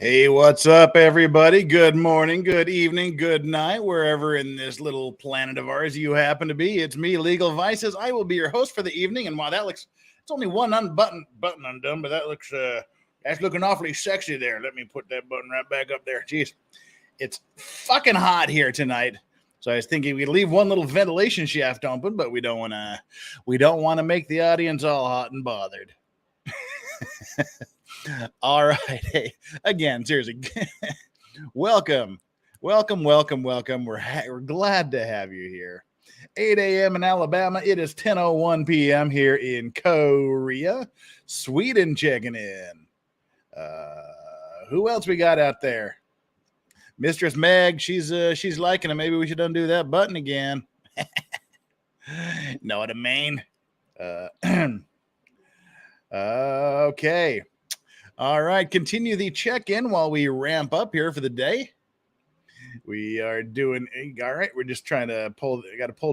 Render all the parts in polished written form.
Hey, what's up, everybody? Good morning, good evening, good night, wherever in this little planet of ours you happen to be. It's me, Legal Vices. I will be your host for the evening. And while that looks, it's only one button undone, but that looks, that's looking awfully sexy there. Let me put that button right back up there. Jeez, it's fucking hot here tonight. So I was thinking we'd leave one little ventilation shaft open, but we don't want to make the audience all hot and bothered. All right. Hey, again, seriously, welcome. We're glad to have you here. 8 a.m. in Alabama. It is 10:01 p.m. here in Korea. Sweden checking in. Who else we got out there? Mistress Meg, she's liking it. Maybe we should undo that button again. Know what I mean? Okay. All right, continue the check-in while we ramp up here for the day. We are doing all right. We're just trying to pull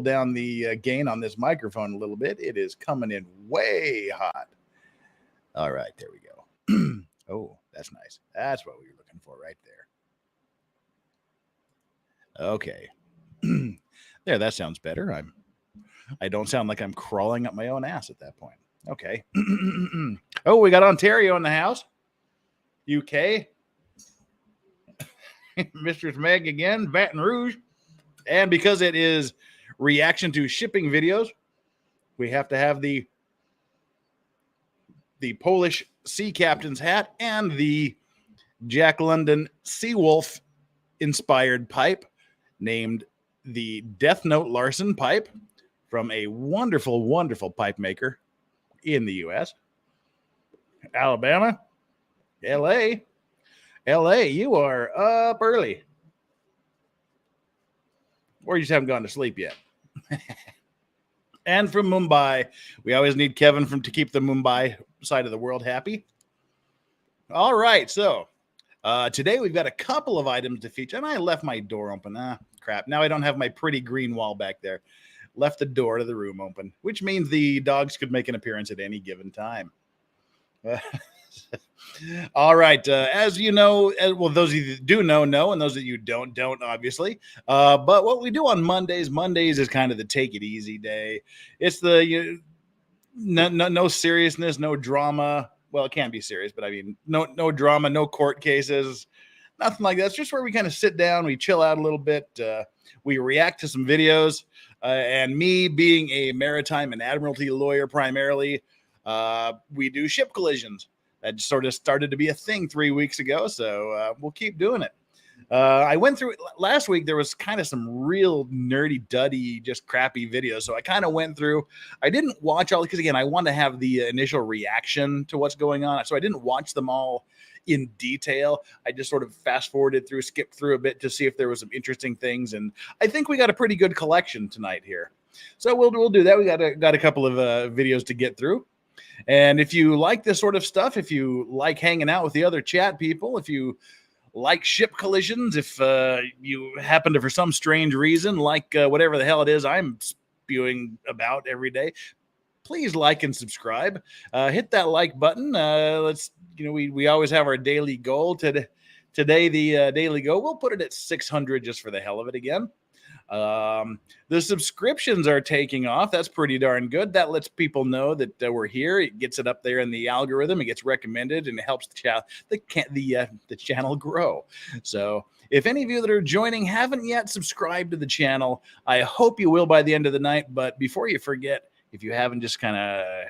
down the gain on this microphone a little bit. It is coming in way hot. All right, there we go. Oh, that's nice. That's what we were looking for right there. Okay. There, that sounds better. I don't sound like I'm crawling up my own ass at that point. Okay. Oh, we got Ontario in the house. UK. Mistress Meg again, Baton Rouge. And because it is reaction to shipping videos, we have to have the Polish sea captain's hat and the Jack London Seawolf inspired pipe named the Death Note Larson pipe from a wonderful, wonderful pipe maker in the U.S. Alabama. LA, you are up early. Or you just haven't gone to sleep yet. And from Mumbai, we always need Kevin to keep the Mumbai side of the world happy. All right, so today we've got a couple of items to feature. And I left my door open. Crap. Now I don't have my pretty green wall back there. Left the door to the room open, which means the dogs could make an appearance at any given time. All right. As you know, well, those of you that do know, and those that you don't, obviously. But what we do on Mondays is kind of the take it easy day. It's the no seriousness, no drama. Well, it can be serious, but I mean, no drama, no court cases, nothing like that. It's just where we kind of sit down, we chill out a little bit, we react to some videos, and me being a maritime and admiralty lawyer primarily, we do ship collisions. That sort of started to be a thing 3 weeks ago, so we'll keep doing it. I went through last week. There was kind of some real nerdy, duddy, just crappy videos. So I kind of went through. I didn't watch all because, again, I want to have the initial reaction to what's going on. So I didn't watch them all in detail. I just sort of fast forwarded through, skipped through a bit to see if there was some interesting things. And I think we got a pretty good collection tonight here. So we'll do that. We got a couple of videos to get through. And if you like this sort of stuff, if you like hanging out with the other chat people, if you like ship collisions, if you happen to, for some strange reason, like whatever the hell it is I'm spewing about every day, please like and subscribe. Hit that like button. We always have our daily goal. Today, the daily goal, we'll put it at 600 just for the hell of it again. The subscriptions are taking off. That's pretty darn good. That lets people know that we're here. It gets it up there in the algorithm. It gets recommended, and it helps the channel grow. So if any of you that are joining haven't yet subscribed to the channel, I hope you will by the end of the night. But before you forget, if you haven't, just kind of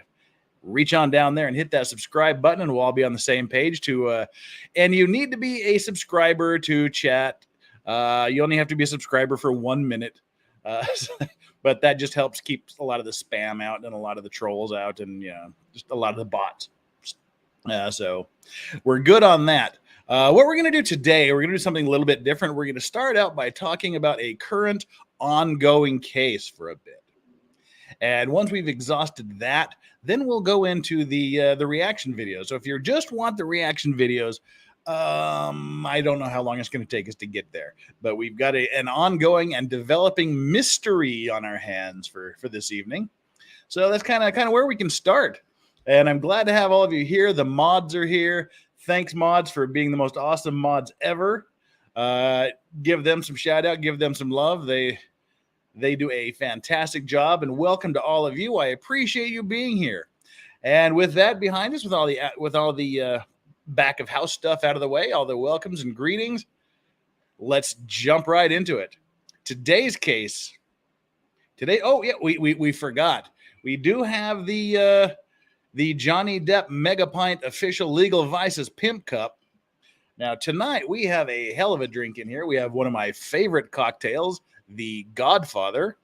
reach on down there and hit that subscribe button, and we'll all be on the same page and you need to be a subscriber to chat. You only have to be a subscriber for 1 minute, but that just helps keep a lot of the spam out and a lot of the trolls out and just a lot of the bots. So we're good on that. What we're going to do today, we're going to do something a little bit different. We're going to start out by talking about a current ongoing case for a bit. And once we've exhausted that, then we'll go into the reaction videos. So if you just want the reaction videos, I don't know how long it's going to take us to get there, but we've got an ongoing and developing mystery on our hands for this evening. So that's kind of where we can start. And I'm glad to have all of you here. The mods are here. Thanks, mods, for being the most awesome mods ever. Give them some shout out, give them some love. They do a fantastic job, and welcome to all of you. I appreciate you being here. And with that behind us, with all the back of house stuff out of the way, all the welcomes and greetings, let's jump right into it. Today's case. Oh yeah, we forgot. We do have the Johnny Depp Megapint official Legal Vices Pimp Cup. Now tonight we have a hell of a drink in here. We have one of my favorite cocktails, the Godfather.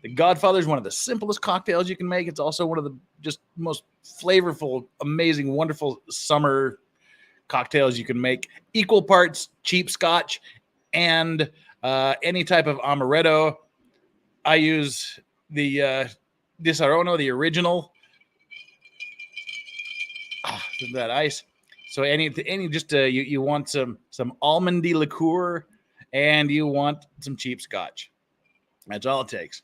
The Godfather is one of the simplest cocktails you can make. It's also one of the just most flavorful, amazing, wonderful summer cocktails you can make. Equal parts cheap scotch and any type of amaretto. I use the Disaronno, the original. That ice. So any just you want some almondy liqueur and you want some cheap scotch. That's all it takes.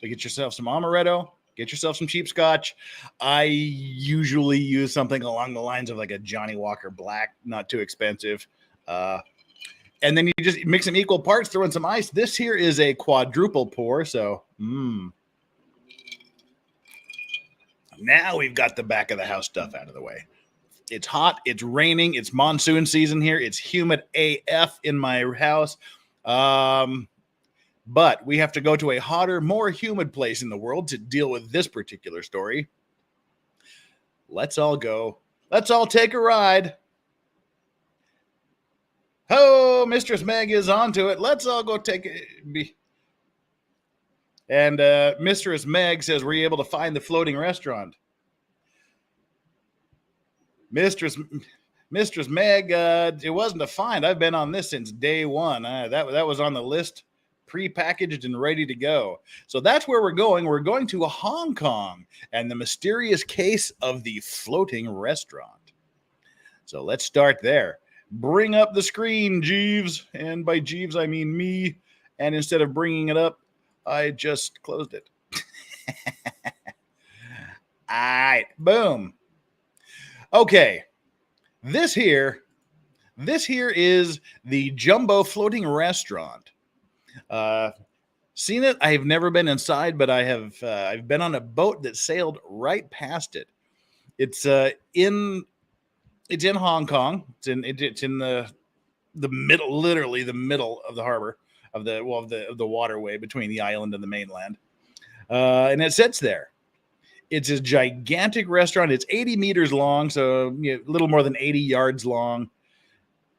So get yourself some amaretto, get yourself some cheap scotch. I usually use something along the lines of like a Johnny Walker Black, not too expensive. And then you just mix them equal parts, throw in some ice. This here is a quadruple pour, so now we've got the back of the house stuff out of the way. It's hot, it's raining, it's monsoon season here, it's humid AF in my house. But we have to go to a hotter, more humid place in the world to deal with this particular story. Let's all go. Let's all take a ride. Oh, Mistress Meg is onto it. Let's all go take it. And Mistress Meg says, were you able to find the floating restaurant? Mistress Meg, it wasn't a find. I've been on this since day one. That was on the list, pre-packaged and ready to go. So that's where we're going. We're going to Hong Kong and the mysterious case of the floating restaurant. So let's start there. Bring up the screen, Jeeves. And by Jeeves, I mean me. And instead of bringing it up, I just closed it. All right, boom. Okay, this here is the Jumbo Floating Restaurant. Seen it? I have never been inside, but I've been on a boat that sailed right past it. It's in Hong Kong. It's in the middle, literally the middle of the harbor of the waterway between the island and the mainland, and it sits there. It's a gigantic restaurant. It's 80 meters long, so a little more than 80 yards long.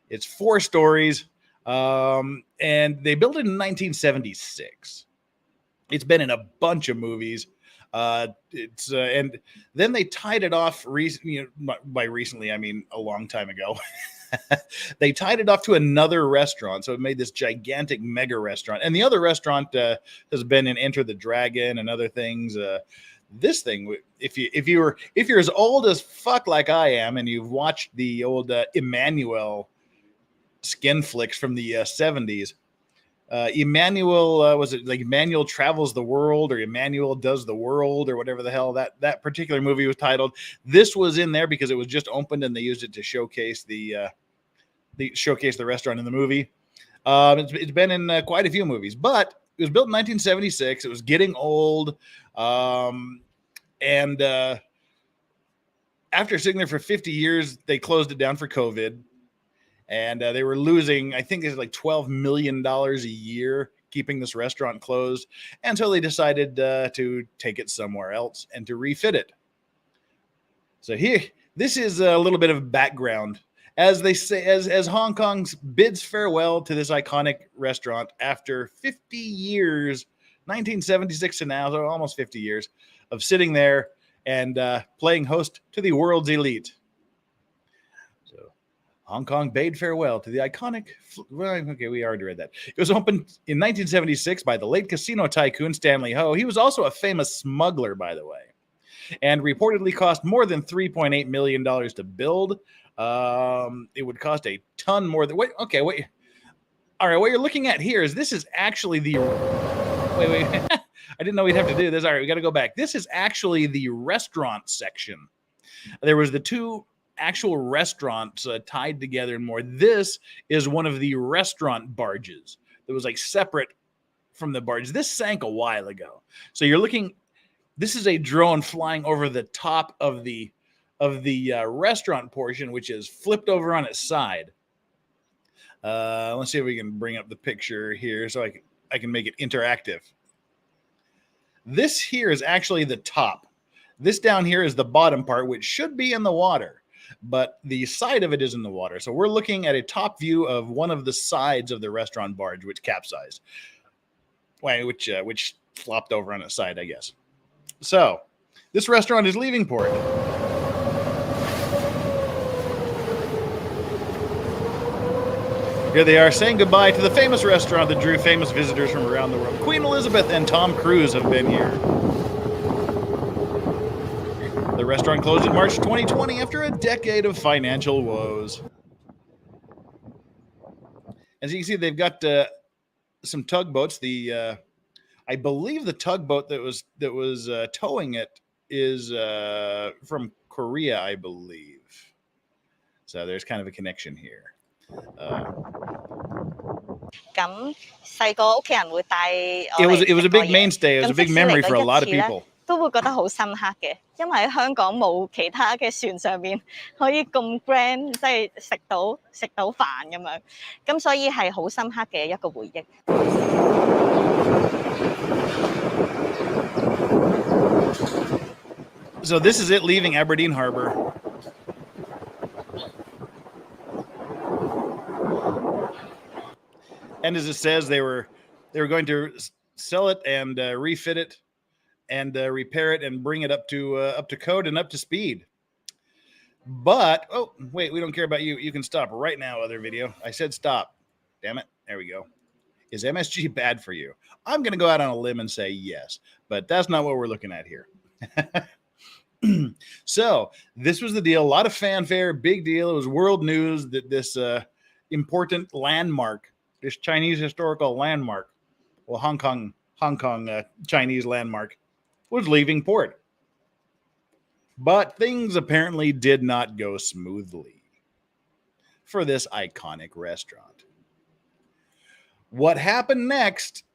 It's 4 stories, and they built it in 1976. It's been in a bunch of movies. And then they tied it off. By recently, I mean a long time ago. They tied it off to another restaurant, so it made this gigantic mega restaurant. And the other restaurant has been in Enter the Dragon and other things. This thing, if you're as old as fuck like I am, and you've watched the old Emmanuel skin flicks from the 70s, Emmanuel was it like Emmanuel Travels the World or Emmanuel Does the World or whatever the hell that particular movie was titled. This was in there because it was just opened and they used it to showcase the restaurant in the movie. It's been in quite a few movies, but it was built in 1976. It was getting old. And after sitting there for 50 years, they closed it down for COVID. And they were losing, I think it's like $12 million a year keeping this restaurant closed until they decided to take it somewhere else and to refit it. So here, this is a little bit of background. As they say, as Hong Kong bids farewell to this iconic restaurant after 50 years, 1976 to now, so almost 50 years of sitting there and playing host to the world's elite. So Hong Kong bade farewell to the iconic. Okay, we already read that. It was opened in 1976 by the late casino tycoon Stanley Ho. He was also a famous smuggler, by the way, and reportedly cost more than $3.8 million to build. It would cost a ton more than. Wait. All right, what you're looking at here is actually the. Wait. I didn't know we'd have to do this. All right, we got to go back. This is actually the restaurant section. There was the two actual restaurants tied together and more. This is one of the restaurant barges that was like separate from the barge. This sank a while ago. So you're looking, this is a drone flying over the top of the restaurant portion, which is flipped over on its side. Let's see if we can bring up the picture here so I can make it interactive. This here is actually the top. This down here is the bottom part, which should be in the water, but the side of it is in the water. So we're looking at a top view of one of the sides of the restaurant barge, which capsized, which flopped over on its side, I guess. So this restaurant is leaving port. Here they are saying goodbye to the famous restaurant that drew famous visitors from around the world. Queen Elizabeth and Tom Cruise have been here. The restaurant closed in March 2020 after a decade of financial woes. As you can see, they've got some tugboats. I believe the tugboat that was towing it is from Korea, I believe. So there's kind of a connection here. It was a big mainstay. It was a big memory for a lot of people. 都會覺得好深刻嘅，因為喺香港冇其他嘅船上面可以咁 grand， 即係食到飯咁樣，咁所以係好深刻嘅一個回憶。So this is it leaving Aberdeen Harbor. And as it says, they were going to sell it and refit it and repair it and bring it up to code and up to speed. But, oh, wait, we don't care about you. You can stop right now, other video. I said stop. Damn it. There we go. Is MSG bad for you? I'm going to go out on a limb and say yes, but that's not what we're looking at here. So this was the deal. A lot of fanfare, big deal. It was world news that this important landmark, this Chinese historical landmark, well, Hong Kong Chinese landmark, was leaving port. But things apparently did not go smoothly for this iconic restaurant. What happened next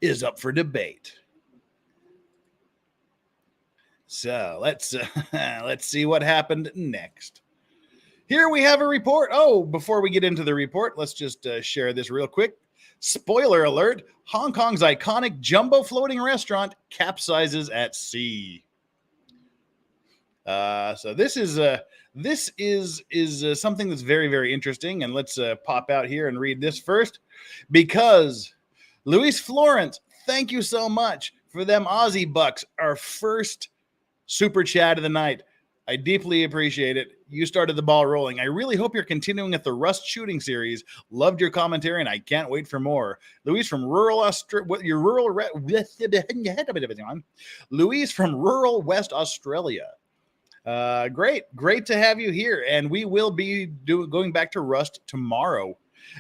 is up for debate. So let's see what happened next. Here we have a report. Oh, before we get into the report, let's just share this real quick. Spoiler alert, Hong Kong's iconic jumbo floating restaurant capsizes at sea. So this is something that's very, very interesting. And let's pop out here and read this first. Because Luis Florence, thank you so much for them Aussie bucks, our first super chat of the night. I deeply appreciate it. You started the ball rolling. I really hope you're continuing at the Rust shooting series. Loved your commentary, and I can't wait for more. Luis from rural Australia. Luis from rural West Australia. Great to have you here, and we will be going back to Rust tomorrow.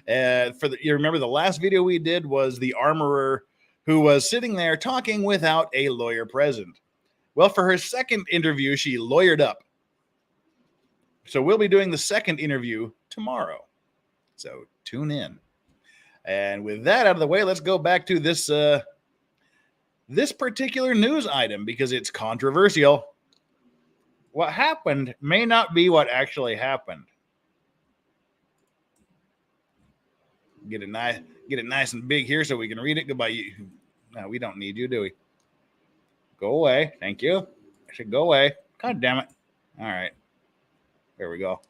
You remember the last video we did was the armorer who was sitting there talking without a lawyer present. Well, for her second interview, she lawyered up. So we'll be doing the second interview tomorrow. So tune in. And with that out of the way, let's go back to this particular news item because it's controversial. What happened may not be what actually happened. Get it nice and big here so we can read it. Goodbye. No, we don't need you, do we? Go away. Thank you. I should go away. God damn it. All right. There we go.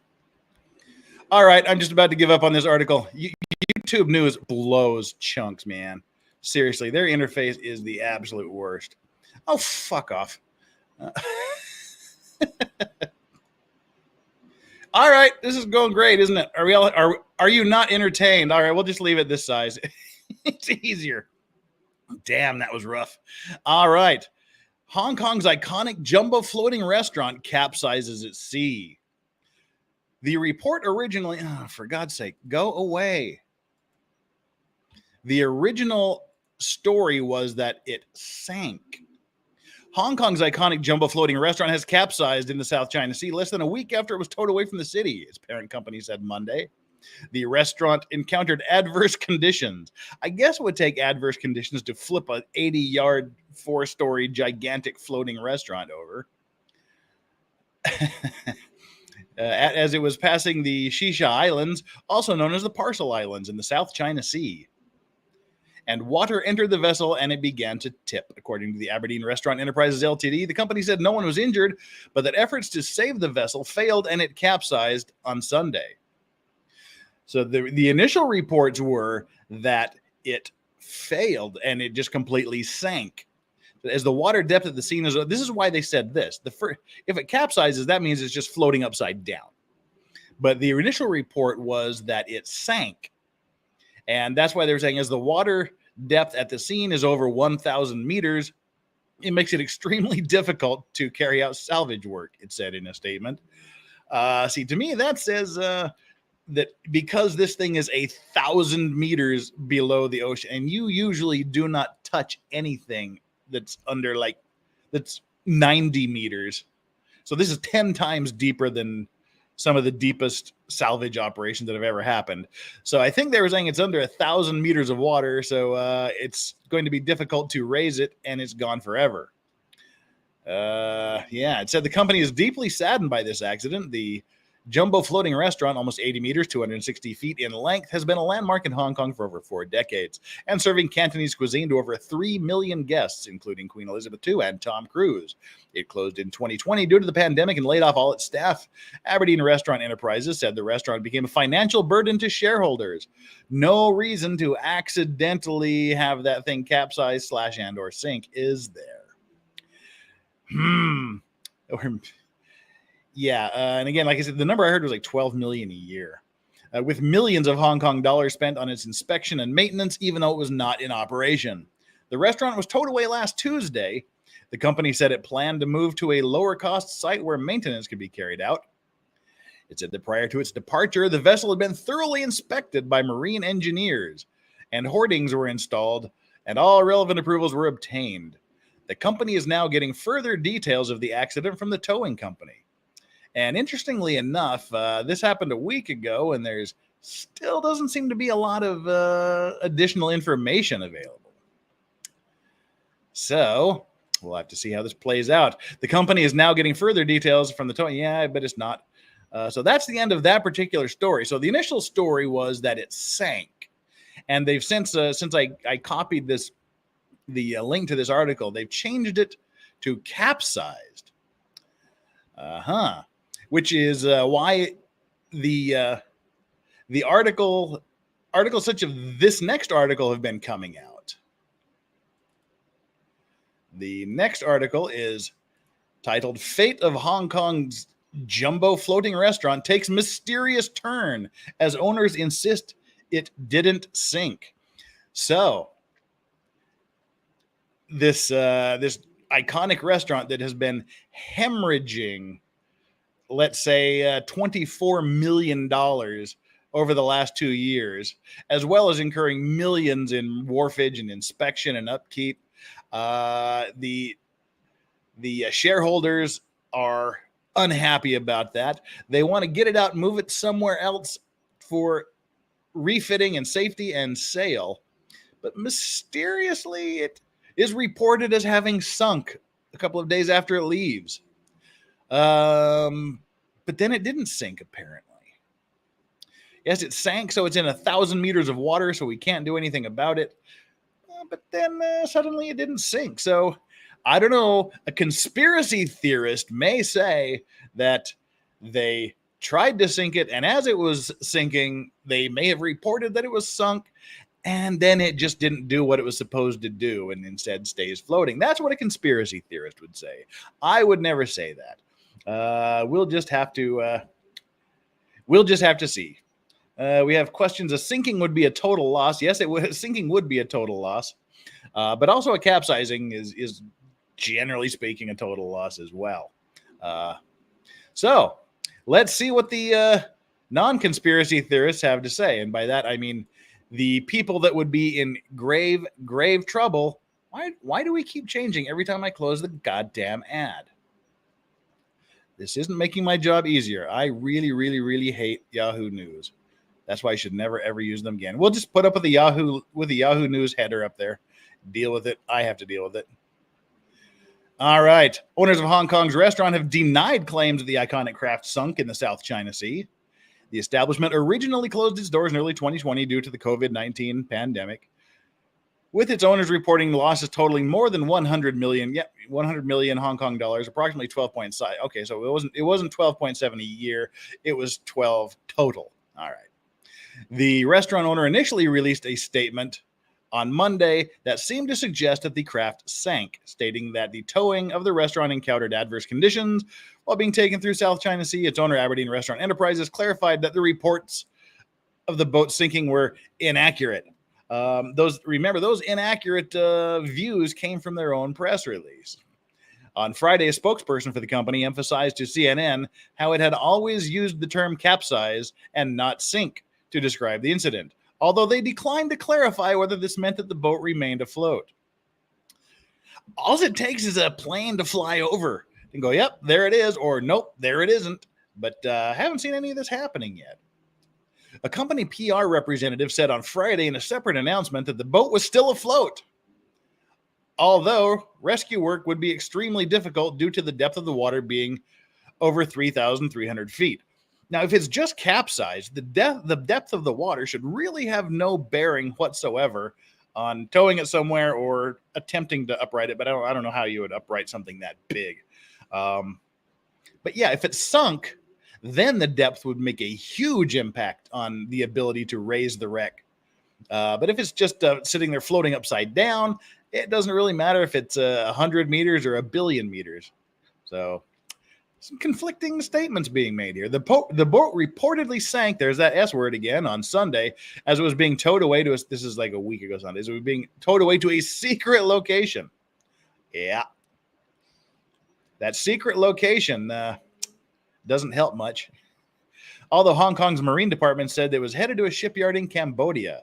All right. I'm just about to give up on this article. YouTube News blows chunks, man. Seriously, their interface is the absolute worst. Oh, fuck off. All right. This is going great, isn't it? Are you not entertained? All right. We'll just leave it this size. It's easier. Damn, that was rough. All right. Hong Kong's iconic jumbo floating restaurant capsizes at sea. The report originally, for God's sake, go away. The original story was that it sank. Hong Kong's iconic jumbo floating restaurant has capsized in the South China Sea less than a week after it was towed away from the city, its parent company said Monday. The restaurant encountered adverse conditions. I guess it would take adverse conditions to flip an 80-yard, 4-story, gigantic floating restaurant over. As it was passing the Shisha Islands, also known as the Parcel Islands in the South China Sea. And water entered the vessel and it began to tip. According to the Aberdeen Restaurant Enterprises Ltd., the company said no one was injured, but that efforts to save the vessel failed and it capsized on Sunday. So the initial reports were that it failed and it just completely sank. As the water depth at the scene is, this is why they said this. If it capsizes, that means it's just floating upside down. But the initial report was that it sank. And that's why they were saying as the water depth at the scene is over 1,000 meters, it makes it extremely difficult to carry out salvage work, it said in a statement. See, to me, that says that because this thing is 1,000 meters below the ocean, and you usually do not touch anything that's under that's 90 meters. So this is 10 times deeper than some of the deepest salvage operations that have ever happened. So I think they were saying it's under 1,000 meters of water. So it's going to be difficult to raise it and it's gone forever. It said the company is deeply saddened by this accident. The jumbo floating restaurant, almost 80 meters, 260 feet in length, has been a landmark in Hong Kong for over 4 decades and serving Cantonese cuisine to over 3 million guests, including Queen Elizabeth II and Tom Cruise. It closed in 2020 due to the pandemic and laid off all its staff. Aberdeen Restaurant Enterprises said the restaurant became a financial burden to shareholders. No reason to accidentally have that thing capsize / and or sink, is there? Yeah, and again, like I said, the number I heard was like 12 million a year, with millions of Hong Kong dollars spent on its inspection and maintenance, even though it was not in operation. The restaurant was towed away last Tuesday. The company said it planned to move to a lower-cost site where maintenance could be carried out. It said that prior to its departure, the vessel had been thoroughly inspected by marine engineers, and hoardings were installed, and all relevant approvals were obtained. The company is now getting further details of the accident from the towing company. And interestingly enough, this happened a week ago, and there's still doesn't seem to be a lot of additional information available. So we'll have to see how this plays out. The company is now getting further details from the towing. Yeah, but it's not. So that's the end of that particular story. So the initial story was that it sank, and they've since I copied the link to this article, they've changed it to capsized. Which is why the articles such as this next article have been coming out. The next article is titled "Fate of Hong Kong's Jumbo Floating Restaurant Takes Mysterious Turn as Owners Insist It Didn't Sink." So this iconic restaurant that has been hemorrhaging, let's say, $24 million over the last 2 years, as well as incurring millions in wharfage and inspection and upkeep. The shareholders are unhappy about that. They want to get it out and move it somewhere else for refitting and safety and sale. But mysteriously, it is reported as having sunk a couple of days after it leaves. But then it didn't sink, apparently. Yes, it sank, so it's in 1,000 meters of water, so we can't do anything about it. But then suddenly it didn't sink. So I don't know. A conspiracy theorist may say that they tried to sink it, and as it was sinking, they may have reported that it was sunk, and then it just didn't do what it was supposed to do and instead stays floating. That's what a conspiracy theorist would say. I would never say that. We'll just have to see. We have questions. A sinking would be a total loss. Yes, it would. Sinking would be a total loss, but also a capsizing is generally speaking a total loss as well. So let's see what the non-conspiracy theorists have to say, and by that I mean the people that would be in grave trouble Why do we keep changing every time I close the goddamn ad? This isn't making my job easier. I really, really, really hate Yahoo News. That's why I should never ever use them again. We'll just put up with the Yahoo News header up there. Deal with it. I have to deal with it. All right. Owners of Hong Kong's restaurant have denied claims that the iconic craft sunk in the South China Sea. The establishment originally closed its doors in early 2020 due to the COVID-19 pandemic, with its owners reporting losses totaling more than 100 million Hong Kong dollars, approximately 12.7. Okay, so it wasn't 12.7 a year, it was 12 total. All right. The restaurant owner initially released a statement on Monday that seemed to suggest that the craft sank, stating that the towing of the restaurant encountered adverse conditions while being taken through South China Sea. Its owner, Aberdeen Restaurant Enterprises, clarified that the reports of the boat sinking were inaccurate. Those inaccurate views came from their own press release. On Friday, a spokesperson for the company emphasized to CNN how it had always used the term capsize and not sink to describe the incident, although they declined to clarify whether this meant that the boat remained afloat. All it takes is a plane to fly over and go, yep, there it is, or nope, there it isn't. But haven't seen any of this happening yet. A company PR representative said on Friday in a separate announcement that the boat was still afloat, although rescue work would be extremely difficult due to the depth of the water being over 3,300 feet. Now, if it's just capsized, the depth of the water should really have no bearing whatsoever on towing it somewhere or attempting to upright it, but I don't know how you would upright something that big. But yeah, if it's sunk, then the depth would make a huge impact on the ability to raise the wreck. But if it's just sitting there floating upside down, it doesn't really matter if it's 100 meters or 1 billion meters. So some conflicting statements being made here. The boat reportedly sank, there's that S word again, on Sunday as it was being towed away to this is like a week ago Sunday, so it was being towed away to a secret location. Yeah. That secret location doesn't help much. Although Hong Kong's Marine Department said it was headed to a shipyard in Cambodia.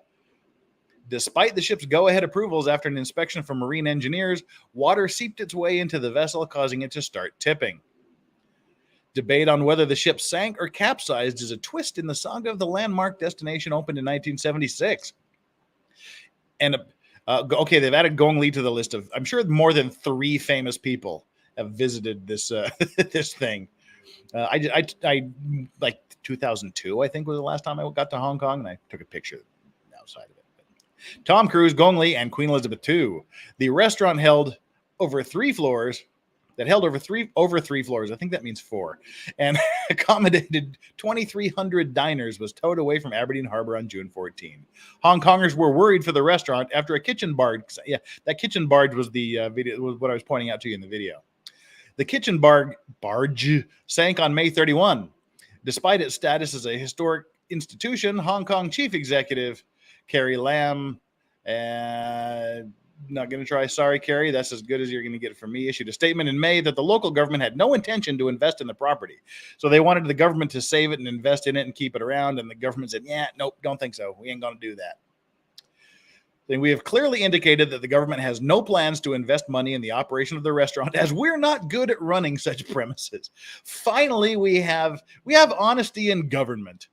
Despite the ship's go-ahead approvals after an inspection from marine engineers, water seeped its way into the vessel, causing it to start tipping. Debate on whether the ship sank or capsized is a twist in the saga of the landmark destination opened in 1976. And okay, they've added Gong Li to the list of, I'm sure more than 3 famous people have visited this this thing. I like 2002, I think, was the last time I got to Hong Kong, and I took a picture outside of it. But Tom Cruise, Gong Li, and Queen Elizabeth II. The restaurant held over 3 floors. That held over three floors. I think that means 4, and accommodated 2,300 diners. Was towed away from Aberdeen Harbor on June 14. Hong Kongers were worried for the restaurant after a kitchen barge. Yeah, that kitchen barge was the video. Was what I was pointing out to you in the video. The kitchen barge sank on May 31. Despite its status as a historic institution, Hong Kong Chief Executive Carrie Lam, not going to try, sorry, Carrie, that's as good as you're going to get from me, issued a statement in May that the local government had no intention to invest in the property. So they wanted the government to save it and invest in it and keep it around, and the government said, yeah, nope, don't think so. We ain't going to do that. Then we have clearly indicated that the government has no plans to invest money in the operation of the restaurant, as we're not good at running such premises. Finally, we have honesty in government.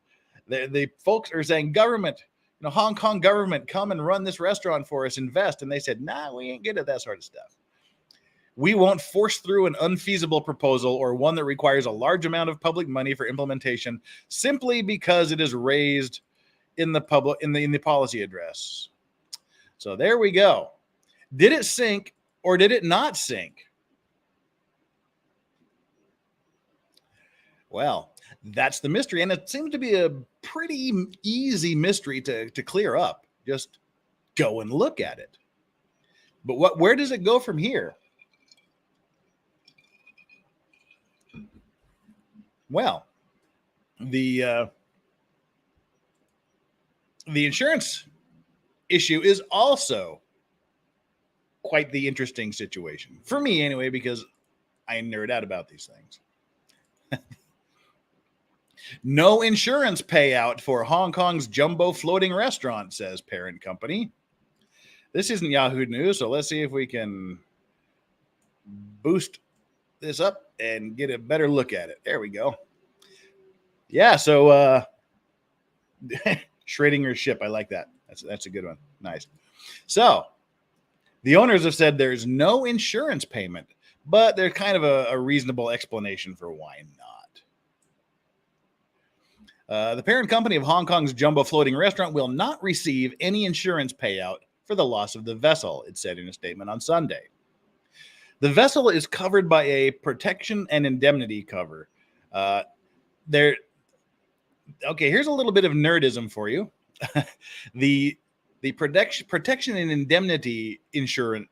The folks are saying, government, Hong Kong government, come and run this restaurant for us, invest. And they said, nah, we ain't good at that sort of stuff. We won't force through an unfeasible proposal or one that requires a large amount of public money for implementation simply because it is raised in the policy address. So there we go. Did it sink or did it not sink? Well, that's the mystery, and it seems to be a pretty easy mystery to clear up. Just go and look at it. But where does it go from here? Well, the insurance issue is also quite the interesting situation for me, anyway, because I nerd out about these things. No insurance payout for Hong Kong's jumbo floating restaurant, says parent company. This isn't Yahoo News, so let's see if we can boost this up and get a better look at it. There we go. Yeah, so Schrodinger's ship. I like that. That's a good one. Nice. So the owners have said there's no insurance payment, but there's kind of a reasonable explanation for why not. The parent company of Hong Kong's jumbo floating restaurant will not receive any insurance payout for the loss of the vessel, it said in a statement on Sunday. The vessel is covered by a protection and indemnity cover. Here's a little bit of nerdism for you. the protection and indemnity insurance,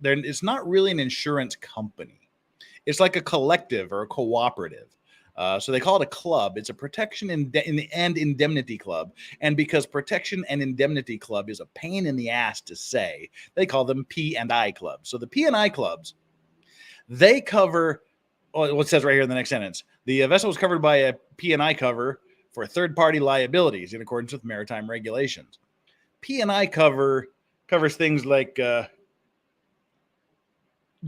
it's not really an insurance company. It's like a collective or a cooperative. So they call it a club. It's a protection and indemnity club. And because protection and indemnity club is a pain in the ass to say, they call them P&I clubs. So the P&I clubs, they cover, what it says right here in the next sentence, the vessel was covered by a P&I cover for third-party liabilities in accordance with maritime regulations. P&I covers things like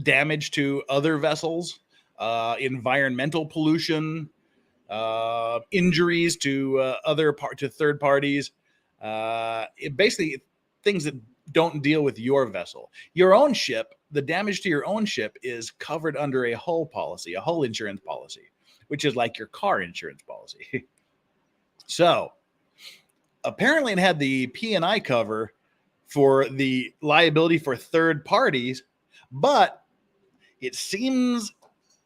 damage to other vessels, environmental pollution, injuries to third parties. Basically, things that don't deal with your vessel. Your own ship, the damage to your own ship is covered under a hull policy, a hull insurance policy, which is like your car insurance policy. So apparently it had the P&I cover for the liability for third parties, but it seems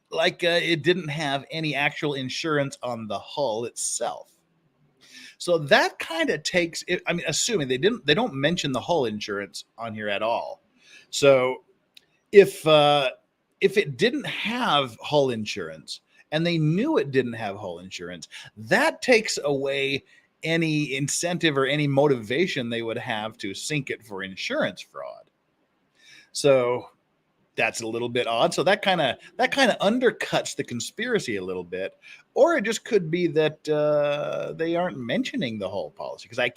like it didn't have any actual insurance on the hull itself. So that kind of takes it. I mean, assuming they don't mention the hull insurance on here at all. So if it didn't have hull insurance and they knew it didn't have hull insurance, that takes away any incentive or any motivation they would have to sink it for insurance fraud. So that's a little bit odd. So that kind of undercuts the conspiracy a little bit, or it just could be that they aren't mentioning the whole policy. Because I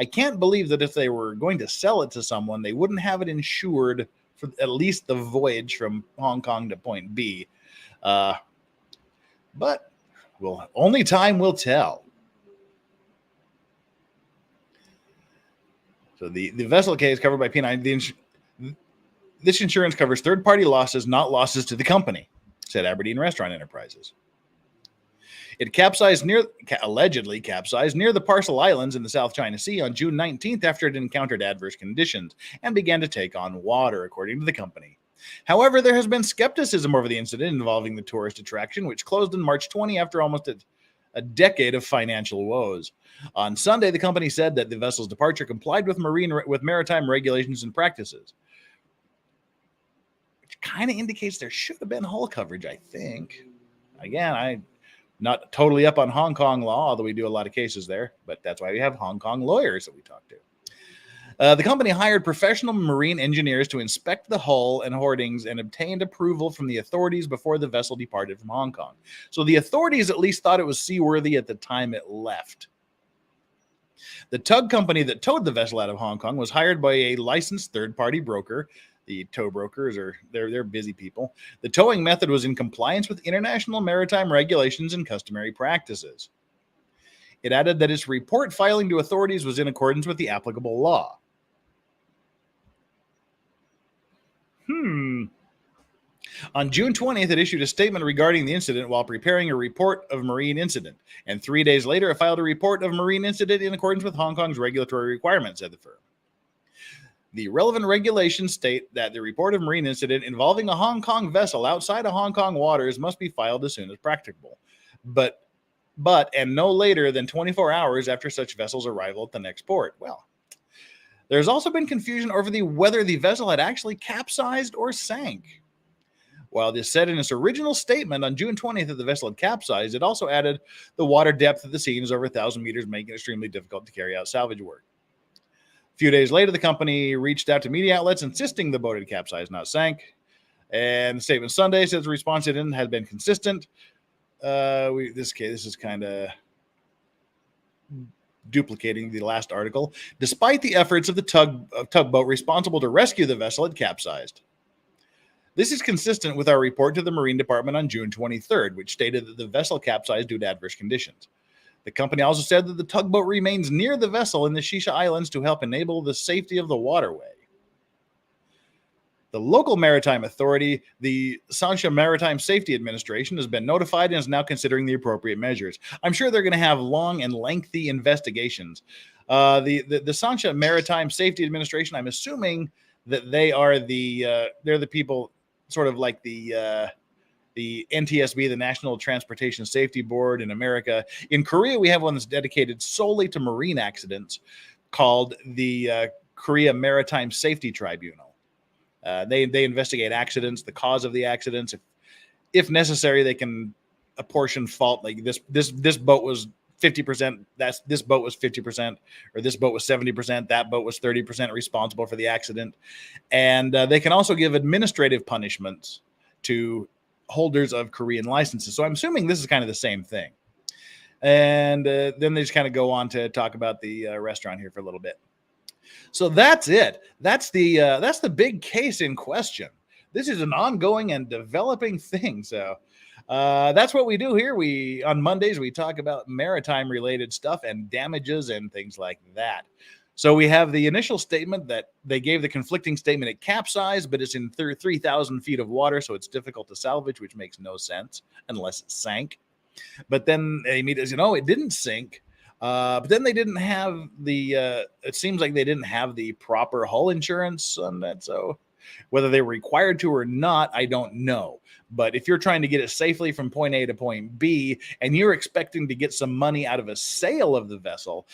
can't believe that if they were going to sell it to someone, they wouldn't have it insured for at least the voyage from Hong Kong to point B. But only time will tell. So the vessel case covered by P9. This insurance covers third-party losses, not losses to the company, said Aberdeen Restaurant Enterprises. It allegedly capsized near the Parcel Islands in the South China Sea on June 19th after it encountered adverse conditions and began to take on water, according to the company. However, there has been skepticism over the incident involving the tourist attraction, which closed on March 20 after almost a decade of financial woes. On Sunday, the company said that the vessel's departure complied with maritime regulations and practices, which kind of indicates there should have been hull coverage, I think. Again, I'm not totally up on Hong Kong law, although we do a lot of cases there, but that's why we have Hong Kong lawyers that we talk to. The company hired professional marine engineers to inspect the hull and hoardings and obtained approval from the authorities before the vessel departed from Hong Kong. So the authorities at least thought it was seaworthy at the time it left. The tug company that towed the vessel out of Hong Kong was hired by a licensed third-party broker. The tow brokers they're busy people. The towing method was in compliance with international maritime regulations and customary practices. It added that its report filing to authorities was in accordance with the applicable law. On June 20th, it issued a statement regarding the incident while preparing a report of marine incident, and 3 days later, it filed a report of marine incident in accordance with Hong Kong's regulatory requirements, said the firm. The relevant regulations state that the report of marine incident involving a Hong Kong vessel outside of Hong Kong waters must be filed as soon as practicable, but no later than 24 hours after such vessel's arrival at the next port. Well, there's also been confusion over whether the vessel had actually capsized or sank. While this said in its original statement on June 20th that the vessel had capsized, it also added the water depth of the scene is over 1,000 meters, making it extremely difficult to carry out salvage work. A few days later, the company reached out to media outlets insisting the boat had capsized, not sank. And the statement Sunday says the response had been consistent. This is kind of duplicating the last article, despite the efforts of the tugboat responsible to rescue the vessel had capsized. This is consistent with our report to the Marine Department on June 23rd, which stated that the vessel capsized due to adverse conditions. The company also said that the tugboat remains near the vessel in the Shisha Islands to help enable the safety of the waterway. The local maritime authority, the Sancha Maritime Safety Administration, has been notified and is now considering the appropriate measures. I'm sure they're going to have long and lengthy investigations. The Sancha Maritime Safety Administration, I'm assuming that they are they're the people sort of like the NTSB, the National Transportation Safety Board in America. In Korea, we have one that's dedicated solely to marine accidents called the Korea Maritime Safety Tribunal. They investigate accidents, the cause of the accidents. If necessary, they can apportion fault. Like this boat was 50%. This boat was 50%, or this boat was 70%. That boat was 30% responsible for the accident. And they can also give administrative punishments to holders of Korean licenses. So I'm assuming this is kind of the same thing. And then they just kind of go on to talk about the restaurant here for a little bit. So that's it. That's the big case in question. This is an ongoing and developing thing. So that's what we do here. On Mondays we talk about maritime related stuff and damages and things like that. So we have the initial statement that they gave the conflicting statement it capsized, but it's in 3,000 feet of water, so it's difficult to salvage, which makes no sense unless it sank. But then Amy does, it didn't sink. But then they didn't have it seems like they didn't have the proper hull insurance on that. So whether they were required to or not, I don't know. But if you're trying to get it safely from point A to point B, and you're expecting to get some money out of a sale of the vessel,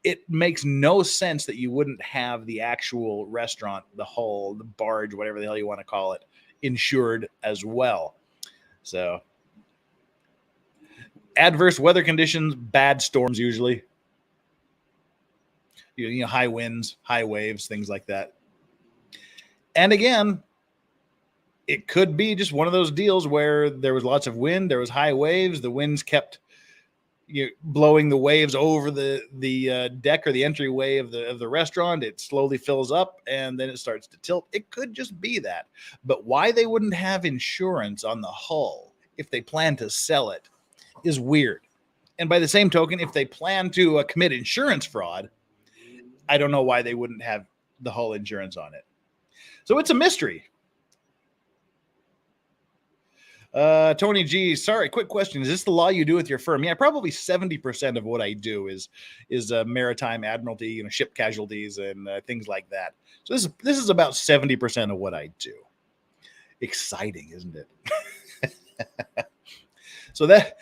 it makes no sense that you wouldn't have the actual restaurant, the hull, the barge, whatever the hell you want to call it, insured as well. So adverse weather conditions, bad storms usually. High winds, high waves, things like that. And again, it could be just one of those deals where there was lots of wind, there was high waves, the winds kept blowing the waves over the deck or the entryway of the restaurant. It slowly fills up and then it starts to tilt. It could just be that. But why they wouldn't have insurance on the hull if they plan to sell it is weird. And by the same token, if they plan to commit insurance fraud, I don't know why they wouldn't have the hull insurance on it. So it's a mystery. Tony G, sorry, quick question. Is this the law you do with your firm? Yeah, probably 70% of what I do is maritime admiralty, ship casualties and things like that. So this is about 70% of what I do. Exciting, isn't it? So that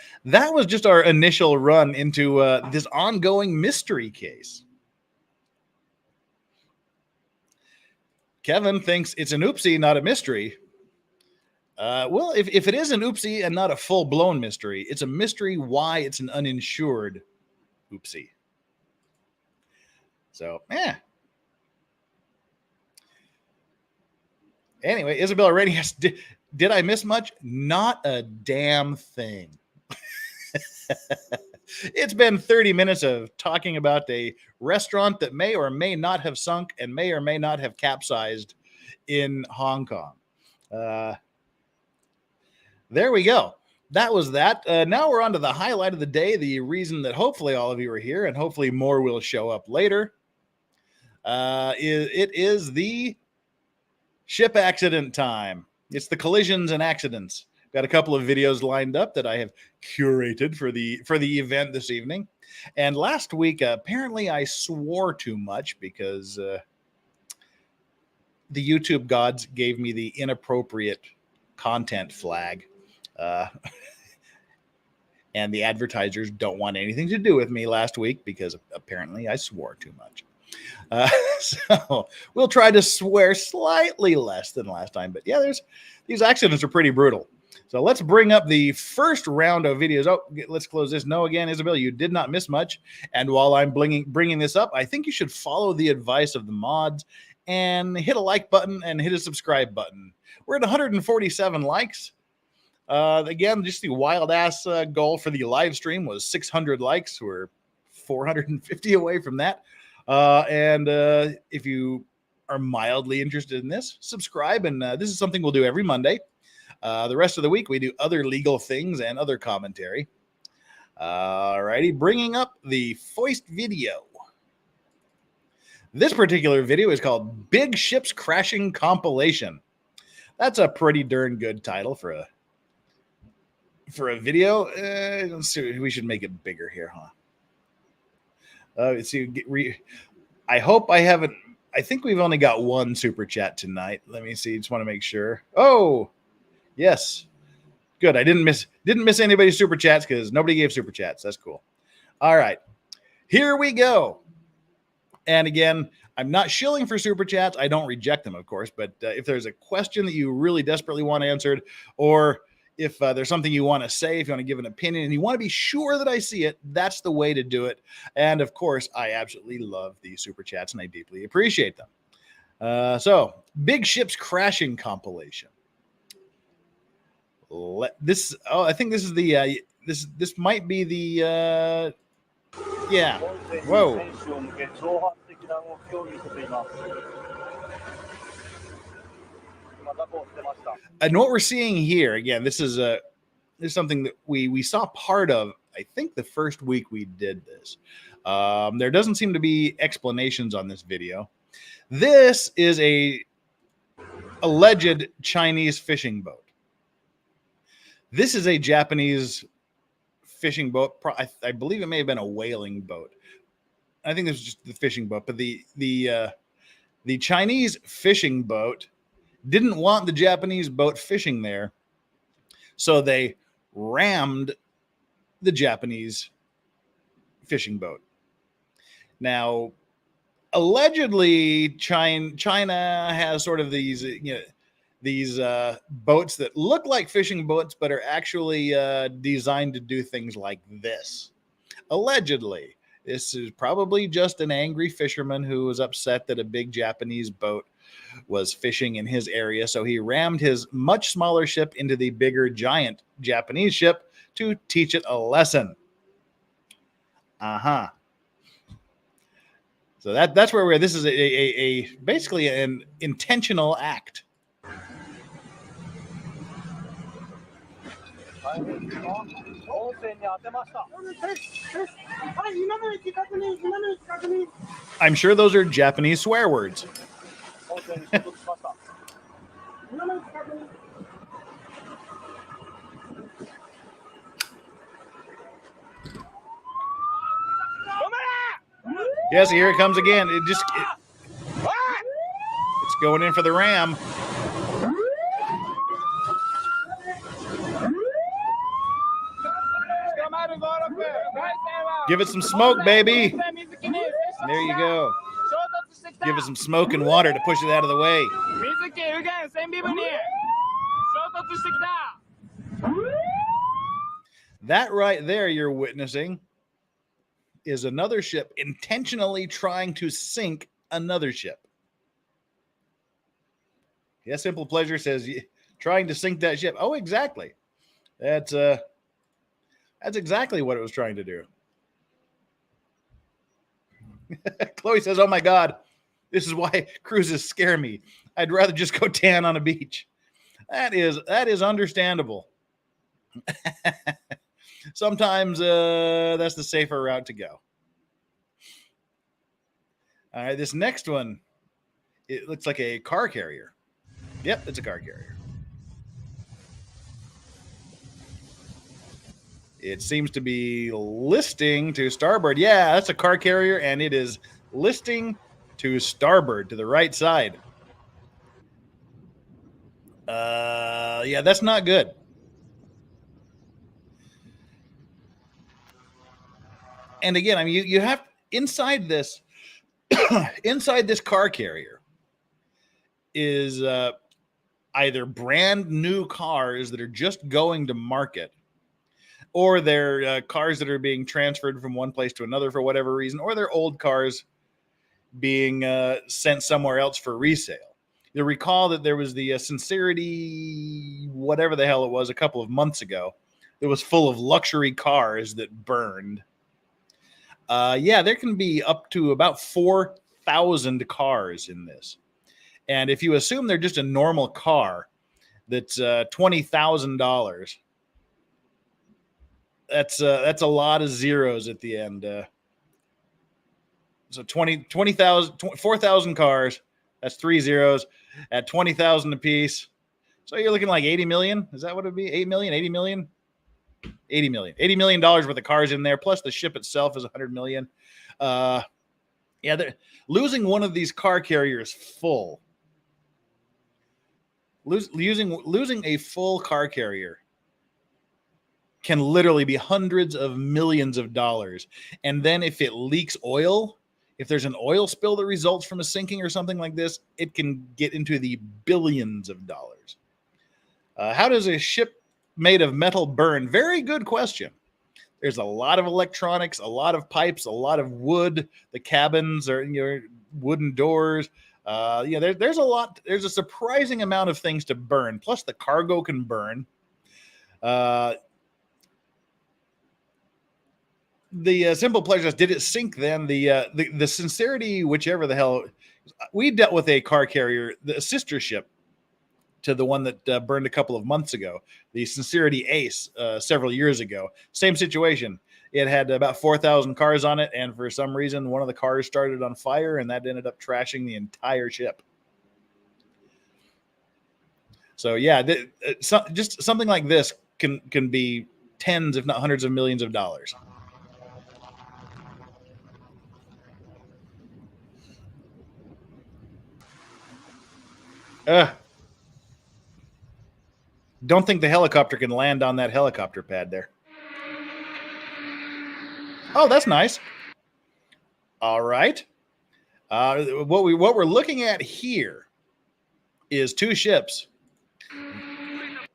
was just our initial run into this ongoing mystery case. Kevin thinks it's an oopsie, not a mystery. Well, if it is an oopsie and not a full-blown mystery, it's a mystery why it's an uninsured oopsie. So, Anyway, Isabella Rainey asks, did I miss much? Not a damn thing. It's been 30 minutes of talking about a restaurant that may or may not have sunk and may or may not have capsized in Hong Kong. There we go. That was that. Now we're on to the highlight of the day, the reason that hopefully all of you are here and hopefully more will show up later. It is the ship accident time. It's the collisions and accidents. Got a couple of videos lined up that I have curated for the event this evening. And last week, apparently I swore too much because the YouTube gods gave me the inappropriate content flag. And the advertisers don't want anything to do with me last week because apparently I swore too much. So we'll try to swear slightly less than last time. But yeah, these accidents are pretty brutal. So let's bring up the first round of videos. Oh, let's close this. No, again, Isabel, you did not miss much. And while I'm bringing this up, I think you should follow the advice of the mods and hit a like button and hit a subscribe button. We're at 147 likes. Again, just the wild ass goal for the live stream was 600 likes. We're 450 away from that. And if you are mildly interested in this, subscribe. And this is something we'll do every Monday. The rest of the week, we do other legal things and other commentary. All righty, bringing up the Foist video. This particular video is called Big Ships Crashing Compilation. That's a pretty darn good title for a video. Let's see, we should make it bigger here, huh? Let's see. I hope I haven't. I think we've only got one super chat tonight. Let me see. Just want to make sure. Oh, yes. Good. I didn't miss anybody's super chats because nobody gave super chats. That's cool. All right. Here we go. And again, I'm not shilling for super chats. I don't reject them, of course. But if there's a question that you really desperately want answered, or if there's something you want to say, if you want to give an opinion and you want to be sure that I see it, that's the way to do it. And of course, I absolutely love the super chats and I deeply appreciate them. So, Big Ships Crashing Compilation. I think this is the this might be the yeah. Whoa. And what we're seeing here, again, this is something that we saw part of, I think, the first week we did this. There doesn't seem to be explanations on this video. This is a alleged Chinese fishing boat. This is a Japanese fishing boat. I believe it may have been a whaling boat. I think this was just the fishing boat, but the Chinese fishing boat didn't want the Japanese boat fishing there, so they rammed the Japanese fishing boat. Now, allegedly, China has sort of these boats that look like fishing boats, but are actually designed to do things like this. Allegedly, this is probably just an angry fisherman who was upset that a big Japanese boat was fishing in his area, so he rammed his much smaller ship into the bigger giant Japanese ship to teach it a lesson. So that's where we're. This is a basically an intentional act. I'm sure those are Japanese swear words. Yes, here it comes again. It's going in for the ram. Give it some smoke, baby. There you go. Give it some smoke and water to push it out of the way. That right there you're witnessing is another ship intentionally trying to sink another ship. Yeah, Simple Pleasure says trying to sink that ship. Oh, exactly. That's exactly what it was trying to do. Chloe says, "Oh my God, this is why cruises scare me. I'd rather just go tan on a beach." That is understandable. Sometimes that's the safer route to go. All right, this next one, it looks like a car carrier. Yep, it's a car carrier. It seems to be listing to starboard. Yeah, that's a car carrier, and it is listing to starboard, to the right side. Yeah, that's not good. And again, I mean, you have inside this inside this car carrier is either brand new cars that are just going to market, or they're cars that are being transferred from one place to another for whatever reason, or they're old cars being sent somewhere else for resale. You'll recall that there was the Sincerity, whatever the hell it was, a couple of months ago. It was full of luxury cars that burned. Yeah, there can be up to about 4,000 cars in this. And if you assume they're just a normal car that's $20,000, that's a lot of zeros at the end. So 4,000 cars, that's three zeros at 20,000 a piece. So you're looking like 80 million. Is that what it'd be? 8 million, 80 million? 80 million. $80 million worth of cars in there, plus the ship itself is 100 million. Yeah, losing one of these car carriers full. Losing a full car carrier can literally be hundreds of millions of dollars. And then if it leaks oil, if there's an oil spill that results from a sinking or something like this, it can get into the billions of dollars. How does a ship made of metal burn? Very good question. There's a lot of electronics, a lot of pipes, a lot of wood. The cabins are wooden doors. There's a lot. There's a surprising amount of things to burn. Plus, the cargo can burn. The simple pleasures, did it sink then? The Sincerity, whichever the hell, we dealt with a car carrier, the sister ship to the one that burned a couple of months ago, the Sincerity Ace, several years ago. Same situation. It had about 4,000 cars on it, and for some reason, one of the cars started on fire, and that ended up trashing the entire ship. So yeah, just something like this can be tens, if not hundreds of millions of dollars. Don't think the helicopter can land on that helicopter pad there. Oh, that's nice. All right. What we're looking at here is two ships.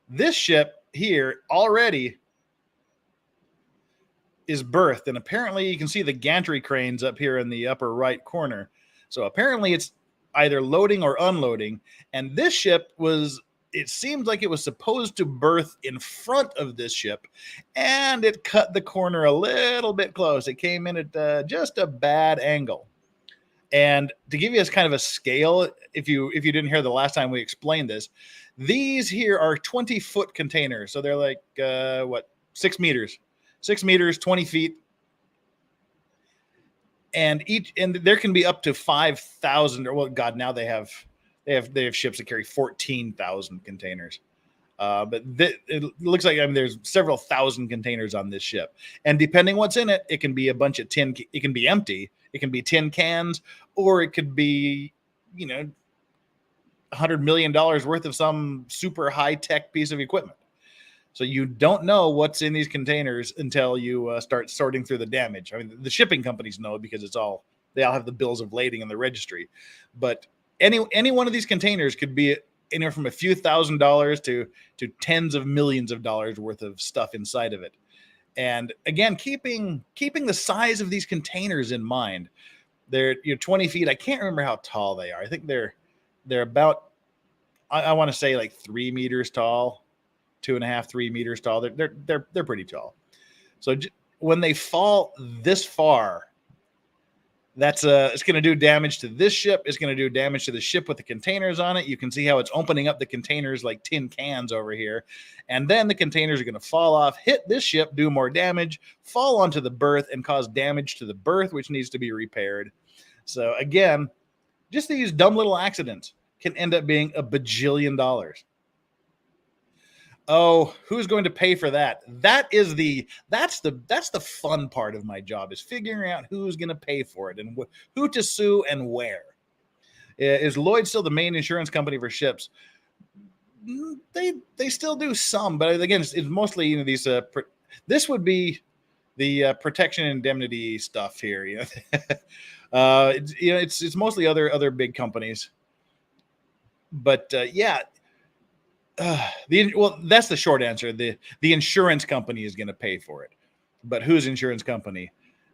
This ship here already is berthed, and apparently you can see the gantry cranes up here in the upper right corner. So apparently it's either loading or unloading. And this ship it seems like it was supposed to berth in front of this ship, and it cut the corner a little bit close. It came in at just a bad angle. And to give you kind of a scale, if you didn't hear the last time we explained this, these here are 20-foot containers. So they're like 6 meters, 6 meters, 20 feet. And there can be up to 5,000, or well, God, now they have ships that carry 14,000 containers. But it looks like there's several thousand containers on this ship, and depending what's in it, it can be a bunch of tin. It can be empty. It can be tin cans, or it could be, $100 million worth of some super high tech piece of equipment. So you don't know what's in these containers until you start sorting through the damage. I mean, the shipping companies know because they all have the bills of lading in the registry. But any one of these containers could be anywhere from a few $1,000s to tens of millions of dollars worth of stuff inside of it. And again, keeping the size of these containers in mind. They're 20 feet. I can't remember how tall they are. I think they're about, I want to say like 3 meters tall. 2.5, 3 meters tall. They're pretty tall. So when they fall this far, that's it's going to do damage to this ship. It's going to do damage to the ship with the containers on it. You can see how it's opening up the containers like tin cans over here. And then the containers are going to fall off, hit this ship, do more damage, fall onto the berth, and cause damage to the berth, which needs to be repaired. So again, just these dumb little accidents can end up being a bajillion dollars. Oh, who's going to pay for that? That's the fun part of my job, is figuring out who's going to pay for it and who to sue and where. Is Lloyd still the main insurance company for ships? They still do some, but again, it's mostly these. This would be the protection and indemnity stuff here. It's mostly other big companies, but yeah. That's the short answer. The insurance company is going to pay for it, but whose insurance company?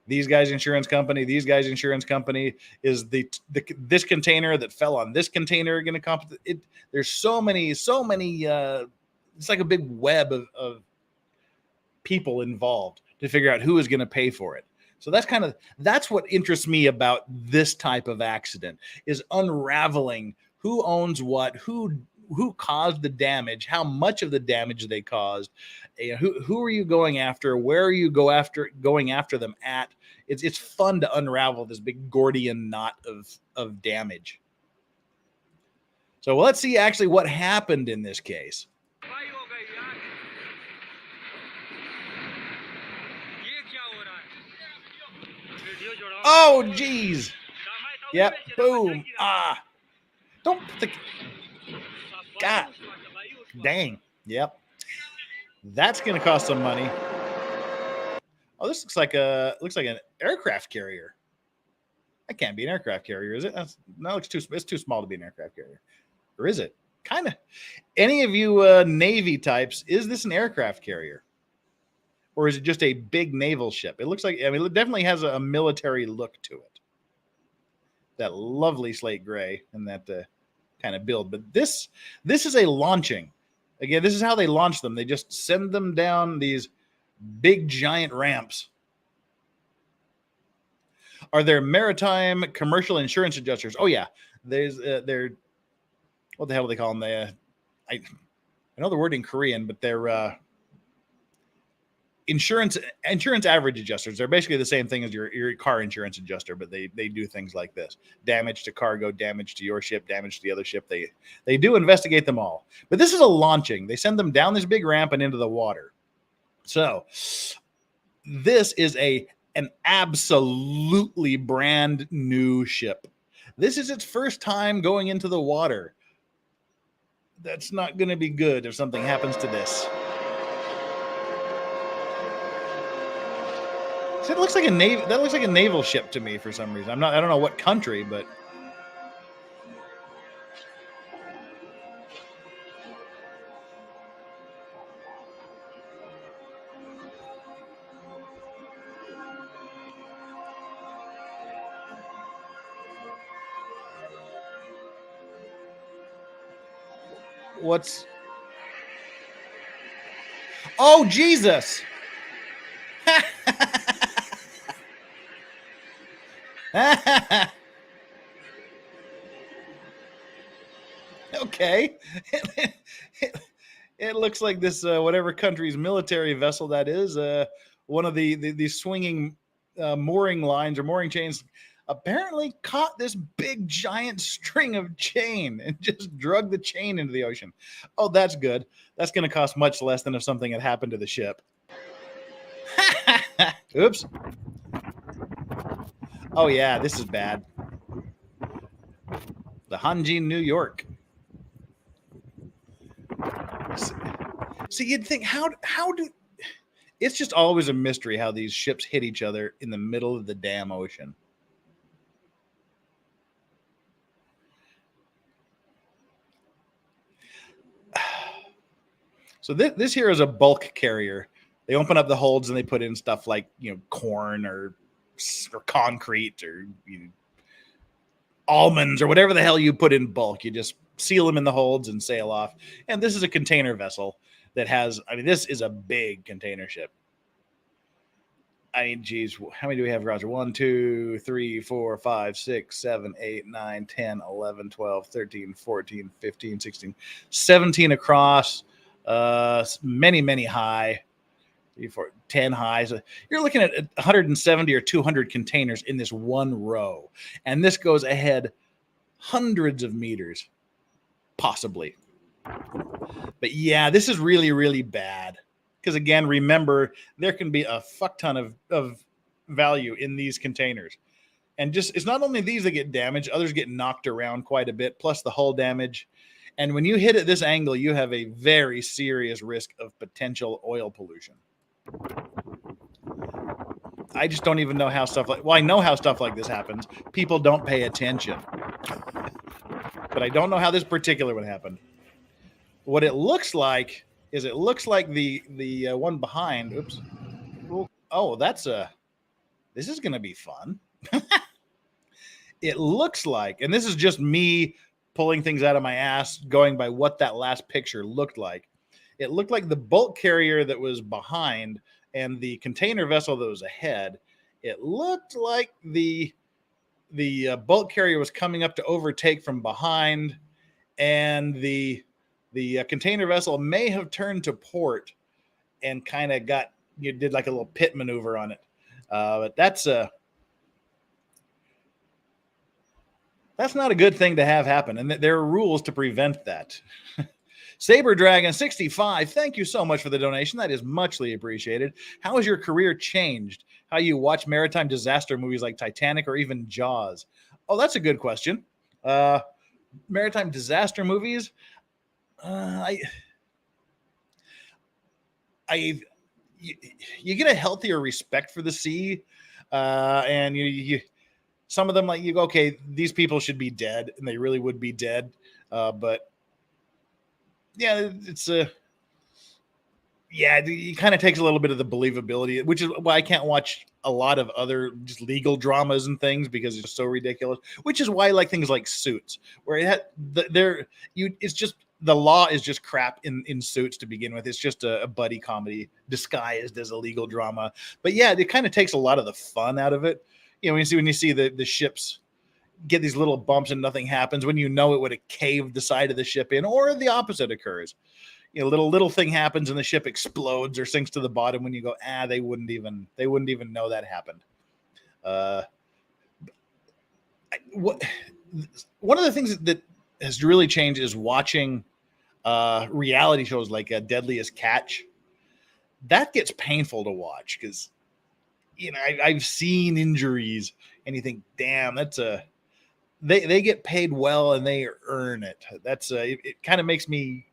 These guys' insurance company. These guys' insurance company. Is this container that fell on this container going to compensate? There's so many. It's like a big web of people involved to figure out who is going to pay for it. So that's what interests me about this type of accident, is unraveling who owns what, who caused the damage, how much of the damage they caused, who are you going after, where are you going after them at. It's fun to unravel this big Gordian knot of damage. So let's see actually what happened in this case. Oh, geez. Yep. Boom. Ah. Don't put the... God. Dang. Yep. That's going to cost some money. Oh, this looks like an aircraft carrier. That can't be an aircraft carrier, is it? It's too small to be an aircraft carrier. Or is it? Kind of. Any of you Navy types, is this an aircraft carrier? Or is it just a big naval ship? It looks like, I mean, it definitely has a military look to it. That lovely slate gray and that kind of build. But this is a launching. Again, this is how they launch them. They just send them down these big giant ramps. Are there maritime commercial insurance adjusters? Oh yeah, there's they're, what the hell do they call them? I know the word in Korean, but they're insurance average adjusters. They're basically the same thing as your car insurance adjuster, but they do things like this: damage to cargo, damage to your ship, damage to the other ship. They do investigate them all. But this is a launching. They send them down this big ramp and into the water. So this is an absolutely brand new ship. This is its first time going into the water. That's not going to be good if something happens to this. So it looks like that looks like a naval ship to me for some reason. I don't know what country, but what's... Oh, Jesus. Okay. It looks like this whatever country's military vessel that is, one of the swinging mooring lines or mooring chains apparently caught this big giant string of chain and just drug the chain into the ocean. Oh, that's good. That's going to cost much less than if something had happened to the ship. Oops. Oh yeah, this is bad. The Hanjin, New York. So you'd think, how do... It's just always a mystery how these ships hit each other in the middle of the damn ocean. So this here is a bulk carrier. They open up the holds and they put in stuff like, corn or concrete or almonds or whatever the hell you put in bulk. You just seal them in the holds and sail off. And this is a container vessel that has, this is a big container ship. Geez, how many do we have, Roger? 1, 2, 3, 4, 5, 6, 7, 8, 9, 10, 11, 12, 13, 14, 15, 16, 17 across, many, many high, 3, 4, 10 high. So you're looking at 170 or 200 containers in this one row. And this goes ahead hundreds of meters, possibly. But yeah, this is really, really bad. Because again, remember, there can be a fuck ton of value in these containers. And just, it's not only these that get damaged, others get knocked around quite a bit, plus the hull damage. And when you hit at this angle, you have a very serious risk of potential oil pollution. I just don't even know how I know how stuff like this happens. People don't pay attention. But I don't know how this particular one happened. What it looks like is the one behind. Oops. Oh, this is going to be fun. It looks like, and this is just me pulling things out of my ass, going by what that last picture looked like. It looked like the bulk carrier that was behind and the container vessel that was ahead. It looked like the bulk carrier was coming up to overtake from behind, and the container vessel may have turned to port and kind of did like a little pit maneuver on it. But that's not a good thing to have happen, and there are rules to prevent that. Saber Dragon 65, thank you so much for the donation. That is muchly appreciated. How has your career changed? How you watch maritime disaster movies like Titanic or even Jaws? Oh, that's a good question. Maritime disaster movies. You get a healthier respect for the sea, and you some of them, like, you go, okay, these people should be dead, and they really would be dead. But yeah, it kind of takes a little bit of the believability, which is why I can't watch a lot of other just legal dramas and things, because it's so ridiculous. Which is why I like things like Suits, where it's just the law is just crap in Suits to begin with. It's just a buddy comedy disguised as a legal drama. But yeah, it kind of takes a lot of the fun out of it. When you see the ships get these little bumps and nothing happens, when you know it would have caved the side of the ship in, or the opposite occurs. Little thing happens and the ship explodes or sinks to the bottom, when you go, they wouldn't even know that happened. One of the things that has really changed is watching reality shows like Deadliest Catch. That gets painful to watch, because I've seen injuries, and you think, damn, that's they get paid well and they earn it. That's it kind of makes me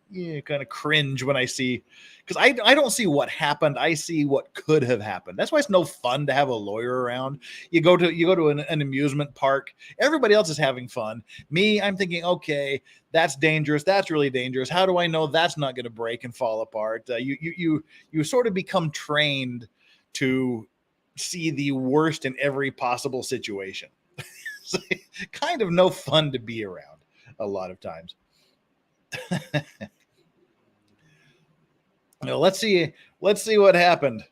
kind of cringe when I see, because I don't see what happened. I see what could have happened. That's why it's no fun to have a lawyer around. You go to an amusement park. Everybody else is having fun. Me, I'm thinking, okay, that's dangerous. That's really dangerous. How do I know that's not going to break and fall apart? You sort of become trained to see the worst in every possible situation. It's kind of no fun to be around a lot of times. Let's see what happened.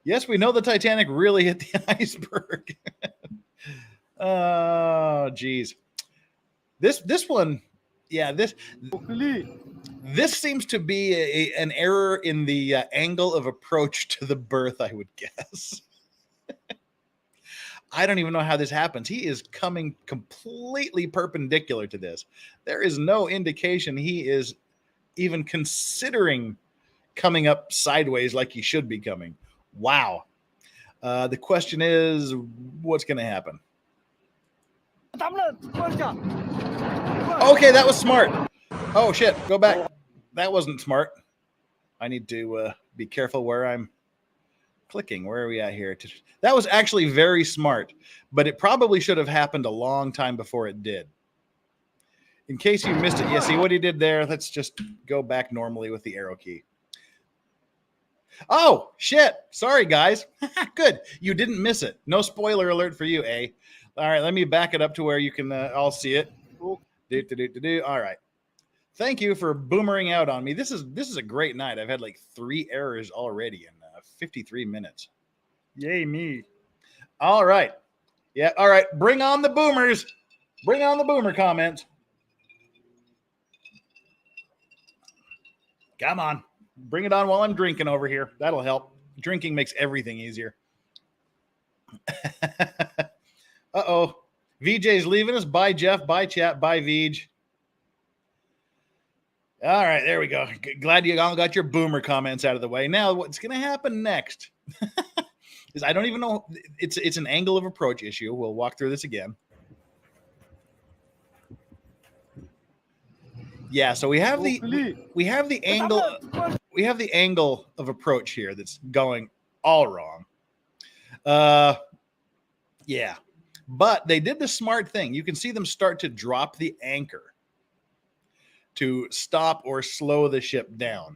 Yes, we know the Titanic really hit the iceberg. Oh, geez. This one, yeah, this seems to be an error in the angle of approach to the berth, I would guess. I don't even know how this happens. He is coming completely perpendicular to this. There is no indication he is even considering coming up sideways like he should be coming. Wow. The question is, what's going to happen? Okay, that was smart. Oh, shit. Go back. That wasn't smart. I need to be careful where I'm clicking. Where are we at here? That was actually very smart, but it probably should have happened a long time before it did. In case you missed it, yeah, see what he did there? Let's just go back normally with the arrow key. Oh, shit. Sorry, guys. Good. You didn't miss it. No spoiler alert for you, eh? All right, let me back it up to where you can all see it. All right. Thank you for boomering out on me. This is a great night. I've had like 3 errors already in 53 minutes. Yay, me. All right. Yeah, all right. Bring on the boomers. Bring on the boomer comments. Come on. Bring it on while I'm drinking over here. That'll help. Drinking makes everything easier. Uh-oh. VJ's leaving us. Bye, Jeff. Bye, chat. Bye, Vij. All right, there we go. Glad you all got your boomer comments out of the way. Now, what's going to happen next is I don't even know. It's an angle of approach issue. We'll walk through this again. Yeah, so we have the angle of approach here that's going all wrong. Yeah, but they did the smart thing. You can see them start to drop the anchor to stop or slow the ship down.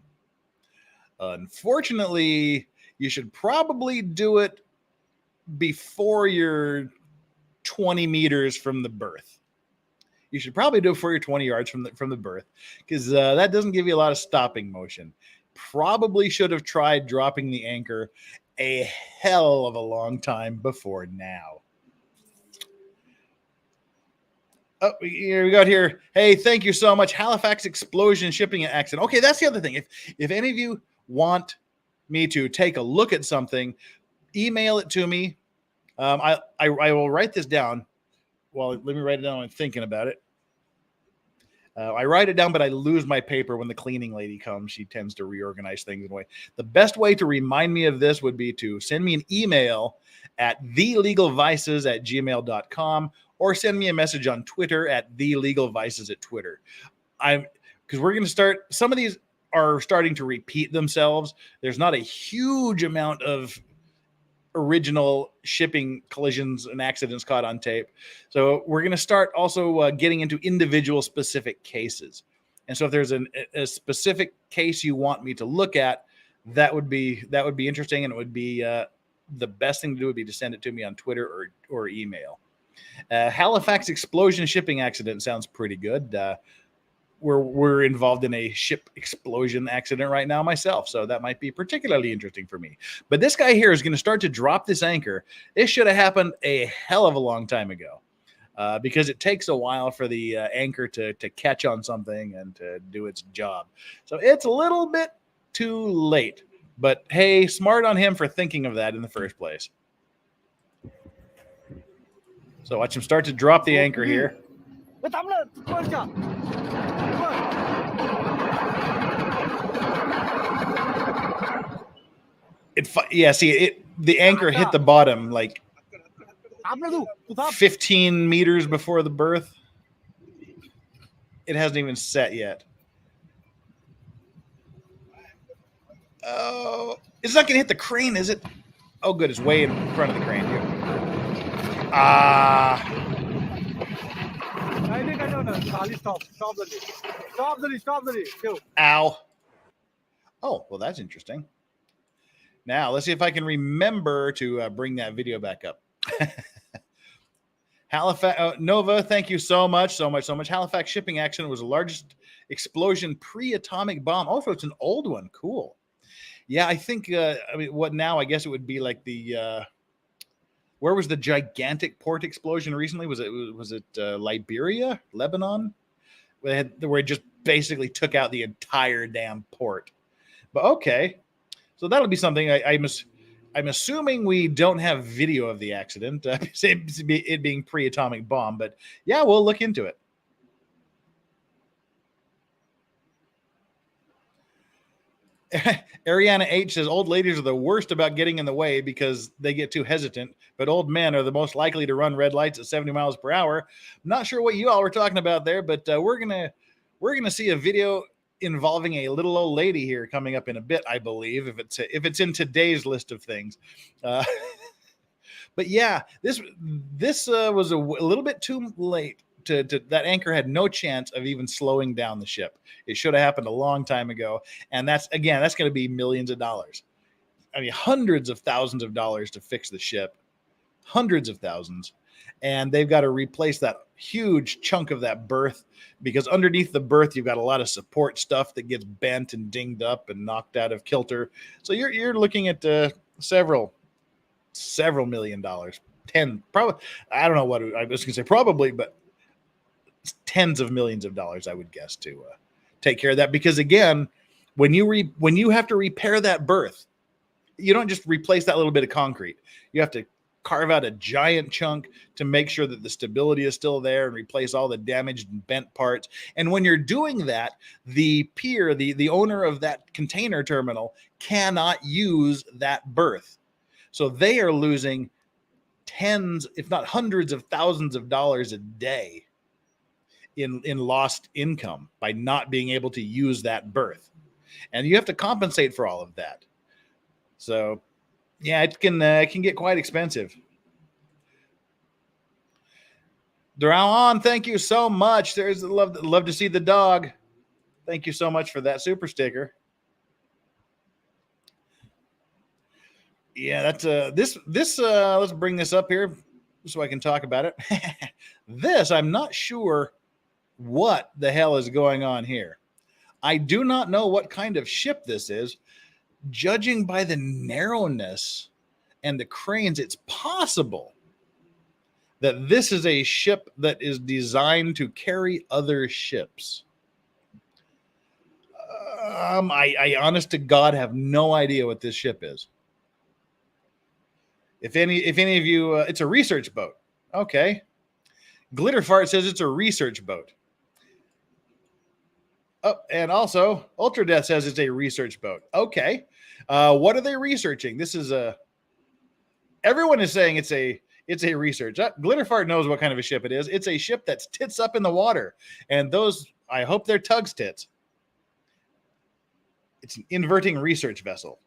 Unfortunately, you should probably do it before you're 20 meters from the berth. You should probably do it before you're 20 yards from the berth, because that doesn't give you a lot of stopping motion. Probably should have tried dropping the anchor a hell of a long time before now. Oh, here we got here. Hey, thank you so much. Halifax explosion shipping accident. Okay, that's the other thing. If any of you want me to take a look at something, email it to me. I will write this down. Well, let me write it down. I'm thinking about it. I write it down, but I lose my paper when the cleaning lady comes. She tends to reorganize things in a way. The best way to remind me of this would be to send me an email at thelegalvices@gmail.com or send me a message on Twitter at thelegalvices at Twitter. Because we're going to start, some of these are starting to repeat themselves. There's not a huge amount of original shipping collisions and accidents caught on tape. So we're going to start also getting into individual specific cases. And so if there's a specific case you want me to look at, that would be interesting. And it would be the best thing to do would be to send it to me on Twitter or email. Halifax explosion shipping accident sounds pretty good. We're involved in a ship explosion accident right now myself, so that might be particularly interesting for me. But this guy here is going to start to drop this anchor. This should have happened a hell of a long time ago, because it takes a while for the anchor to catch on something and to do its job. So it's a little bit too late. But hey, smart on him for thinking of that in the first place. So watch him start to drop the anchor here. The anchor hit the bottom like 15 meters before the berth. It hasn't even set yet. Oh, it's not going to hit the crane, is it? Oh, good. It's way in front of the crane here. Stop. Ow. Oh, well, that's interesting. Now, let's see if I can remember to bring that video back up. Halifax, Nova, thank you so much. Halifax shipping accident was the largest explosion pre-atomic bomb. Oh, so it's an old one. Cool. Yeah, I think, what now? I guess it would be like the, where was the gigantic port explosion recently? Was it Liberia, Lebanon? Where it just basically took out the entire damn port. But okay. So that'll be something. I'm assuming we don't have video of the accident, it being pre-atomic bomb. But yeah, we'll look into it. Ariana H says old ladies are the worst about getting in the way because they get too hesitant, but old men are the most likely to run red lights at 70 miles per hour. I'm not sure what you all were talking about there, but we're gonna see a video involving a little old lady here coming up in a bit, I believe, if it's in today's list of things. But yeah, this was a little bit too late. That anchor had no chance of even slowing down the ship. It should have happened a long time ago. And that's going to be millions of dollars. I mean, hundreds of thousands of dollars to fix the ship, hundreds of thousands. And they've got to replace that huge chunk of that berth, because underneath the berth, you've got a lot of support stuff that gets bent and dinged up and knocked out of kilter. So you're looking at several $1 million, 10, probably. I don't know what I was going to say, probably, but tens of millions of dollars, I would guess, to take care of that. Because again, when you have to repair that berth, you don't just replace that little bit of concrete. You have to carve out a giant chunk to make sure that the stability is still there and replace all the damaged and bent parts. And when you're doing that, the pier, the owner of that container terminal, cannot use that berth. So they are losing tens, if not hundreds of thousands of dollars a day in lost income by not being able to use that berth. And you have to compensate for all of that. So yeah, it can get quite expensive. Drown, thank you so much. There's love to see the dog. Thank you so much for that super sticker. Yeah, that's this let's bring this up here so I can talk about it. This, I'm not sure what the hell is going on here. I do not know what kind of ship this is. judging by the narrowness and the cranes, it's possible that this is a ship that is designed to carry other ships. I honest to God have no idea what this ship is. If any of you, it's a research boat. Okay. Glitterfart says it's a research boat. Oh, and also Ultra Death says it's a research boat. Okay. What are they researching? This is a. Everyone is saying it's a research. Glitterfart knows what kind of a ship it is. It's a ship that's tits up in the water, and those, I hope they're Tug's tits. It's an inverting research vessel.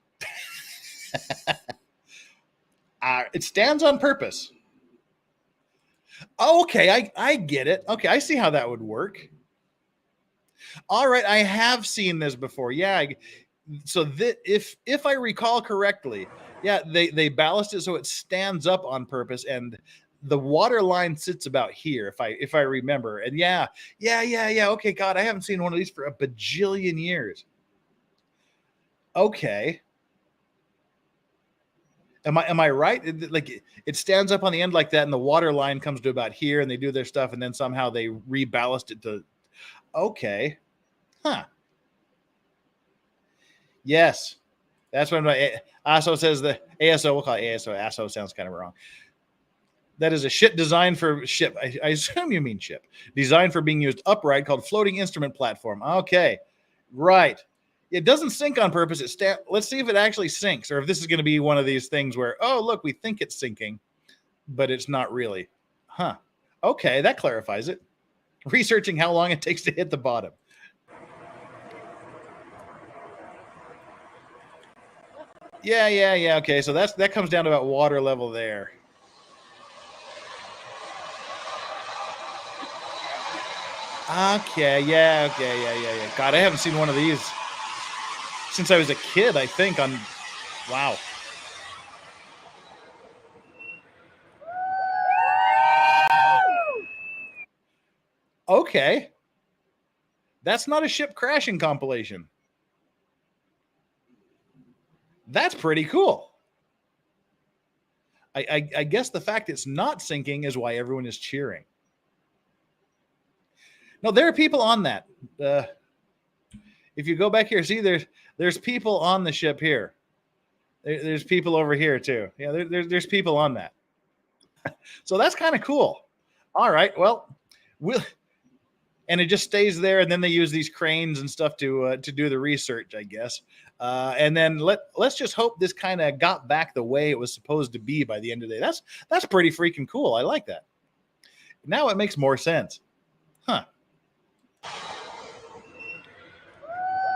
It stands on purpose. Oh, okay, I get it. Okay, I see how that would work. All right, I have seen this before. Yeah, so if I recall correctly, yeah, they ballast it so it stands up on purpose, and the water line sits about here, if I remember. And yeah. Okay, God, I haven't seen one of these for a bajillion years. Okay. Am I right? Like it stands up on the end like that, and the water line comes to about here, and they do their stuff, and then somehow they reballast it to. Okay, huh? Yes, that's what ASO says. The ASO, we'll call it ASO. ASO sounds kind of wrong. That is a ship designed for ship. I assume you mean ship designed for being used upright, called floating instrument platform. Okay, right. It doesn't sink on purpose. Let's see if it actually sinks, or if this is going to be one of these things where, oh, look, we think it's sinking, but it's not really. Huh. Okay, that clarifies it. Researching how long it takes to hit the bottom. Yeah. Okay, so that comes down to about water level there. Okay, yeah. God, I haven't seen one of these since I was a kid, I think. Wow. Okay. That's not a ship crashing compilation. That's pretty cool. I guess the fact it's not sinking is why everyone is cheering. No, there are people on that. If you go back here, see there's people on the ship here. There's people over here too. Yeah, there's people on that. So that's kind of cool. All right, well, and it just stays there, and then they use these cranes and stuff to do the research, I guess. And then let's just hope this kind of got back the way it was supposed to be by the end of the day. That's pretty freaking cool. I like that. Now it makes more sense. Huh.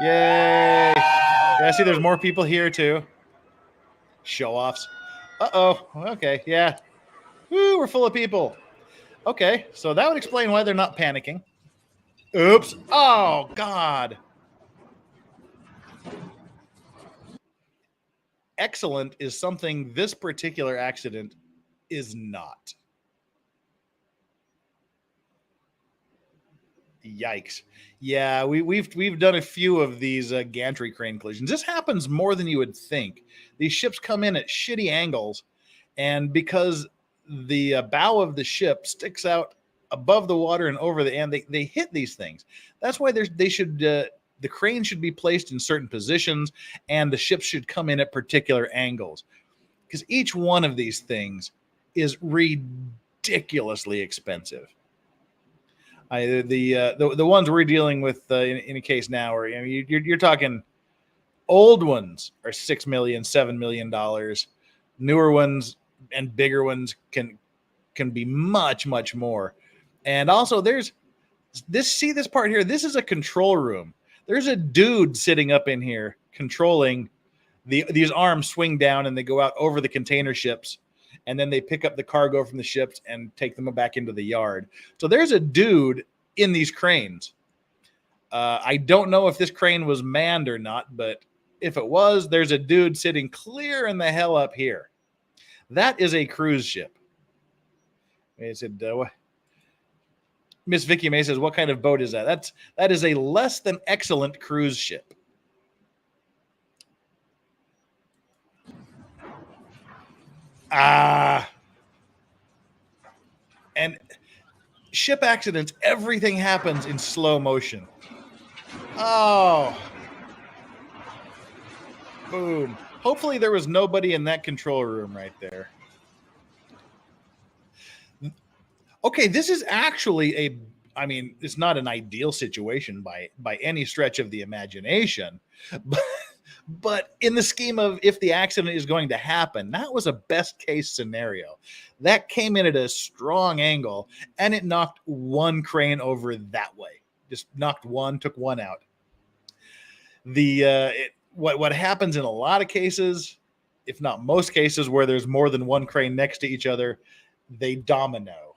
Yay. Yeah, see, there's more people here too. Show-offs. Uh-oh. Okay, yeah. Woo, we're full of people. Okay, so that would explain why they're not panicking. Oops. Oh, God. Excellent is something this particular accident is not. Yikes. Yeah, we've done a few of these gantry crane collisions. This happens more than you would think. These ships come in at shitty angles, and because the bow of the ship sticks out above the water and over the end, they hit these things. That's why the crane should be placed in certain positions, and the ships should come in at particular angles, because each one of these things is ridiculously expensive. The ones we're dealing with in a case now, or you're talking old ones are $6 million, $7 million. Newer ones and bigger ones can be much more. And also, there's this part here. This is a control room. There's a dude sitting up in here controlling these arms swing down and they go out over the container ships. And then they pick up the cargo from the ships and take them back into the yard. So there's a dude in these cranes. I don't know if this crane was manned or not, but if it was, there's a dude sitting clear in the hell up here. That is a cruise ship. I said, Miss Vicky May says, what kind of boat is that? That is a less than excellent cruise ship. And ship accidents, everything happens in slow motion. Oh. Boom. Hopefully there was nobody in that control room right there. Okay, this is actually I mean, it's not an ideal situation by any stretch of the imagination, but in the scheme of if the accident is going to happen, that was a best case scenario. That came in at a strong angle, and it knocked one crane over that way. Just knocked one, took one out. What happens in a lot of cases, if not most cases, where there's more than one crane next to each other, they domino,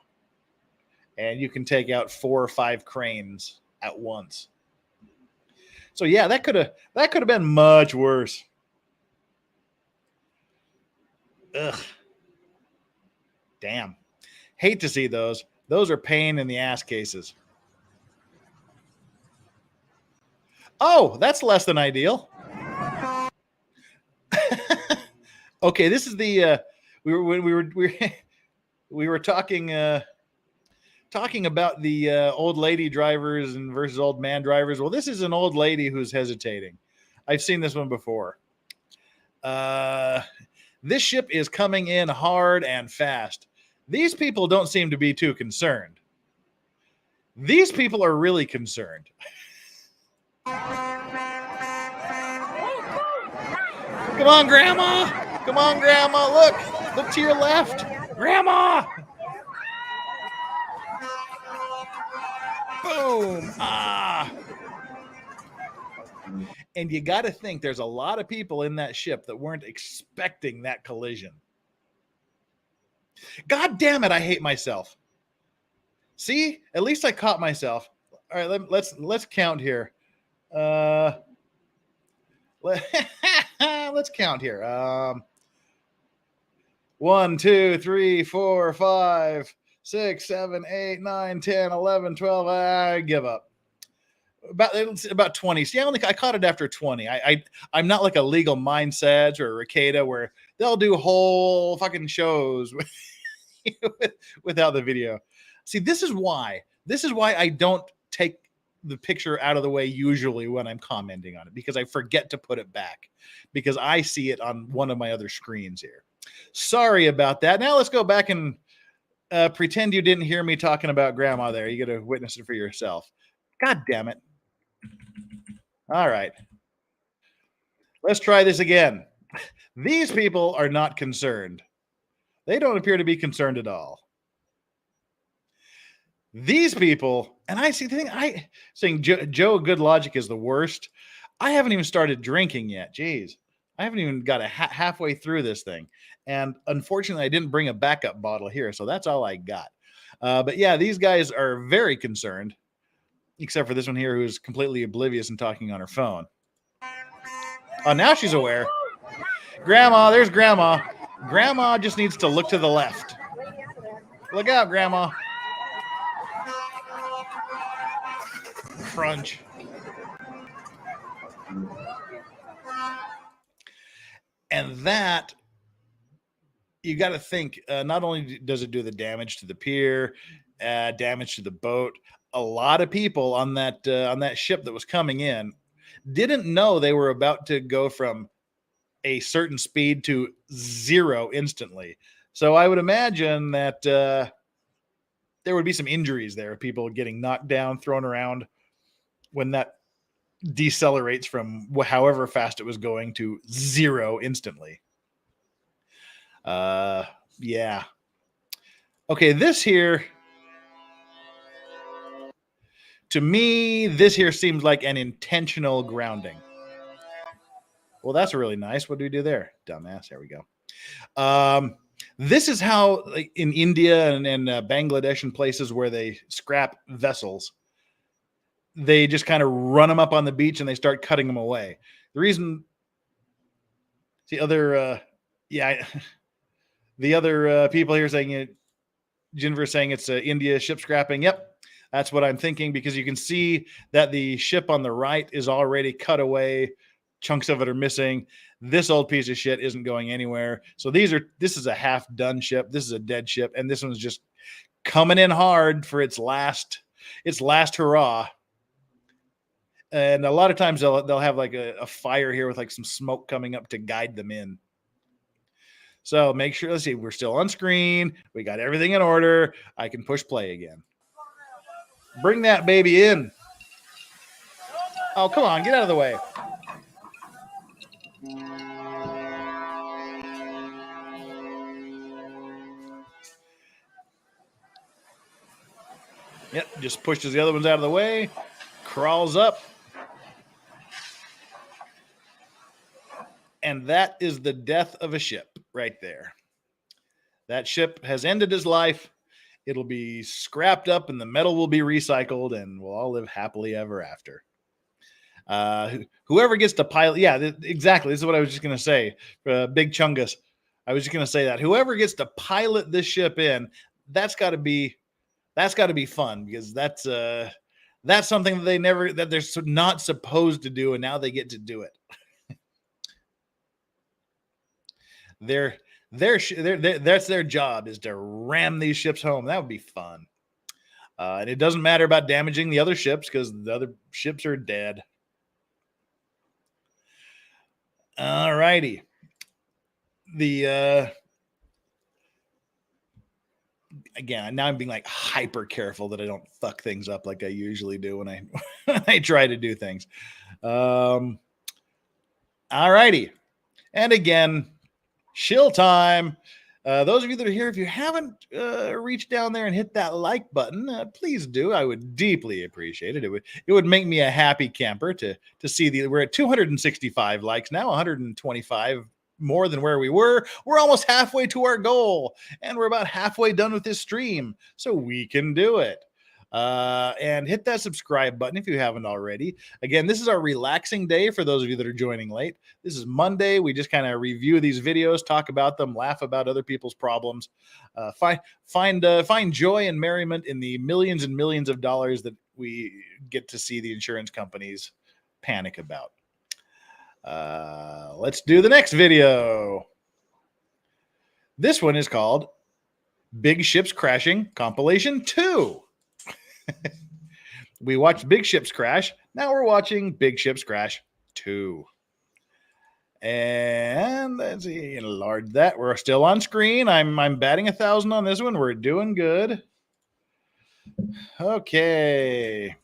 and you can take out 4 or 5 cranes at once. So yeah, that could have been much worse. Ugh. Damn. Hate to see those. Those are pain in the ass cases. Oh, that's less than ideal. Okay, this is the we were talking about the old lady drivers and versus old man drivers. Well, this is an old lady who's hesitating. I've seen this one before. This ship is coming in hard and fast. These people don't seem to be too concerned. These people are really concerned. Come on, Grandma. Come on, Grandma. Look to your left. Grandma. Boom. And you got to think there's a lot of people in that ship that weren't expecting that collision. God damn it, I hate myself. See, at least I caught myself. All right, let's count here. Let's count here. 1, 2, 3, 4, 5, 6, 7, 8, 9, 10, 11, 12. I give up. About 20. See, I caught it after 20. I'm not like a Legal Mindsets or a Ricada where they'll do whole fucking shows without the video. See, this is why I don't take the picture out of the way usually when I'm commenting on it, because I forget to put it back because I see it on one of my other screens here. Sorry about that. Now let's go back and pretend you didn't hear me talking about Grandma there. You got to witness it for yourself. God damn it. All right. Let's try this again. These people are not concerned. They don't appear to be concerned at all. These people, and I see the thing, saying Joe Good Logic is the worst. I haven't even started drinking yet. Jeez. I haven't even got halfway through this thing. And unfortunately, I didn't bring a backup bottle here. So that's all I got. But yeah, these guys are very concerned, except for this one here who's completely oblivious and talking on her phone. Oh, now she's aware. Grandma, there's Grandma. Grandma just needs to look to the left. Look out, Grandma. Crunch. And that, you got to think, not only does it do the damage to the pier, damage to the boat, a lot of people on that ship that was coming in didn't know they were about to go from a certain speed to 0 instantly. So I would imagine that there would be some injuries there, people getting knocked down, thrown around when that decelerates from however fast it was going to 0 instantly. Yeah. Okay, this here, to me, this here seems like an intentional grounding. Well, that's really nice. What do we do there? Dumbass. There we go. This is how, like, in India and Bangladesh and places where they scrap vessels, they just kind of run them up on the beach and they start cutting them away. The reason, the other people here saying it, Jennifer saying it's India ship scrapping. Yep, that's what I'm thinking, because you can see that the ship on the right is already cut away chunks of it are missing. This old piece of shit isn't going anywhere. So this is a half done ship. This is a dead ship, and this one's just coming in hard for its last hurrah. And a lot of times they'll have like a fire here with like some smoke coming up to guide them in. So make sure, let's see, we're still on screen. We got everything in order. I can push play again. Bring that baby in. Oh, come on, get out of the way. Yep, just pushes the other ones out of the way, crawls up. And that is the death of a ship right there. That ship has ended its life. It'll be scrapped up and the metal will be recycled and we'll all live happily ever after. Whoever gets to pilot, exactly. This is what I was just going to say. Big Chungus. I was just going to say that whoever gets to pilot this ship in, that's got to be fun, because that's something that they're not supposed to do, and now they get to do it. That's their job, is to ram these ships home. That would be fun. And it doesn't matter about damaging the other ships, because the other ships are dead. All righty. Again, now I'm being like hyper careful that I don't fuck things up like I usually do when I try to do things. All righty. And again, shill time. Those of you that are here, if you haven't reached down there and hit that like button, please do. I would deeply appreciate it. It would make me a happy camper to see we're at 265 likes now, 125 more than where we were. We're almost halfway to our goal, and we're about halfway done with this stream, so we can do it. And hit that subscribe button if you haven't already. Again, this is our relaxing day for those of you that are joining late. This is Monday. We just kind of review these videos, talk about them, laugh about other people's problems, find joy and merriment in the millions and millions of dollars that we get to see the insurance companies panic about. Let's do the next video. This one is called Big Ships Crashing Compilation 2. We watched Big Ships Crash. Now we're watching Big Ships Crash 2. And let's see, enlarge that. We're still on screen. I'm batting 1,000 on this one. We're doing good. Okay.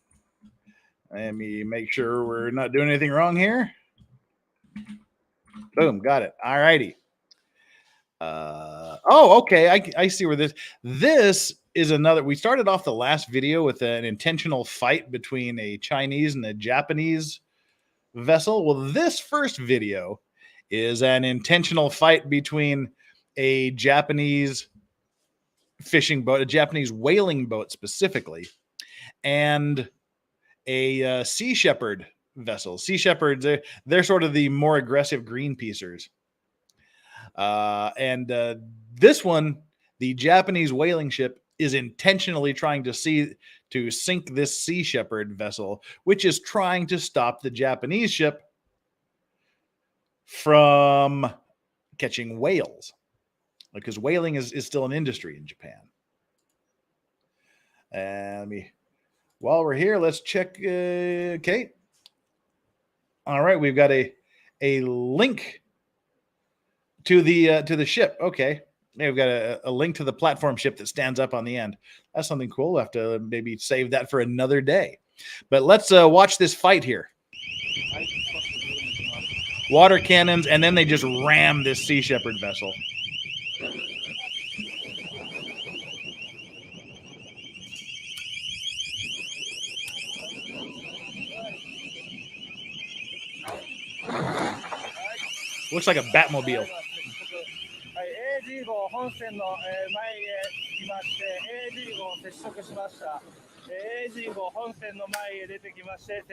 Let me make sure we're not doing anything wrong here. Boom, got it. All righty. Okay. I see where this is another. We started off the last video with an intentional fight between a Chinese and a Japanese vessel. Well, this first video is an intentional fight between a Japanese fishing boat, a Japanese whaling boat specifically, and a Sea Shepherd vessel. Sea Shepherds, they're sort of the more aggressive Greenpeacers. And this one, the Japanese whaling ship, is intentionally trying to sink this Sea Shepherd vessel, which is trying to stop the Japanese ship from catching whales, because whaling is still an industry in Japan. And while we're here, let's check. Okay. All right, we've got a link to the ship. Okay. We've got a link to the platform ship that stands up on the end. That's something cool. We'll have to maybe save that for another day. But let's watch this fight here. Water cannons, and then they just ram this Sea Shepherd vessel. Looks like a Batmobile.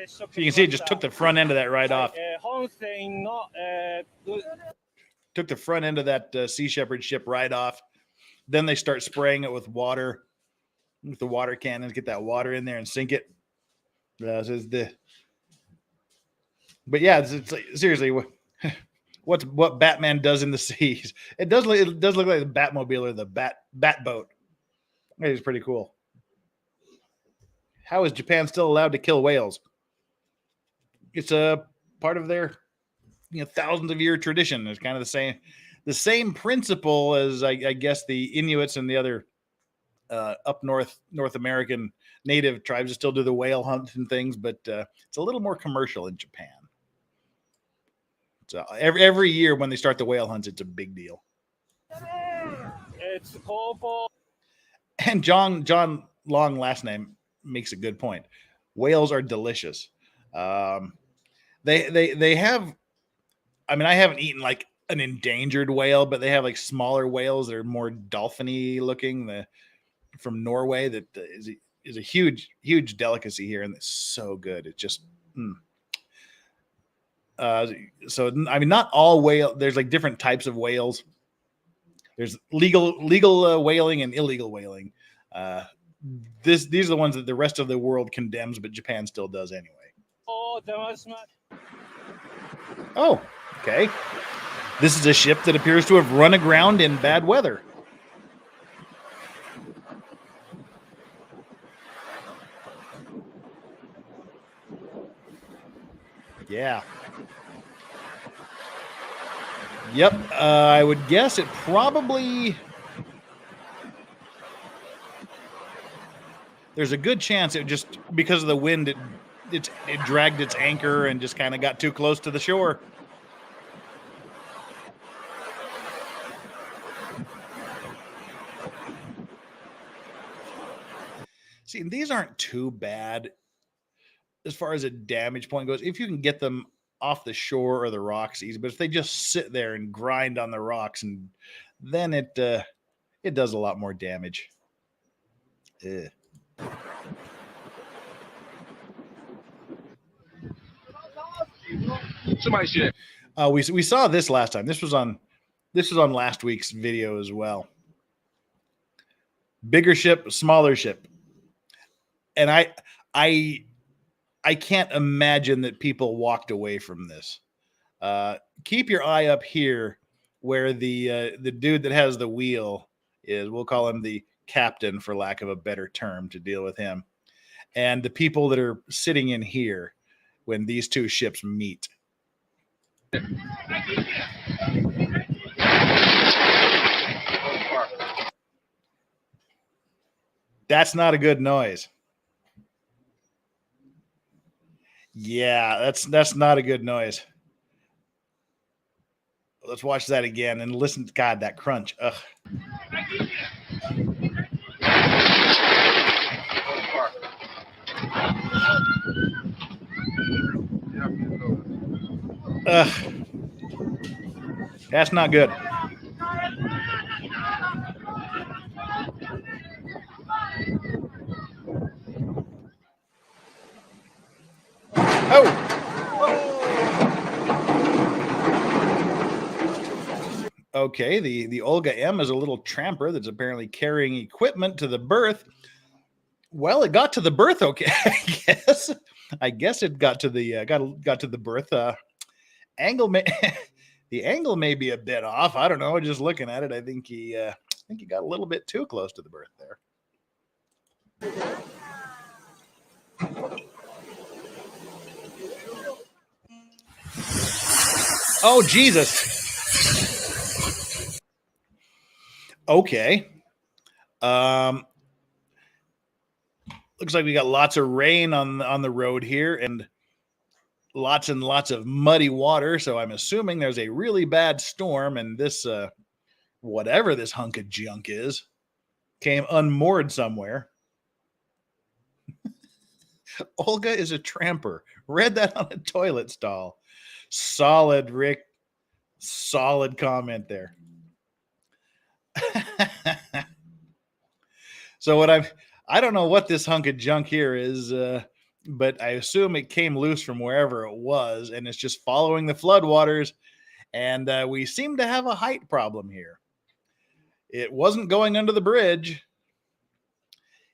So you can see it just took the front end of that right off. Took the front end of that Sea Shepherd ship right off. Then they start spraying it with water, with the water cannons, get that water in there and sink it. So But yeah, it's like, seriously, what Batman does in the seas. It does look like the Batmobile or the bat boat. It is pretty cool. How is Japan still allowed to kill whales? It's a part of their thousands of year tradition. It's kind of the same principle as I guess the Inuits and the other up North American native tribes still do the whale hunt and things, but it's a little more commercial in Japan. So every year when they start the whale hunts, it's a big deal. It's Popo. And John Long last name makes a good point. Whales are delicious. They have. I mean, I haven't eaten like an endangered whale, but they have like smaller whales that are more dolphiny looking. From Norway that is a huge delicacy here, and it's so good. It's just. So I mean, not all whale. There's like different types of whales. There's legal whaling and illegal whaling. These are the ones that the rest of the world condemns, but Japan still does anyway. Oh, okay. This is a ship that appears to have run aground in bad weather. Yeah. Yep. I would guess it probably. There's a good chance it just because of the wind it dragged its anchor and just kind of got too close to the shore. See, these aren't too bad as far as a damage point goes. If you can get them off the shore or the rocks easy, but if they just sit there and grind on the rocks, and then it does a lot more damage. Ugh. We saw this last time. This was on last week's video as well. Bigger ship, smaller ship, and I can't imagine that people walked away from this. Keep your eye up here where the dude that has the wheel is. We'll call him the captain for lack of a better term to deal with him. And the people that are sitting in here when these two ships meet. That's not a good noise. Yeah, that's not a good noise. Let's watch that again and listen. God, that crunch. Ugh. Ugh. That's not good. Oh. Okay, the Olga M is a little tramper that's apparently carrying equipment to the berth. Well, it got to the berth, okay. I guess it got to the got to the berth. Angle may the angle may be a bit off. I don't know. Just looking at it, I think he got a little bit too close to the berth there. Oh, Jesus. Okay. Looks like we got lots of rain on the road here and lots and lots of muddy water. So I'm assuming there's a really bad storm, and this whatever this hunk of junk is came unmoored somewhere. Olga is a tramper. Read that on a toilet stall. Solid, Rick. Solid comment there. So I don't know what this hunk of junk here is, but I assume it came loose from wherever it was, and it's just following the floodwaters. And we seem to have a height problem here. It wasn't going under the bridge.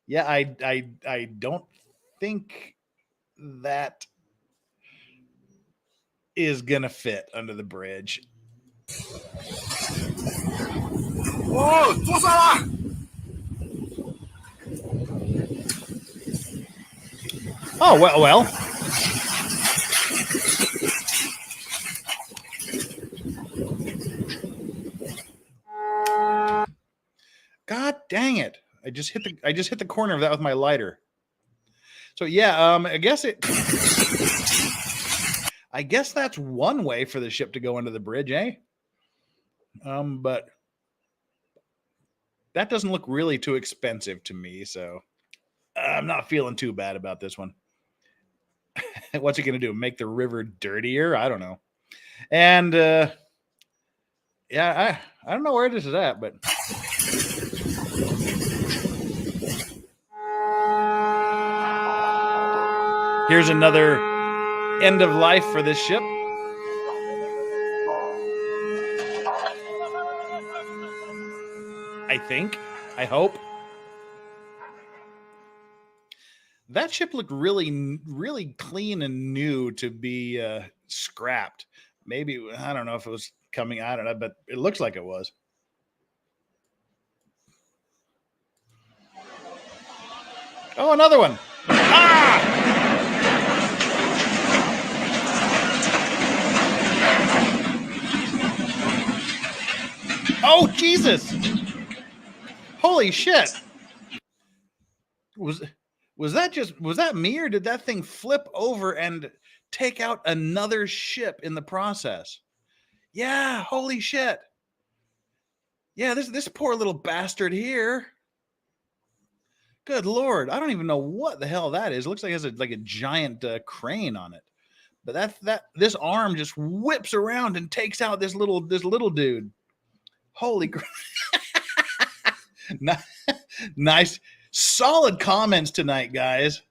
Yeah, I don't think that. is gonna fit under the bridge. 哦，坐上了。Oh, well. God dang it. I just hit the corner of that with my lighter. So yeah, I guess that's one way for the ship to go under the bridge, eh? But that doesn't look really too expensive to me, so I'm not feeling too bad about this one. What's it going to do? Make the river dirtier? I don't know. And yeah, I don't know where this is at, but here's another end of life for this ship. I think. I hope. That ship looked really, really clean and new to be scrapped. Maybe, I don't know if it was coming, I don't know, but it looks like it was. Oh, another one. Ah! Oh, Jesus. Holy shit. Was that me, or did that thing flip over and take out another ship in the process? Yeah, holy shit. Yeah, this poor little bastard here. Good Lord, I don't even know what the hell that is. It looks like it has a giant crane on it. But this arm just whips around and takes out this little dude. Holy crap. Nice. Solid comments tonight, guys.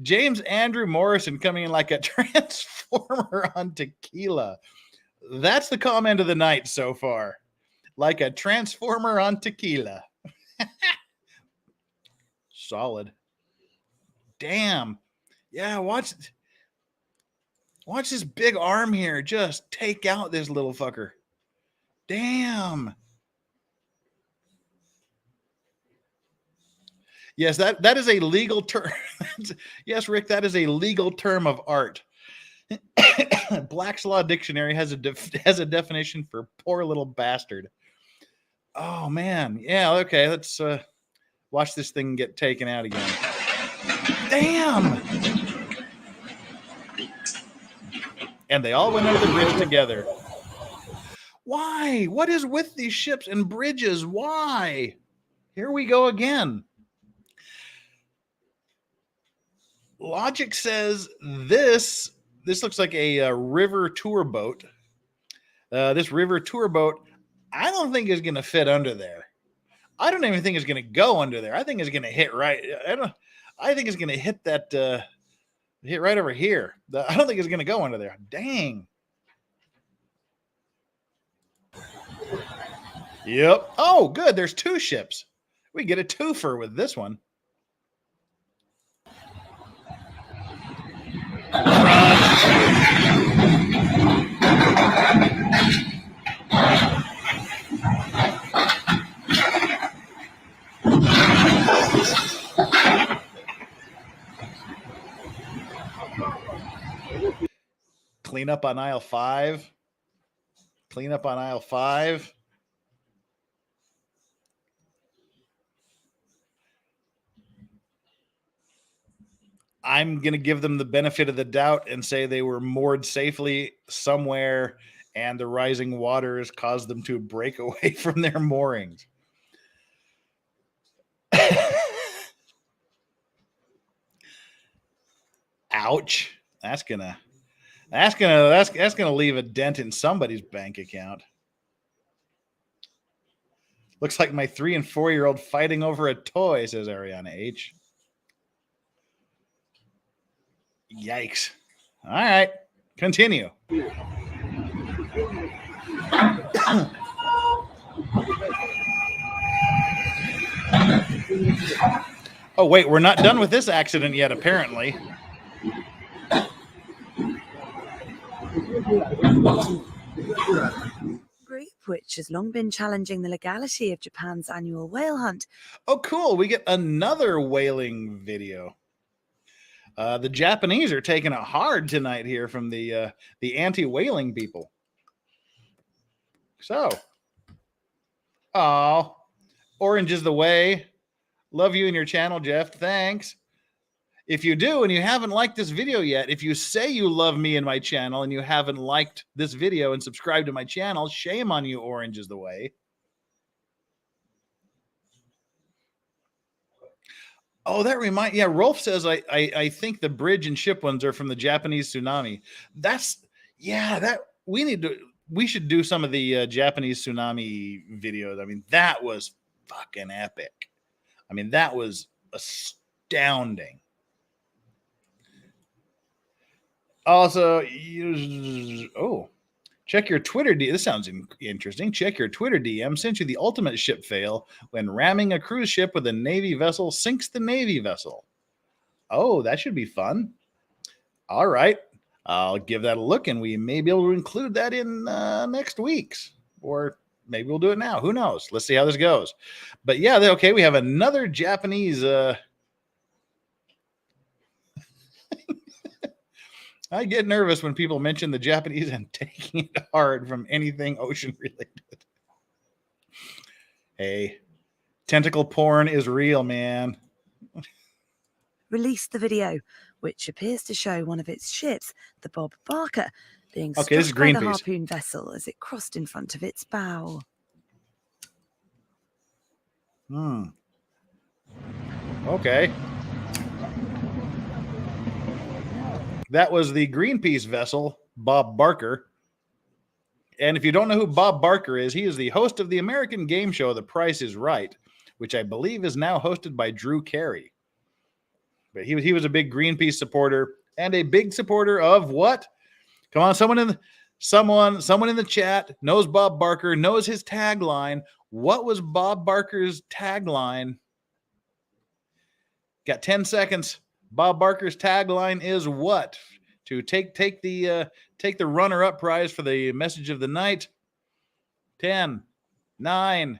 James Andrew Morrison coming in like a transformer on tequila. That's the comment of the night so far. Like a transformer on tequila. Solid. Damn. Yeah, watch this big arm here just take out this little fucker. Damn. Yes, that is a legal term. Yes, Rick, that is a legal term of art. Black's Law Dictionary has a definition for poor little bastard. Oh man, yeah, okay, let's watch this thing get taken out again. Damn! And they all went under the bridge together. Why? What is with these ships and bridges? Why? Here we go again. Logic says this looks like a river tour boat. This river tour boat, I don't think is going to fit under there. I don't even think it's going to go under there. I think it's going to hit right. I think it's going to hit that hit right over here. I don't think it's going to go under there. Dang. Yep. Oh, good. There's two ships. We get a twofer with this one. Clean up on aisle 5. Clean up on aisle 5. I'm going to give them the benefit of the doubt and say they were moored safely somewhere and the rising waters caused them to break away from their moorings. Ouch. That's gonna leave a dent in somebody's bank account. Looks like my 3 and 4-year-old fighting over a toy, says Ariana H. Yikes. All right, continue. Oh, wait, we're not done with this accident yet, apparently. Group which has long been challenging the legality of Japan's annual whale hunt. Oh, cool. We get another whaling video. The Japanese are taking it hard tonight here from the anti-whaling people. So, oh, orange is the way. Love you and your channel, Jeff. Thanks. If you do and you haven't liked this video yet, if you say you love me and my channel and you haven't liked this video and subscribed to my channel, shame on you, orange is the way. Oh, that reminds, yeah, Rolf says, I think the bridge and ship ones are from the Japanese tsunami. We should do some of the Japanese tsunami videos. I mean, that was fucking epic. I mean, that was astounding. Also, check your Twitter DM. This sounds interesting. Check your Twitter DM. Sent you the ultimate ship fail when ramming a cruise ship with a Navy vessel sinks the Navy vessel. Oh, that should be fun. All right. I'll give that a look, and we may be able to include that in next week's, or maybe we'll do it now. Who knows? Let's see how this goes. But yeah, okay, we have another Japanese. I get nervous when people mention the Japanese and taking it hard from anything ocean related. Hey, tentacle porn is real, man. Released the video, which appears to show one of its ships, the Bob Barker, being Okay, this is struck by the Greenpeace. harpoon vessel as it crossed in front of its bow. Okay. That was the Greenpeace vessel, Bob Barker. And if you don't know who Bob Barker is, he is the host of the American game show The Price is Right, which I believe is now hosted by Drew Carey. But he was a big Greenpeace supporter and a big supporter of what? Come on, someone in the chat knows Bob Barker, knows his tagline. What was Bob Barker's tagline? Got 10 seconds. Bob Barker's tagline is what? To take the runner-up prize for the message of the night. 10, 9.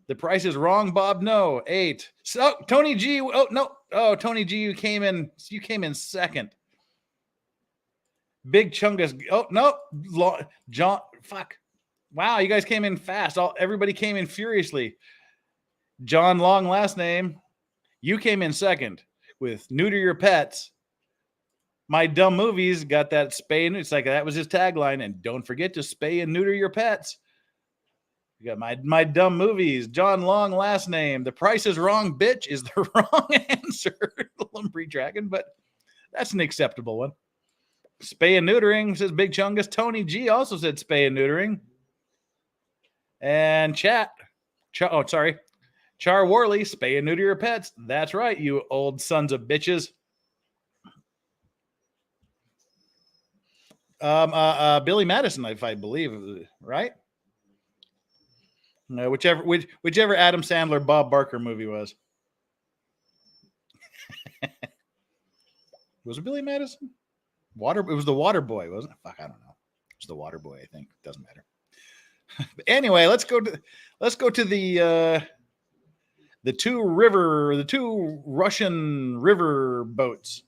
The price is wrong, Bob. No. 8. So Tony G. Oh no. Oh, Tony G. You came in second. Big Chungus. Oh no. John. Fuck. Wow, you guys came in fast. Everybody came in furiously. John Long last name. You came in second with Neuter Your Pets. My Dumb Movies got that spay and it's like that was his tagline. And don't forget to spay and neuter your pets. You got my Dumb Movies. John Long last name. The Price is Wrong, bitch, is the wrong answer. Lumbry Dragon, but that's an acceptable one. Spay and neutering, says Big Chungus. Tony G also said spay and neutering. And chat. Char Worley, spay and neuter your pets. That's right, you old sons of bitches. Billy Madison, if I believe, right? No, whichever Adam Sandler, Bob Barker movie was. Was it Billy Madison? It was the Water Boy, wasn't it? Fuck, I don't know. It was the Water Boy, I think. Doesn't matter. But anyway, let's go to the two Russian river boats.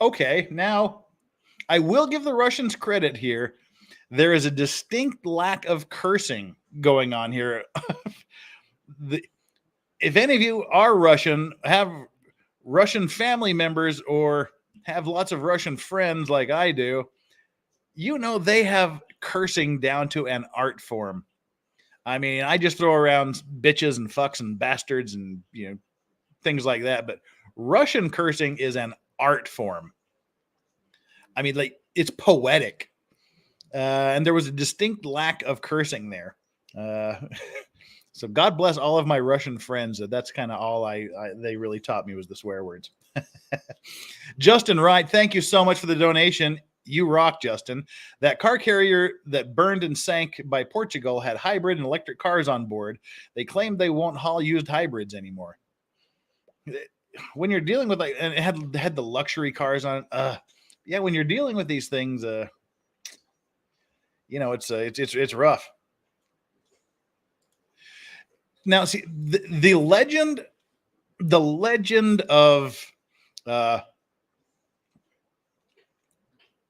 Okay, now I will give the Russians credit here. There is a distinct lack of cursing going on here. If any of you are Russian, have Russian family members, or have lots of Russian friends like I do, you know they have cursing down to an art form. I mean, I just throw around bitches and fucks and bastards and, you know, things like that. But Russian cursing is an art form. I mean, like, it's poetic. And there was a distinct lack of cursing there. So God bless all of my Russian friends. That's kind of all they really taught me was the swear words. Justin Wright, thank you so much for the donation. You rock, Justin. That car carrier that burned and sank by Portugal had hybrid and electric cars on board. They claimed they won't haul used hybrids anymore. When you're dealing with and it had the luxury cars on, yeah, when you're dealing with these things, it's rough. Now, see the legend of the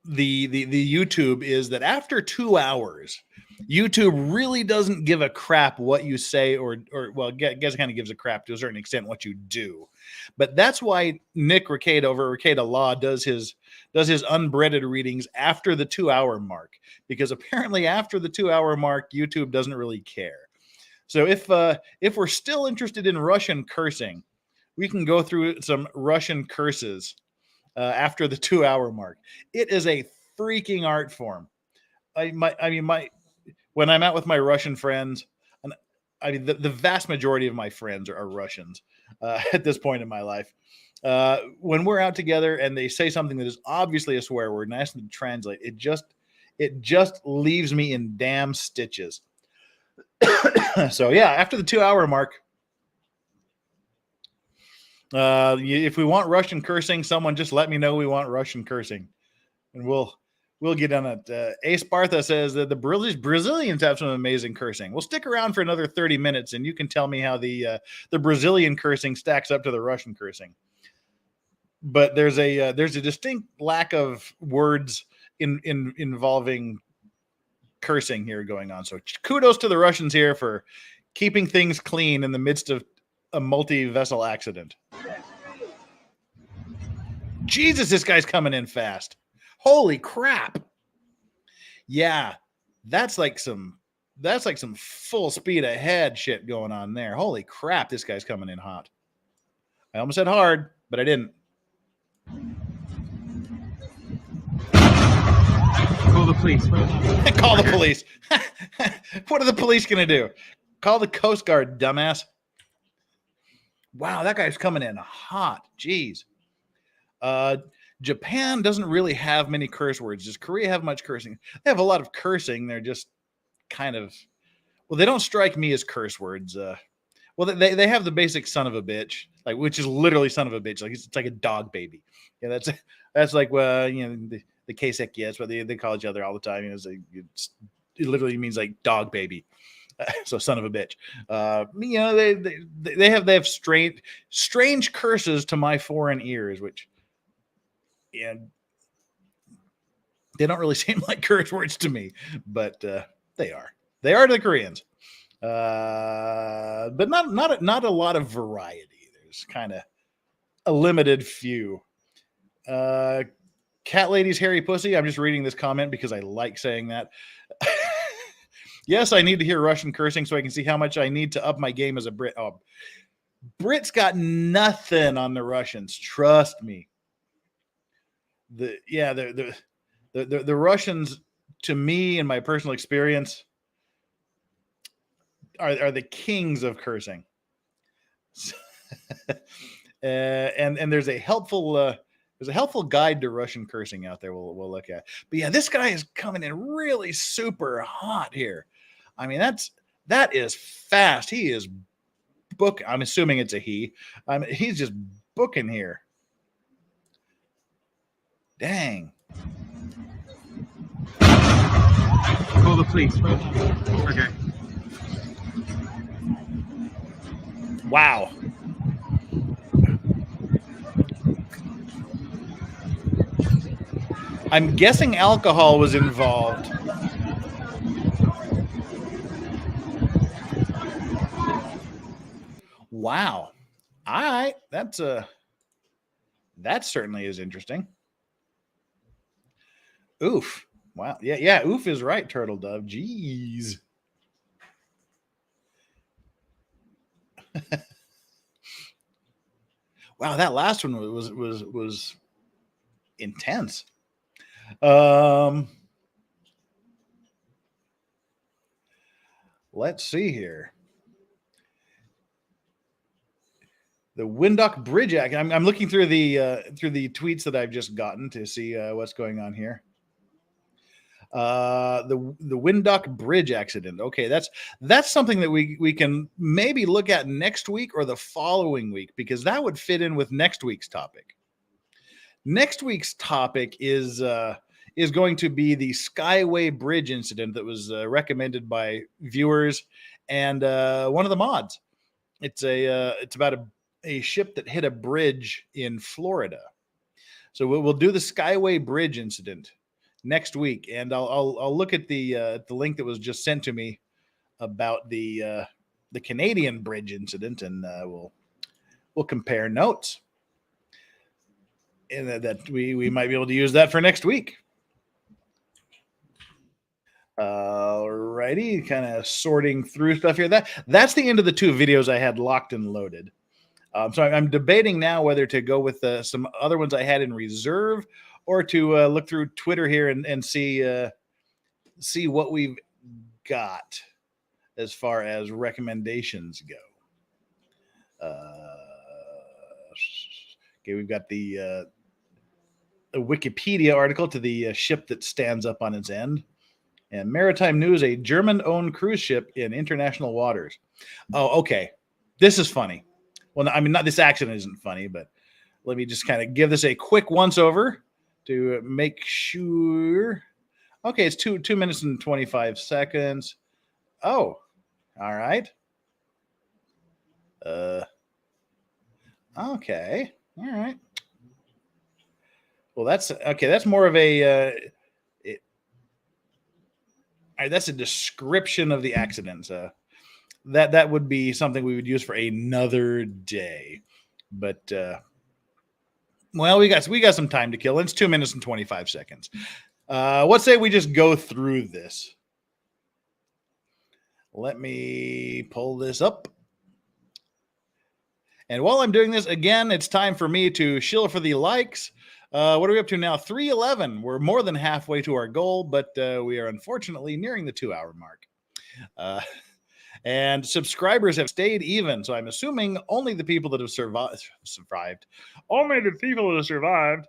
YouTube is that after 2 hours, YouTube really doesn't give a crap what you say, or well, I guess it kind of gives a crap to a certain extent what you do. But that's why Nick Reicada over at Reicada Law does his unbreaded readings after the 2 hour mark, because apparently after the 2 hour mark, YouTube doesn't really care. So if we're still interested in Russian cursing, we can go through some Russian curses after the 2 hour mark. It is a freaking art form. When I'm out with my Russian friends, and I mean the vast majority of my friends are Russians at this point in my life. When we're out together and they say something that is obviously a swear word and I ask them to translate, it just leaves me in damn stitches. So yeah, after the 2 hour mark, if we want Russian cursing, someone just let me know we want Russian cursing, and we'll get on it. A Spartha says that the Brazilians have some amazing cursing. We'll stick around for another 30 minutes, and you can tell me how the Brazilian cursing stacks up to the Russian cursing. But there's a distinct lack of words involving cursing here going on. So kudos to the Russians here for keeping things clean in the midst of a multi-vessel accident. Jesus, this guy's coming in fast. Holy crap. Yeah, that's like some full speed ahead shit going on there. Holy crap, this guy's coming in hot. I almost said hard, but I didn't. Call the police. Call the police. What are the police going to do? Call the Coast Guard, dumbass. Wow, that guy's coming in hot. Jeez. Japan doesn't really have many curse words. Does Korea have much cursing? They have a lot of cursing. They're just kind of, well, they don't strike me as curse words. Well, they have the basic son of a bitch, like, which is literally son of a bitch. Like it's like a dog baby. Yeah, that's like, well, the Kasek, yes, but they call each other all the time. It literally means like dog baby. So son of a bitch. They have strange curses to my foreign ears, which, yeah, they don't really seem like curse words to me, but they are to the Koreans. But not a lot of variety. There's kind of a limited few. Cat Lady's hairy pussy. I'm just reading this comment because I like saying that. Yes, I need to hear Russian cursing so I can see how much I need to up my game as a Brit. Oh, Brits got nothing on the Russians. Trust me. The Russians, to me, in my personal experience, are the kings of cursing. And there's a helpful guide to Russian cursing out there we'll look at. But yeah, this guy is coming in really super hot here. I mean, that is fast. He is book. I'm assuming it's a he. He's just booking here. Dang. Call the police. Okay. Wow. I'm guessing alcohol was involved. Wow. All right. That certainly is interesting. Oof. Wow. Yeah. Oof is right, Turtle Dove. Jeez. Wow, that last one was intense. Let's see here. The Windhoek Bridge accident. I'm looking through the tweets that I've just gotten to see what's going on here. The Windhoek Bridge accident. Okay, that's something that we can maybe look at next week or the following week, because that would fit in with next week's topic. Next week's topic is going to be the Skyway Bridge incident that was recommended by viewers and one of the mods. It's about a ship that hit a bridge in Florida. So we'll do the Skyway Bridge incident next week, and I'll look at the link that was just sent to me about the Canadian bridge incident, and we'll compare notes, and that we might be able to use that for next week. Alrighty, kind of sorting through stuff here. That's the end of the two videos I had locked and loaded. So I'm debating now whether to go with some other ones I had in reserve, or to look through Twitter here and see what we've got as far as recommendations go. Okay, we've got a Wikipedia article to the ship that stands up on its end. And Maritime News, a German-owned cruise ship in international waters. Oh, okay. This is funny. Well, I mean, not this accident isn't funny, but let me just kind of give this a quick once-over to make sure. Okay, it's 2 minutes and 25 seconds. Oh, all right. Okay, all right. Well, that's okay. That's more of a that's a description of the accident. That would be something we would use for another day. But well, we got some time to kill. It's 2 minutes and 25 seconds. What say we just go through this? Let me pull this up. And while I'm doing this, again, it's time for me to shill for the likes. What are we up to now? 311. We're more than halfway to our goal, but we are unfortunately nearing the 2-hour mark. And subscribers have stayed even, so I'm assuming only the people that have survived. Only the people that have survived.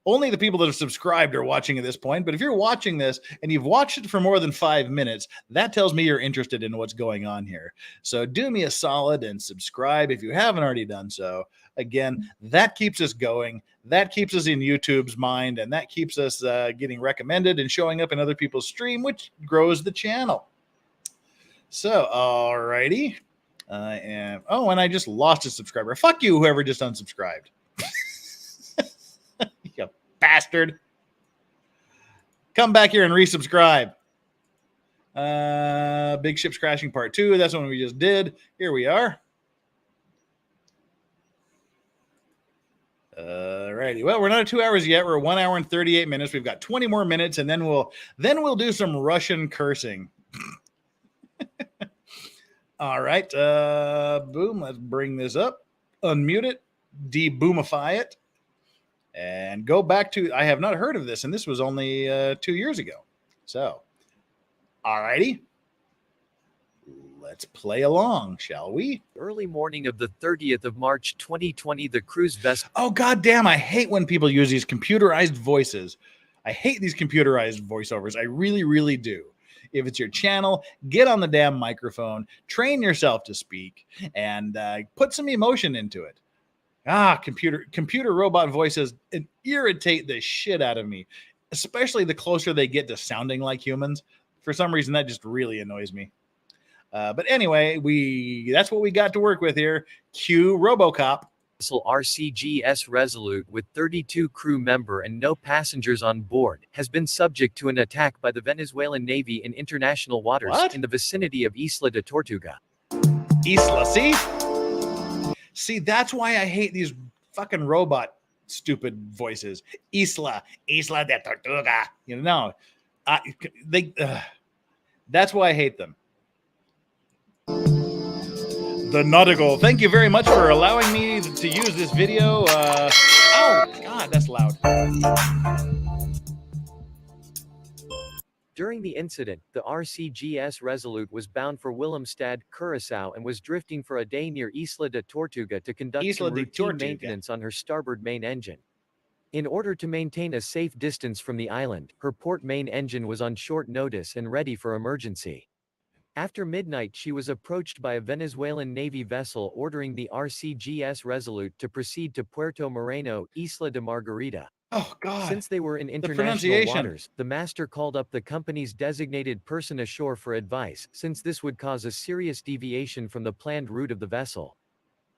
Only the people that have subscribed are watching at this point. But if you're watching this and you've watched it for more than 5 minutes, that tells me you're interested in what's going on here. So do me a solid and subscribe if you haven't already done so. Again, that keeps us going. That keeps us in YouTube's mind, and that keeps us getting recommended and showing up in other people's stream, which grows the channel. So, alrighty. And I just lost a subscriber. Fuck you, whoever just unsubscribed. You bastard. Come back here and resubscribe. Big Ships Crashing Part 2. That's one we just did. Here we are. Alrighty. Well, we're not at 2 hours yet. We're at 1 hour and 38 minutes. We've got 20 more minutes, and then we'll do some Russian cursing. All right. Boom. Let's bring this up. Unmute it. Deboomify it. And go back to, I have not heard of this, and this was only 2 years ago. So, all righty. Let's play along, shall we? Early morning of the 30th of March 2020, the cruise vessel. Oh, goddamn. I hate when people use these computerized voices. I hate these computerized voiceovers. I really, really do. If it's your channel, get on the damn microphone, train yourself to speak, and put some emotion into it. Computer robot voices irritate the shit out of me, especially the closer they get to sounding like humans. For some reason, that just really annoys me. But anyway, that's what we got to work with here. Cue RoboCop. RCGS Resolute, with 32 crew member and no passengers on board, has been subject to an attack by the Venezuelan Navy in international waters in the vicinity of Isla de Tortuga. Isla, see, that's why I hate these fucking robot stupid voices. Isla de Tortuga. That's why I hate them. The Nautical. Thank you very much for allowing me to use this video. Oh, God, that's loud. During the incident, the RCGS Resolute was bound for Willemstad, Curaçao and was drifting for a day near Isla de Tortuga to conduct Isla some de routine Tortuga. maintenance on her starboard main engine. In order to maintain a safe distance from the island, her port main engine was on short notice and ready for emergency. After midnight, she was approached by a Venezuelan Navy vessel ordering the RCGS Resolute to proceed to Puerto Moreno, Isla de Margarita. Oh, God. Since they were in The international pronunciation. waters, the master called up the company's designated person ashore for advice, since this would cause a serious deviation from the planned route of the vessel.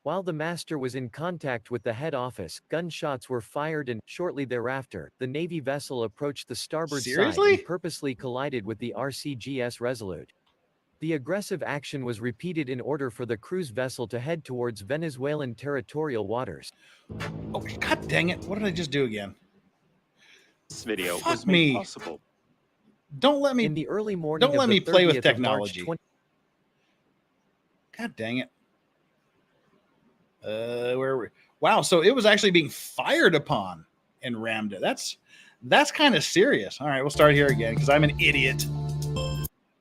While the master was in contact with the head office, gunshots were fired and, shortly thereafter, the Navy vessel approached the starboard side Seriously? and purposely collided with the RCGS Resolute. The aggressive action was repeated in order for the cruise vessel to head towards Venezuelan territorial waters. Oh, God dang it. What did I just do again? This video Fuck was made me. possible. Don't let me. In the early morning Don't of let the me play with 30th of March technology. 20 God dang it. Where were we? Wow, so it was actually being fired upon and rammed it. That's kind of serious. All right, we'll start here again because I'm an idiot.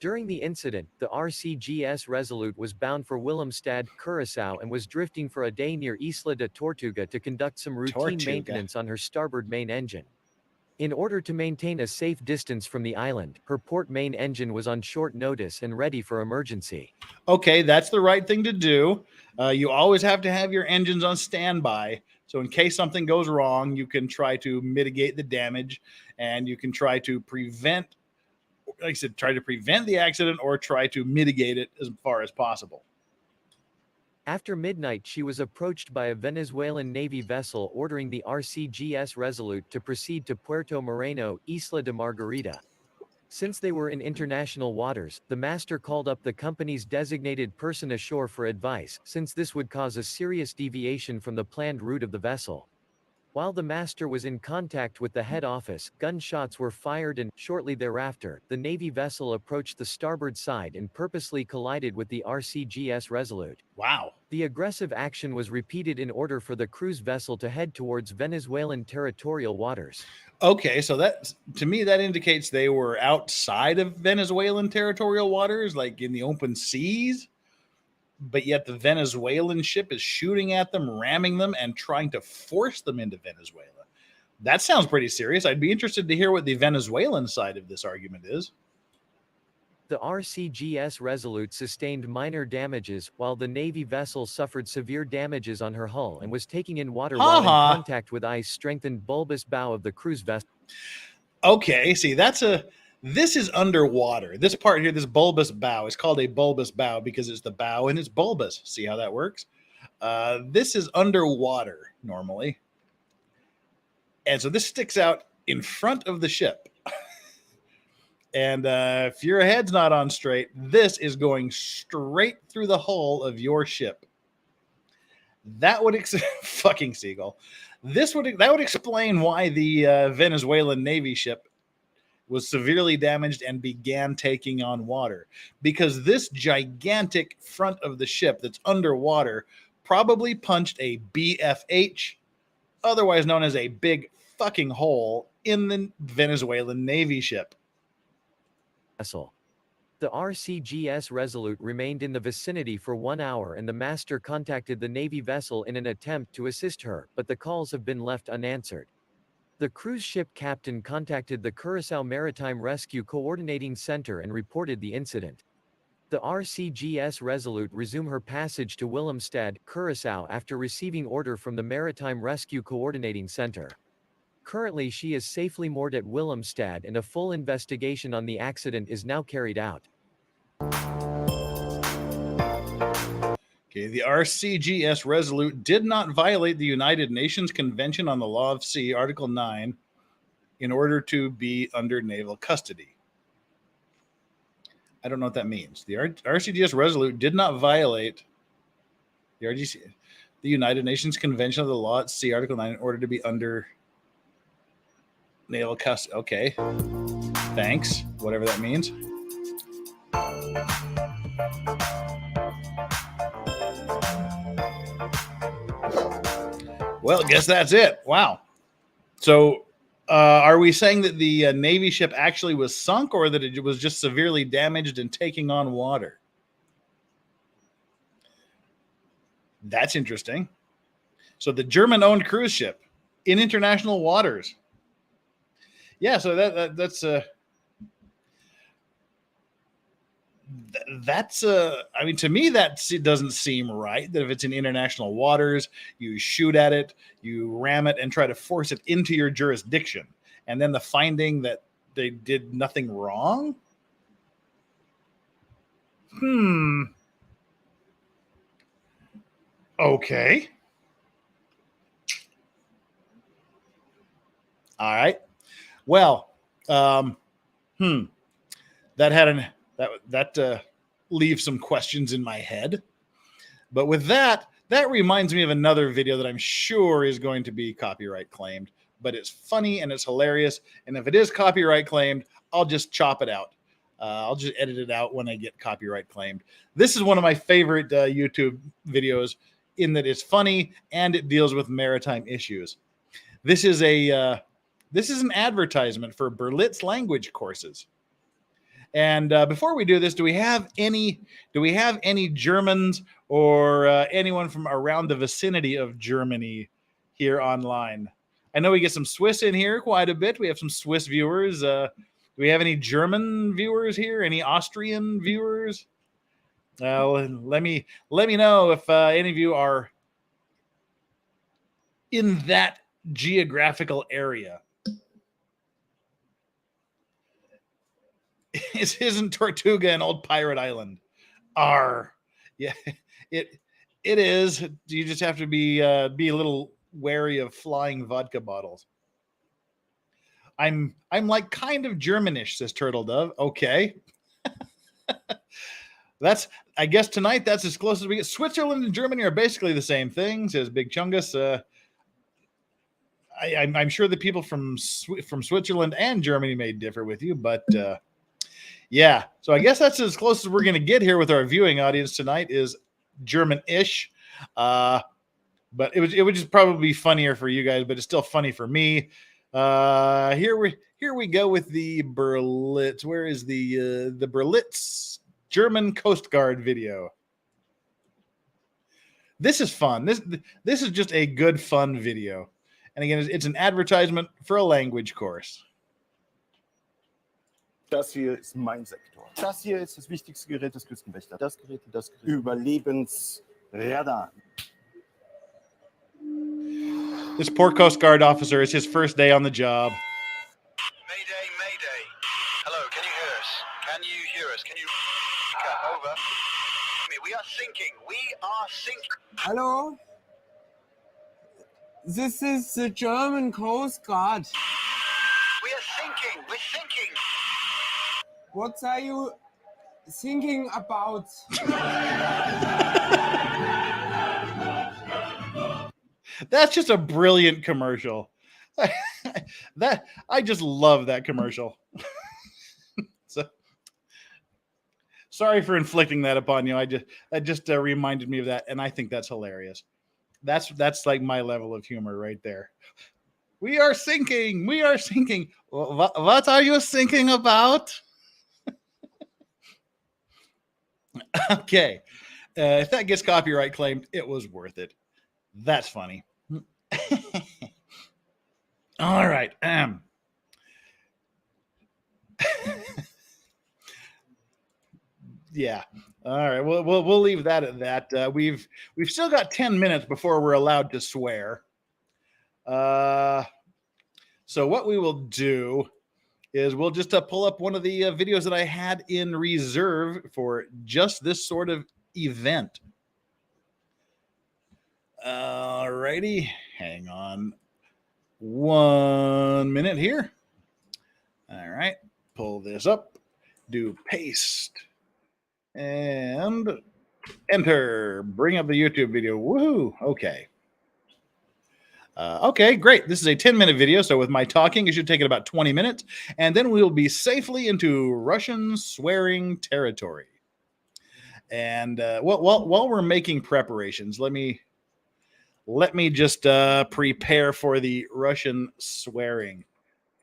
During the incident, the RCGS Resolute was bound for Willemstad, Curaçao and was drifting for a day near Isla de Tortuga to conduct some routine Tortuga. maintenance on her starboard main engine. In order to maintain a safe distance from the island, her port main engine was on short notice and ready for emergency. Okay, that's the right thing to do. You always have to have your engines on standby. So in case something goes wrong, you can try to mitigate the damage and you can try to prevent, like I said, try to prevent the accident or try to mitigate it as far as possible. After midnight, she was approached by a Venezuelan Navy vessel ordering the RCGS Resolute to proceed to Puerto Moreno, Isla de Margarita. Since they were in international waters, the master called up the company's designated person ashore for advice, since this would cause a serious deviation from the planned route of the vessel. While the master was in contact with the head office, gunshots were fired and, shortly thereafter, the Navy vessel approached the starboard side and purposely collided with the RCGS Resolute. Wow. The aggressive action was repeated in order for the cruise vessel to head towards Venezuelan territorial waters. Okay, so that, to me, that indicates they were outside of Venezuelan territorial waters, like in the open seas. But yet the Venezuelan ship is shooting at them, ramming them, and trying to force them into Venezuela. That sounds pretty serious. I'd be interested to hear what the Venezuelan side of this argument is. The RCGS Resolute sustained minor damages, while the Navy vessel suffered severe damages on her hull and was taking in water while in contact with ice-strengthened bulbous bow of the cruise vessel. Okay, see, this is underwater. This part here, this bulbous bow, is called a bulbous bow because it's the bow and it's bulbous. See how that works? This is underwater normally. And so this sticks out in front of the ship. And if your head's not on straight, this is going straight through the hull of your ship. That would fucking seagull. That would explain why the Venezuelan Navy ship was severely damaged and began taking on water, because this gigantic front of the ship that's underwater probably punched a BFH, otherwise known as a big fucking hole, in the Venezuelan Navy ship. The RCGS Resolute remained in the vicinity for 1 hour and the master contacted the Navy vessel in an attempt to assist her, but the calls have been left unanswered. The cruise ship captain contacted the Curaçao Maritime Rescue Coordinating Center and reported the incident. The RCGS Resolute resumed her passage to Willemstad, Curaçao after receiving order from the Maritime Rescue Coordinating Center. Currently she is safely moored at Willemstad and a full investigation on the accident is now carried out. Okay, the RCGS Resolute did not violate the United Nations Convention on the Law of Sea, Article 9, in order to be under naval custody. I don't know what that means. The RCGS Resolute did not violate the United Nations Convention of the Law at Sea, Article 9, in order to be under naval custody. Okay. Thanks. Whatever that means. Well, I guess that's it. Wow. So Are we saying that the Navy ship actually was sunk, or that it was just severely damaged and taking on water? That's interesting. So the German-owned cruise ship in international waters. Yeah, so that's I mean, to me, it doesn't seem right that if it's in international waters, you shoot at it, you ram it, and try to force it into your jurisdiction, and then the finding that they did nothing wrong. Okay. All right. Well, that had that leaves some questions in my head. But with that reminds me of another video that I'm sure is going to be copyright claimed. But it's funny and it's hilarious. And if it is copyright claimed, I'll just chop it out. I'll just edit it out when I get copyright claimed. This is one of my favorite YouTube videos in that it's funny and it deals with maritime issues. This is an advertisement for Berlitz language courses. And before we do this, do we have any Germans or anyone from around the vicinity of Germany here online? I know we get some Swiss in here quite a bit. We have some Swiss viewers. Do we have any German viewers here? Any Austrian viewers? Let me know if any of you are in that geographical area. Isn't Tortuga an old pirate island? Yeah, it is. You just have to be a little wary of flying vodka bottles. I'm like kind of Germanish, says Turtle Dove. Okay. I guess tonight that's as close as we get. Switzerland and Germany are basically the same thing, says Big Chungus. I'm sure the people from Switzerland and Germany may differ with you, but yeah. So I guess that's as close as we're going to get here with our viewing audience tonight is German-ish. But it would just probably be funnier for you guys, but it's still funny for me. Here we go with the Berlitz. Where is the Berlitz German Coast Guard video? This is fun. This is just a good fun video. And again, it's an advertisement for a language course. Das hier ist mein Sektor. Das hier ist das wichtigste Gerät des Küstenwächters. Das Gerät. Überlebensradar. This poor Coast Guard officer, it's his first day on the job. Mayday, mayday. Hello, can you hear us? Can you hear us? Can you... Over. We are sinking. We are sinking. Hello? This is the German Coast Guard. We are sinking. We're sinking. What are you thinking about? That's just a brilliant commercial. I just love that commercial. So sorry for inflicting that upon you. That just reminded me of that, and I think that's hilarious. That's like my level of humor right there. We are sinking. We are sinking. What are you thinking about? Okay. If that gets copyright claimed, it was worth it. That's funny. All right. Yeah. All right. We'll leave that at that. We've still got 10 minutes before we're allowed to swear. So what we will do is we'll just pull up one of the videos that I had in reserve for just this sort of event. All righty. Hang on 1 minute here. All right. Pull this up. Do paste. And enter. Bring up the YouTube video. Woohoo. Okay. Okay, great. This is a 10-minute video, so with my talking, it should take it about 20 minutes, and then we'll be safely into Russian swearing territory. And while we're making preparations, let me just prepare for the Russian swearing.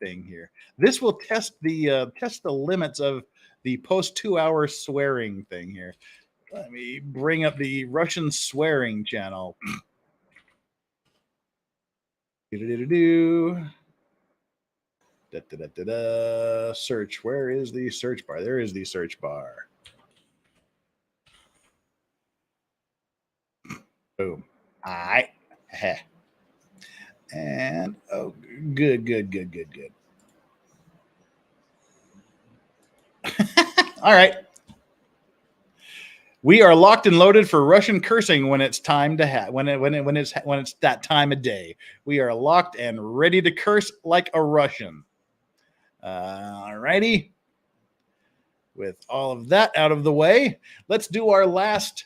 thing here. This will test the limits of the post 2-hour swearing thing here. Let me bring up the Russian swearing channel. Do-do-do-do-do. Da-da-da-da-da. Search. Where is the search bar? There is the search bar. Boom. All right. And oh, good. All right. We are locked and loaded for Russian cursing when it's time to when it's that time of day. We are locked and ready to curse like a Russian. All righty. With all of that out of the way, let's do our last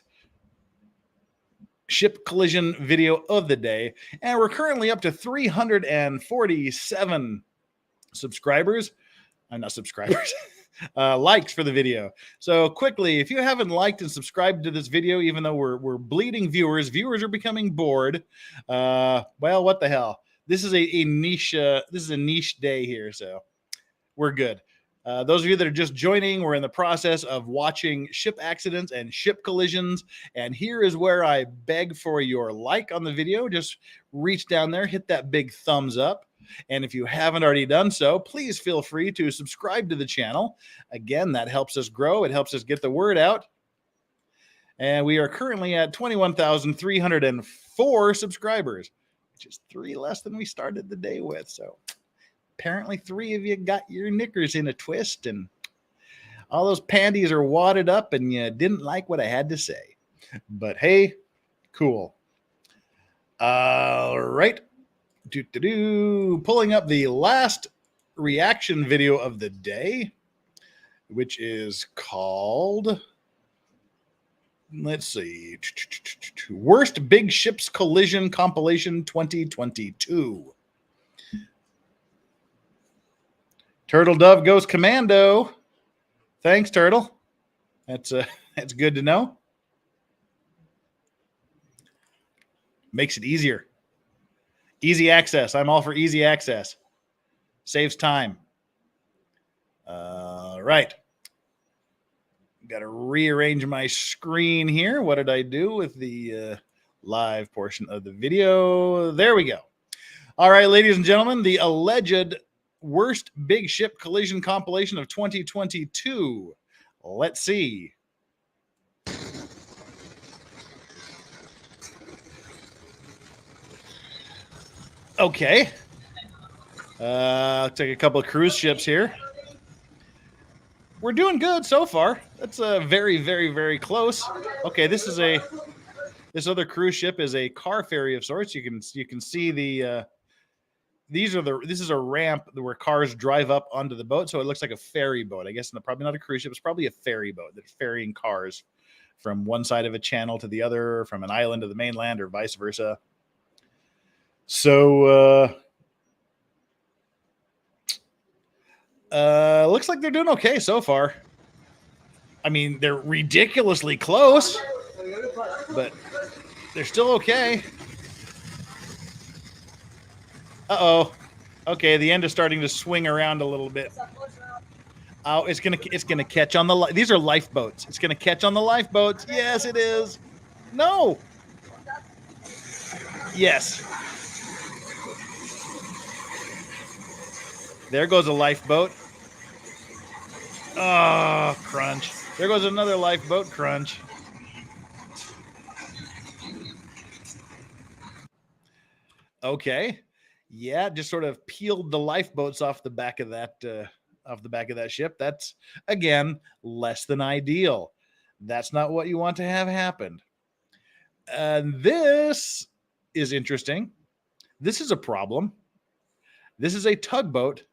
ship collision video of the day. And we're currently up to 347 subscribers. I'm not subscribers. Likes for the video. So quickly, if you haven't liked and subscribed to this video, even though we're bleeding viewers are becoming bored. Well, what the hell? This is a niche. This is a niche day here, so we're good. Those of you that are just joining, we're in the process of watching ship accidents and ship collisions. And here is where I beg for your like on the video. Just reach down there, hit that big thumbs up. And if you haven't already done so, please feel free to subscribe to the channel. Again, that helps us grow. It helps us get the word out. And we are currently at 21,304 subscribers, which is 3 less than we started the day with. So apparently 3 of you got your knickers in a twist and all those panties are wadded up and you didn't like what I had to say. But hey, cool. All right. Pulling up the last reaction video of the day, which is called, let's see, Worst Big Ships Collision Compilation 2022. Turtle Dove goes commando. Thanks, Turtle. That's good to know. Makes it easier. Easy access. I'm all for easy access. Saves time. All right. Got to rearrange my screen here. What did I do with the live portion of the video? There we go. All right, ladies and gentlemen, the alleged worst big ship collision compilation of 2022. Let's see. Okay. Take a couple of cruise ships here. We're doing good so far. That's very, very, very close. Okay, this other cruise ship is a car ferry of sorts. You can see the this is a ramp where cars drive up onto the boat, so it looks like a ferry boat. I guess probably not a cruise ship. It's probably a ferry boat that's ferrying cars from one side of a channel to the other, from an island to the mainland, or vice versa. So looks like they're doing okay so far. I mean, they're ridiculously close, but they're still okay. Uh-oh. Okay, the end is starting to swing around a little bit. Oh, it's gonna catch on the these are lifeboats. It's gonna catch on the lifeboats. Yes, it is. No. Yes. There goes a lifeboat. Oh, crunch. There goes another lifeboat, crunch. Okay. Yeah, just sort of peeled the lifeboats off the back of that ship. That's, again, less than ideal. That's not what you want to have happen. This is interesting. This is a problem. This is a tugboat.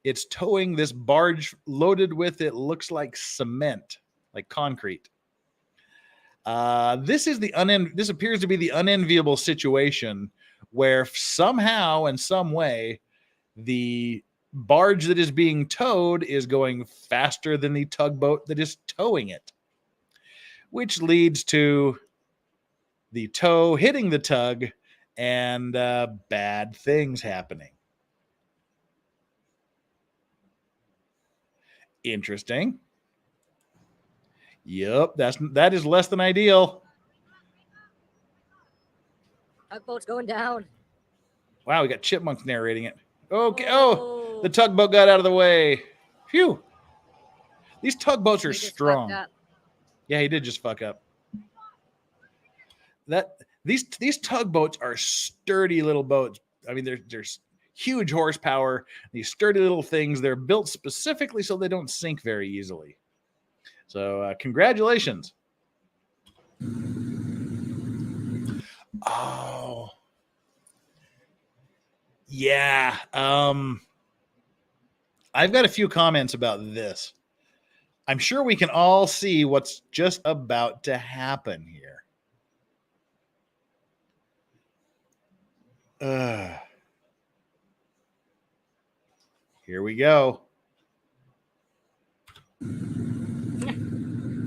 It's towing this barge loaded with, it looks like cement, like concrete. This appears to be the unenviable situation where somehow in some way the barge that is being towed is going faster than the tugboat that is towing it, which leads to the tow hitting the tug and bad things happening. Interesting. Yep, that is less than ideal. Tugboat's going down. Wow, we got chipmunks narrating it. Okay. Oh, the tugboat got out of the way. Phew. These tugboats are strong. Yeah, he did just fuck up. These tugboats are sturdy little boats. I mean, there's huge horsepower. These sturdy little things. They're built specifically so they don't sink very easily. So, congratulations. Oh. Yeah. I've got a few comments about this. I'm sure we can all see what's just about to happen here. Here we go.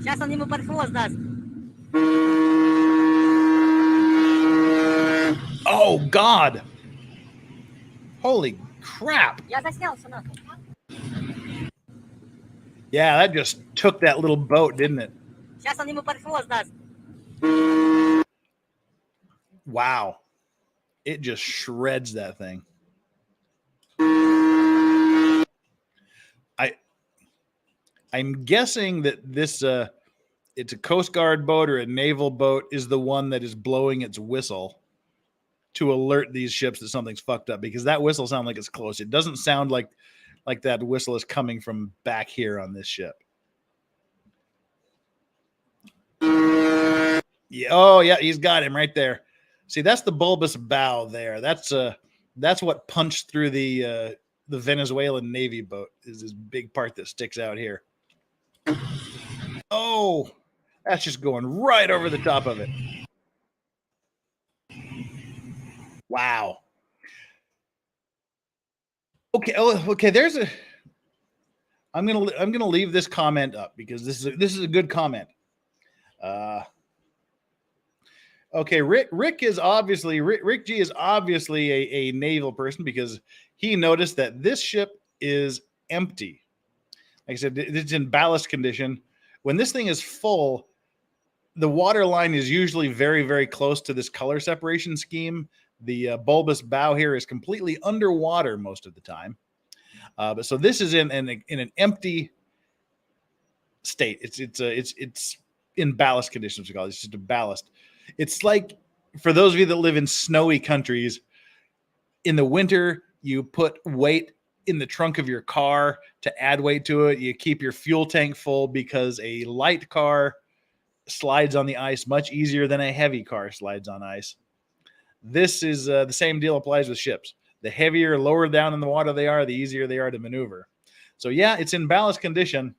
Сейчас он ему под хвост даст. Oh, God. Holy crap. Я заснялся нахуй. Yeah, that just took that little boat, didn't it? Сейчас он ему под хвост даст. Wow. It just shreds that thing. I'm guessing that this it's a Coast Guard boat or a naval boat is the one that is blowing its whistle to alert these ships that something's fucked up, because that whistle sounds like it's close. It doesn't sound like that whistle is coming from back here on this ship. Yeah, oh yeah, he's got him right there. See, that's the bulbous bow there. That's what punched through the Venezuelan Navy boat, is this big part that sticks out here. Oh, that's just going right over the top of it. Wow. Okay. Oh, okay. I'm gonna leave this comment up because this is a good comment. Okay, Rick G is obviously a naval person, because he noticed that this ship is empty. Like I said, it's in ballast condition. When this thing is full, the water line is usually very, very close to this color separation scheme. The bulbous bow here is completely underwater most of the time. But so this is in an empty state. It's in ballast conditions. We call it. It's just a ballast. It's like, for those of you that live in snowy countries, in the winter, you put weight in the trunk of your car to add weight to it. You keep your fuel tank full, because a light car slides on the ice much easier than a heavy car slides on ice. This is the same deal applies with ships. The heavier, lower down in the water they are, the easier they are to maneuver. So yeah, it's in ballast condition.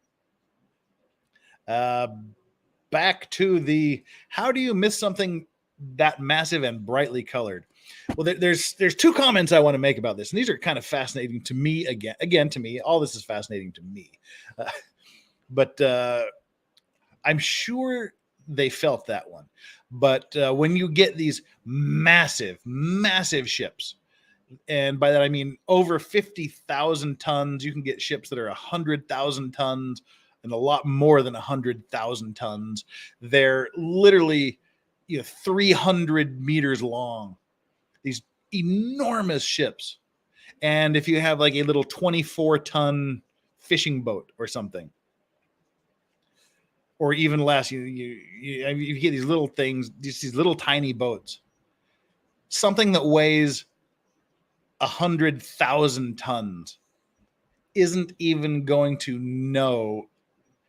Back to the, how do you miss something that massive and brightly colored? Well, there's two comments I want to make about this, and these are kind of fascinating to me. Again, to me, all this is fascinating to me. But I'm sure they felt that one. But when you get these massive, massive ships, and by that I mean over 50,000 tons, you can get ships that are 100,000 tons and a lot more than 100,000 tons. They're literally 300 meters long. These enormous ships. And if you have like a little 24-ton fishing boat or something, or even less, you get these little things, these little tiny boats. Something that weighs 100,000 tons isn't even going to know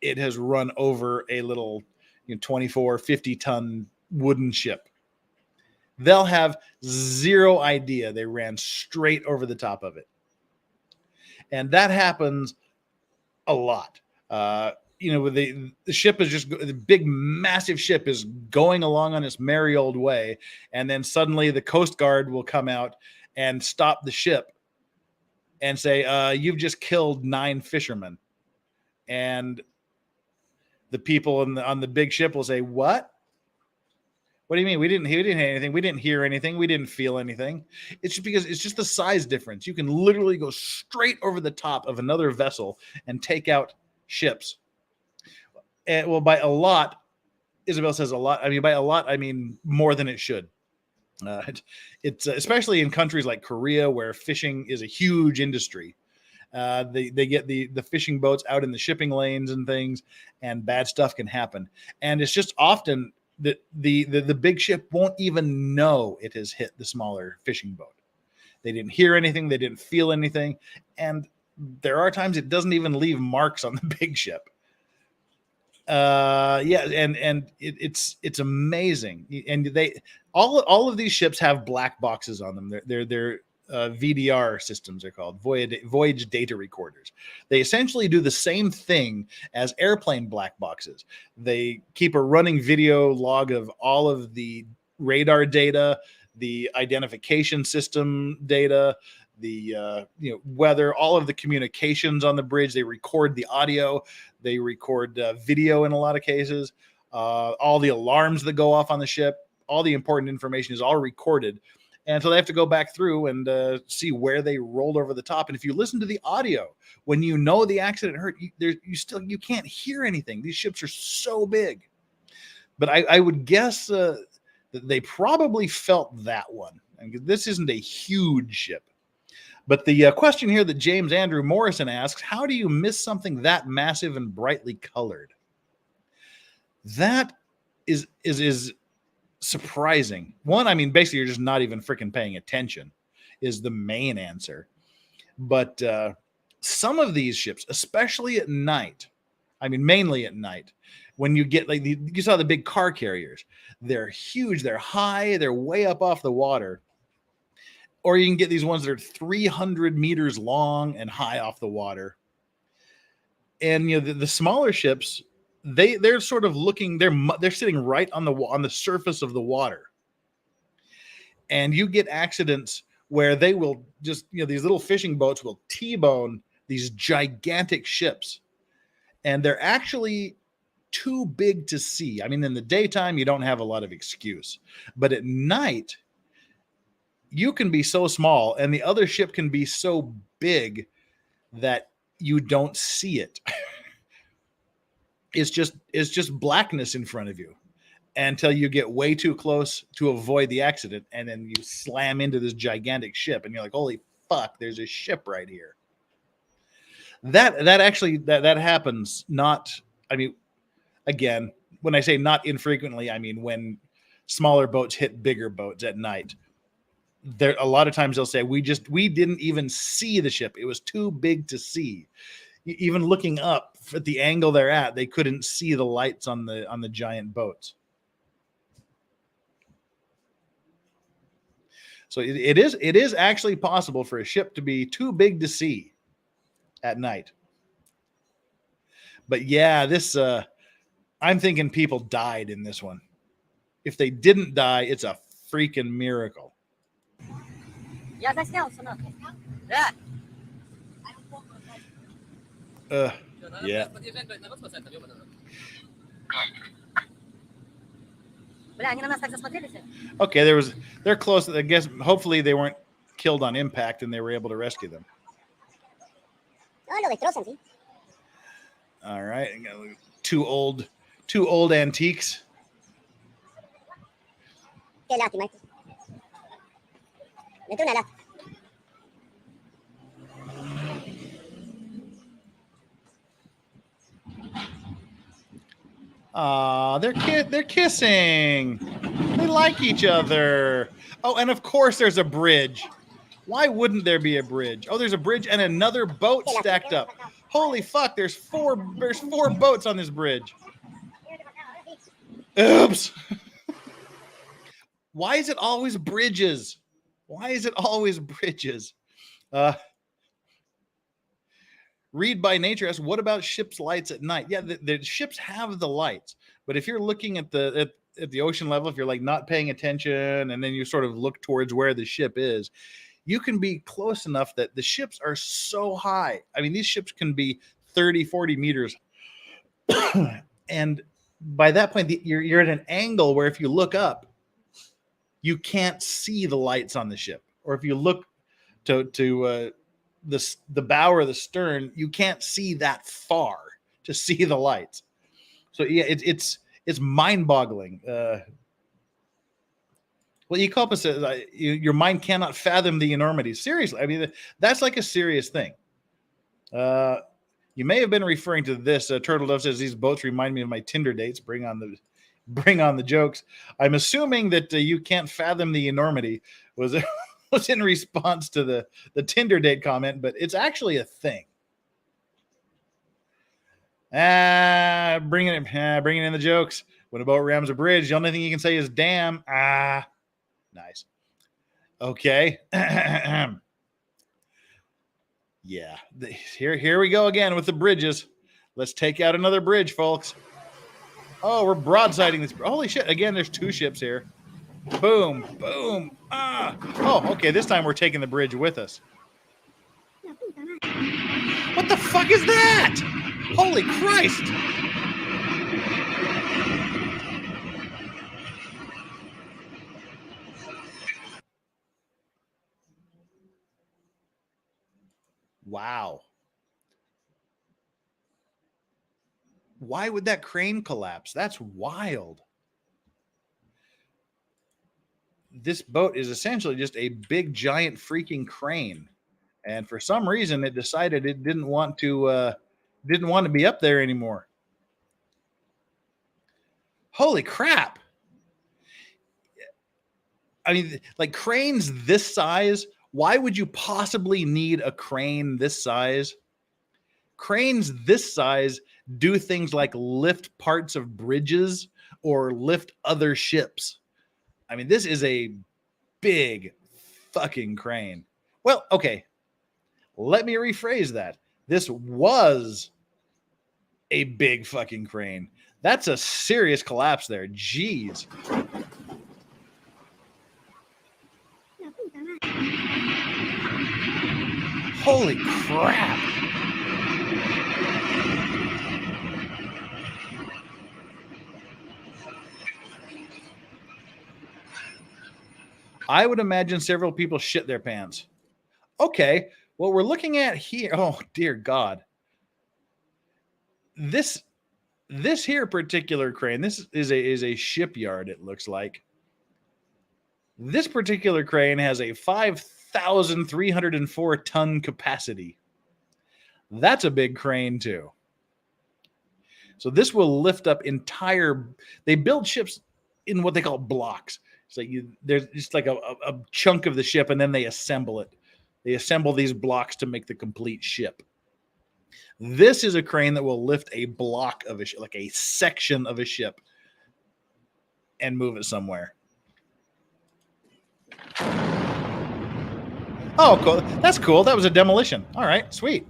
it has run over a little 24, 50-ton wooden ship. They'll have zero idea they ran straight over the top of it. And that happens a lot. The ship is just, the big, massive ship is going along on its merry old way. And then suddenly the Coast Guard will come out and stop the ship and say, you've just killed 9 fishermen. And the people on the big ship will say, what? What do you mean? We didn't hear anything. We didn't hear anything. We didn't feel anything. It's just because it's just the size difference. You can literally go straight over the top of another vessel and take out ships. And well, by a lot, Isabel says a lot. I mean, by a lot, I mean more than it should. It's especially in countries like Korea, where fishing is a huge industry. They get the fishing boats out in the shipping lanes and things, and bad stuff can happen. And it's just often that the big ship won't even know it has hit the smaller fishing boat. They didn't hear anything, they didn't feel anything, and there are times it doesn't even leave marks on the big ship. Yeah, and it's amazing. And they all of these ships have black boxes on them. They're VDR systems, are called voyage data recorders. They essentially do the same thing as airplane black boxes. They keep a running video log of all of the radar data, the identification system data, the weather, all of the communications on the bridge. They record the audio, they record video in a lot of cases, all the alarms that go off on the ship, all the important information is all recorded. And so they have to go back through and see where they rolled over the top. And if you listen to the audio, when you know the accident hurt, you can't hear anything. These ships are so big. But I would guess that they probably felt that one. And this isn't a huge ship. But the question here that James Andrew Morrison asks, how do you miss something that massive and brightly colored? That is surprising. One, I mean, basically you're just not even freaking paying attention is the main answer. But some of these ships, especially at night, I mean, mainly at night, when you get like you saw the big car carriers, they're huge, they're high, they're way up off the water. Or you can get these ones that are 300 meters long and high off the water. And the smaller ships, they're sort of looking, they're sitting right on the surface of the water. And you get accidents where they will just, these little fishing boats will T-bone these gigantic ships. And they're actually too big to see. I mean, in the daytime, you don't have a lot of excuse. But at night, you can be so small and the other ship can be so big that you don't see it. It's just blackness in front of you until you get way too close to avoid the accident. And then you slam into this gigantic ship and you're like, holy fuck, there's a ship right here. That actually happens. Again, when I say not infrequently, I mean, when smaller boats hit bigger boats at night, there a lot of times they'll say we didn't even see the ship. It was too big to see. Even looking up at the angle they're at, they couldn't see the lights on the giant boats. So it is actually possible for a ship to be too big to see at night. But yeah, this I'm thinking people died in this one. If they didn't die, it's a freaking miracle. Я заснял, сынок. Да. Yeah. Бля, они на нас так засмотрелись. Okay, they're close. I guess hopefully they weren't killed on impact and they were able to rescue them. Oh, lo destrozan, sí. All right, two old antiques. Qué lástima. Mete una lata. They're kissing. They like each other. Oh, and of course there's a bridge. Why wouldn't there be a bridge? Oh, there's a bridge and another boat stacked up. Holy fuck, there's four boats on this bridge. Oops. Why is it always bridges? Why is it always bridges? Read by Nature asks, what about ships' lights at night? Yeah, the ships have the lights, but if you're looking at the ocean level, if you're like not paying attention and then you sort of look towards where the ship is, you can be close enough that the ships are so high. I mean, these ships can be 30, 40 meters. And by that point, you're at an angle where if you look up, you can't see the lights on the ship. Or if you look to the bow or the stern, you can't see that far. to see the lights. So yeah, it's mind-boggling. Well, Ecopa says your mind cannot fathom the enormity. Seriously, I mean that's like a serious thing. You may have been referring to this. Turtle Dove says these boats remind me of my Tinder dates. Bring on the jokes. I'm assuming that you can't fathom the enormity was in response to the Tinder date comment, but it's actually a thing. Bringing in the jokes. When a boat rams a bridge, the only thing you can say is "damn." Nice. Okay. Yeah. Here we go again with the bridges. Let's take out another bridge, folks. Oh, we're broadsiding this. Holy shit. Again, there's 2 ships here. Boom. Boom. Oh, okay. This time we're taking the bridge with us. What the fuck is that? Holy Christ. Wow. Why would that crane collapse? That's wild. This boat is essentially just a big, giant, freaking crane. And for some reason, it decided it didn't want to be up there anymore. Holy crap. I mean, like cranes this size, why would you possibly need a crane this size? Cranes this size do things like lift parts of bridges or lift other ships. I mean, this is a big fucking crane. Well, okay. Let me rephrase that. This was a big fucking crane. That's a serious collapse there. Jeez. Holy crap. I would imagine several people shit their pants. Okay, what we're looking at here, oh dear God. This here particular crane, this is a shipyard, it looks like. This particular crane has a 5,304 ton capacity. That's a big crane too. So this will lift up they build ships in what they call blocks. It's like there's just like a chunk of the ship and then they assemble it. They assemble these blocks to make the complete ship. This is a crane that will lift a block of a ship, like a section of a ship, and move it somewhere. Oh, cool. That's cool. That was a demolition. All right, sweet.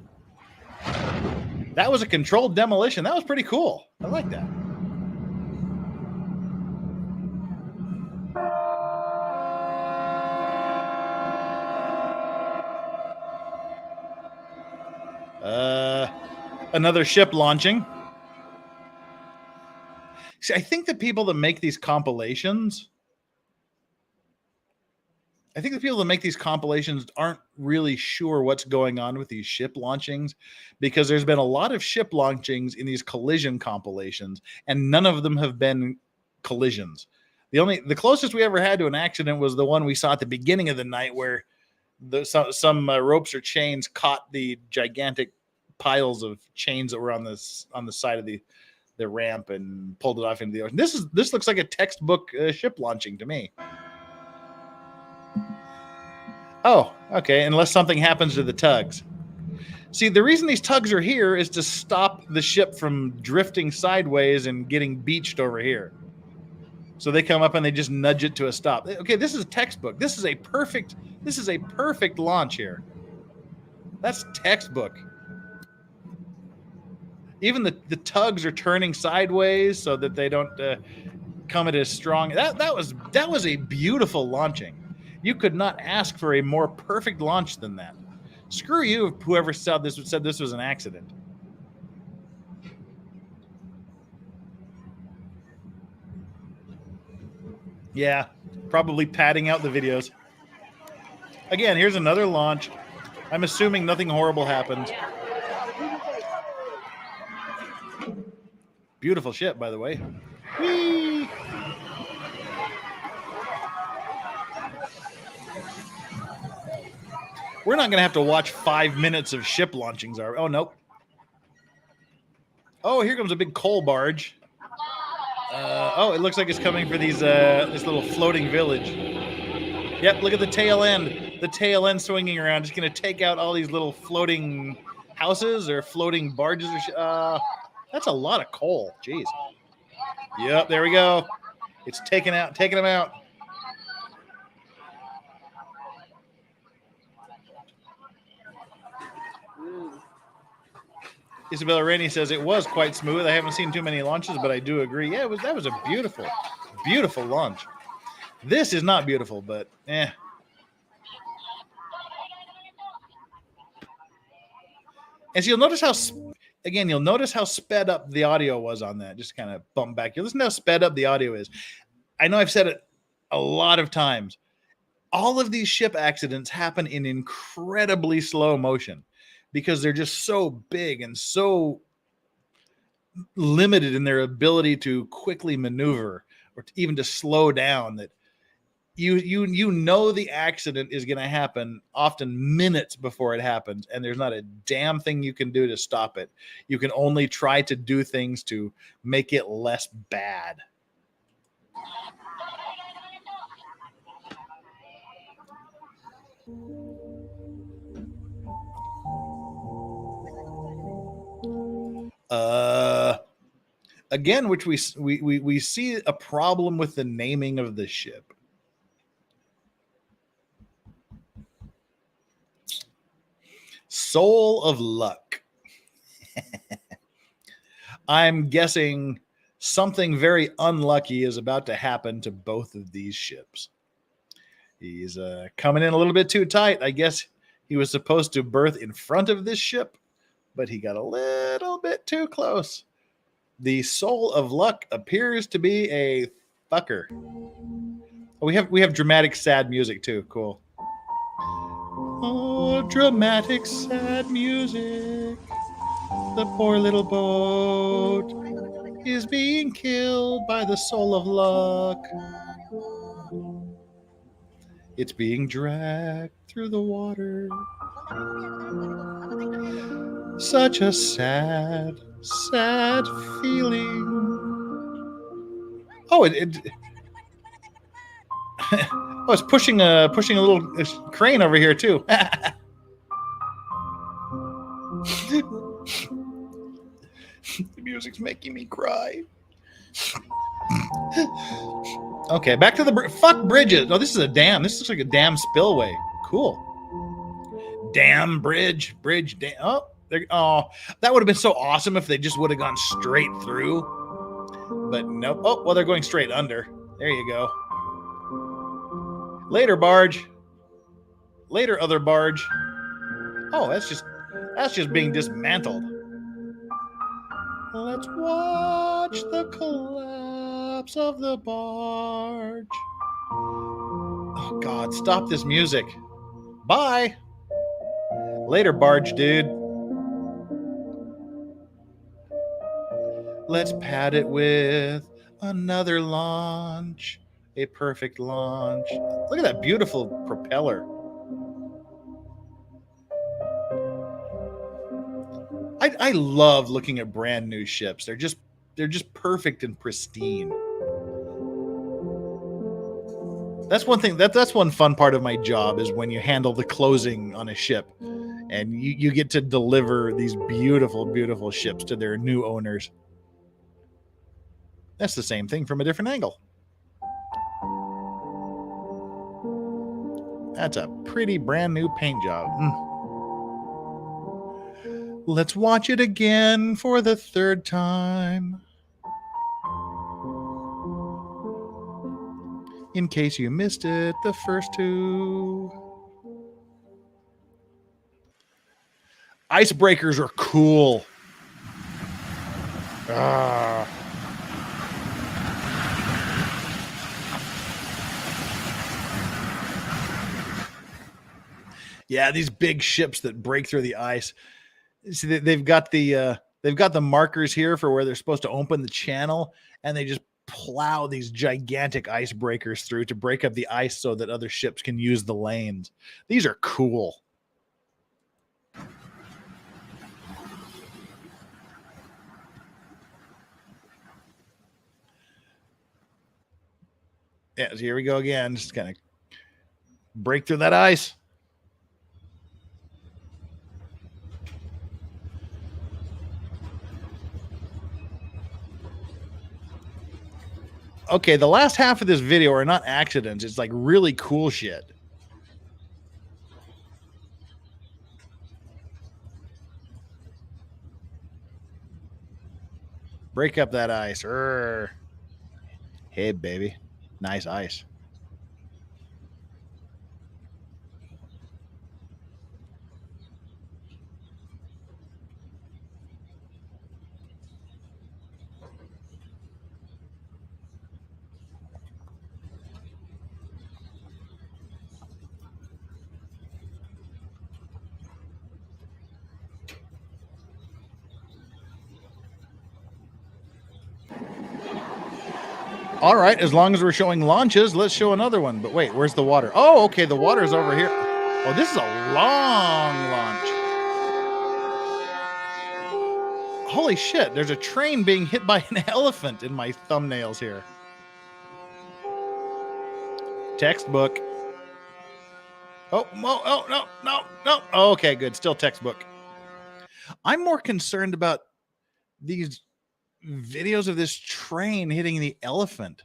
That was a controlled demolition. That was pretty cool. I like that. Another ship launching. See, I think the people that make these compilations aren't really sure what's going on with these ship launchings, because there's been a lot of ship launchings in these collision compilations, and none of them have been collisions. The closest we ever had to an accident was the one we saw at the beginning of the night, where some ropes or chains caught the gigantic piles of chains that were on the side of the ramp and pulled it off into the ocean. This looks like a textbook ship launching to me. Oh, okay. Unless something happens to the tugs. See, the reason these tugs are here is to stop the ship from drifting sideways and getting beached over here. So they come up and they just nudge it to a stop. Okay, this is a textbook. This is a perfect launch here. That's textbook. Even the tugs are turning sideways so that they don't come at as strong. That was a beautiful launching. You could not ask for a more perfect launch than that. Screw you, whoever said this was an accident. Yeah, probably padding out the videos. Again, here's another launch. I'm assuming nothing horrible happened. Beautiful ship, by the way. Whee! We're not going to have to watch 5 minutes of ship launchings. Oh, nope. Oh, here comes a big coal barge. Oh, it looks like it's coming for these this little floating village. Yep, look at the tail end. The tail end swinging around. It's going to take out all these little floating houses or floating barges. That's a lot of coal. Jeez. Yep, there we go. It's taking them out. Isabella Rainey says it was quite smooth. I haven't seen too many launches, but I do agree. Yeah, that was a beautiful, beautiful launch. This is not beautiful, but eh. And so you'll notice how sped up the audio was on that. Just kind of bump back. You listen to how sped up the audio is. I know I've said it a lot of times. All of these ship accidents happen in incredibly slow motion because they're just so big and so limited in their ability to quickly maneuver or even to slow down that you know the accident is going to happen often minutes before it happens, and there's not a damn thing you can do to stop it. You can only try to do things to make it less bad. Again, which we see a problem with the naming of the ship. Soul of Luck. I'm guessing something very unlucky is about to happen to both of these ships. He's coming in a little bit too tight. I guess he was supposed to berth in front of this ship, but he got a little bit too close. The Soul of Luck appears to be a fucker. Oh, we have dramatic sad music too. Cool. Oh, dramatic sad music. The poor little boat is being killed by the Soul of Luck. It's being dragged through the water. Such a sad, sad feeling. Oh, oh, it's pushing a little crane over here too. The music's making me cry. Okay, back to the fuck bridges. Oh, this is a dam. This looks like a dam spillway. Cool. Dam bridge, dam. Oh, that would have been so awesome if they just would have gone straight through. But nope. Oh, well, they're going straight under. There you go. Later, barge. Later, other barge. Oh, that's just being dismantled. Let's watch the collapse of the barge. Oh, God, stop this music. Bye. Later, barge dude. Let's pad it with another launch. A perfect launch. Look at that beautiful propeller. I love looking at brand new ships. They're just perfect and pristine. That's one thing. That's one fun part of my job is when you handle the closing on a ship, and you get to deliver these beautiful, beautiful ships to their new owners. That's the same thing from a different angle. That's a pretty brand new paint job. Let's watch it again for the third time. In case you missed it, the first two. Icebreakers are cool. Yeah, these big ships that break through the ice. See, they've got the They've got the markers here for where they're supposed to open the channel, and they just plow these gigantic icebreakers through to break up the ice so that other ships can use the lanes. These are cool. Yeah, so here we go again. Just kind of break through that ice. Okay, the last half of this video are not accidents. It's like really cool shit. Break up that ice. Urgh. Hey, baby. Nice ice. All right, as long as we're showing launches, let's show another one. But wait, where's the water? Oh, okay, the water's over here. Oh, this is a long launch. Holy shit, there's a train being hit by an elephant in my thumbnails here. Textbook. Oh, no. Oh, okay, good. Still textbook. I'm more concerned about these videos of this train hitting the elephant.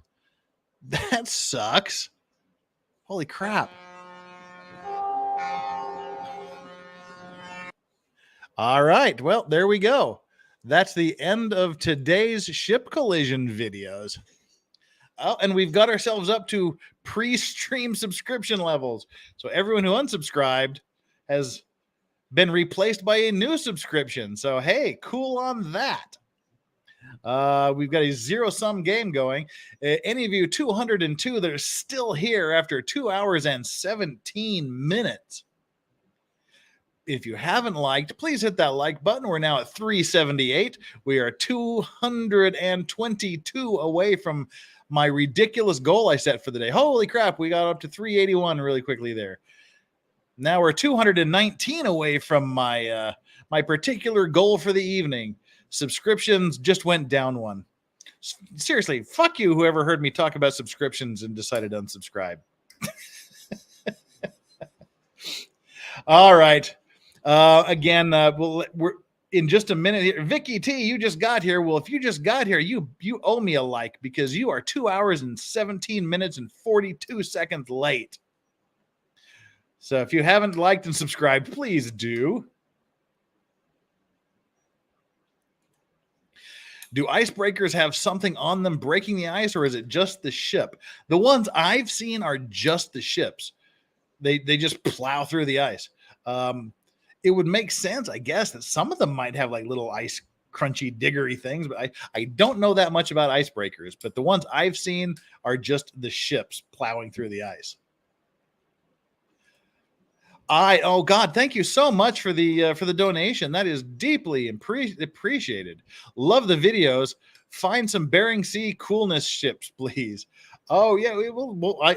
That sucks. Holy crap. All right. Well, there we go. That's the end of today's ship collision videos. Oh, and we've got ourselves up to pre-stream subscription levels. So everyone who unsubscribed has been replaced by a new subscription. So, hey, cool on that. We've got a zero-sum game going. Any of you 202 that are still here after 2 hours and 17 minutes. If you haven't liked, please hit that like button. We're now at 378. We are 222 away from my ridiculous goal I set for the day. Holy crap, we got up to 381 really quickly there. Now we're 219 away from my my particular goal for the evening. Subscriptions just went down one. Seriously, fuck you, whoever heard me talk about subscriptions and decided to unsubscribe. All right. Again, we're in just a minute here. Vicky T, you just got here. Well, if you just got here, you owe me a like because you are 2 hours and 17 minutes and 42 seconds late. So if you haven't liked and subscribed, please do. Do icebreakers have something on them breaking the ice, or is it just the ship? The ones I've seen are just the ships. They just plow through the ice. It would make sense, I guess, that some of them might have like little ice crunchy diggery things, but I don't know that much about icebreakers. But the ones I've seen are just the ships plowing through the ice. Oh God, thank you so much for the donation. That is deeply appreciated. Love the videos. Find some Bering Sea coolness ships, please. Oh yeah,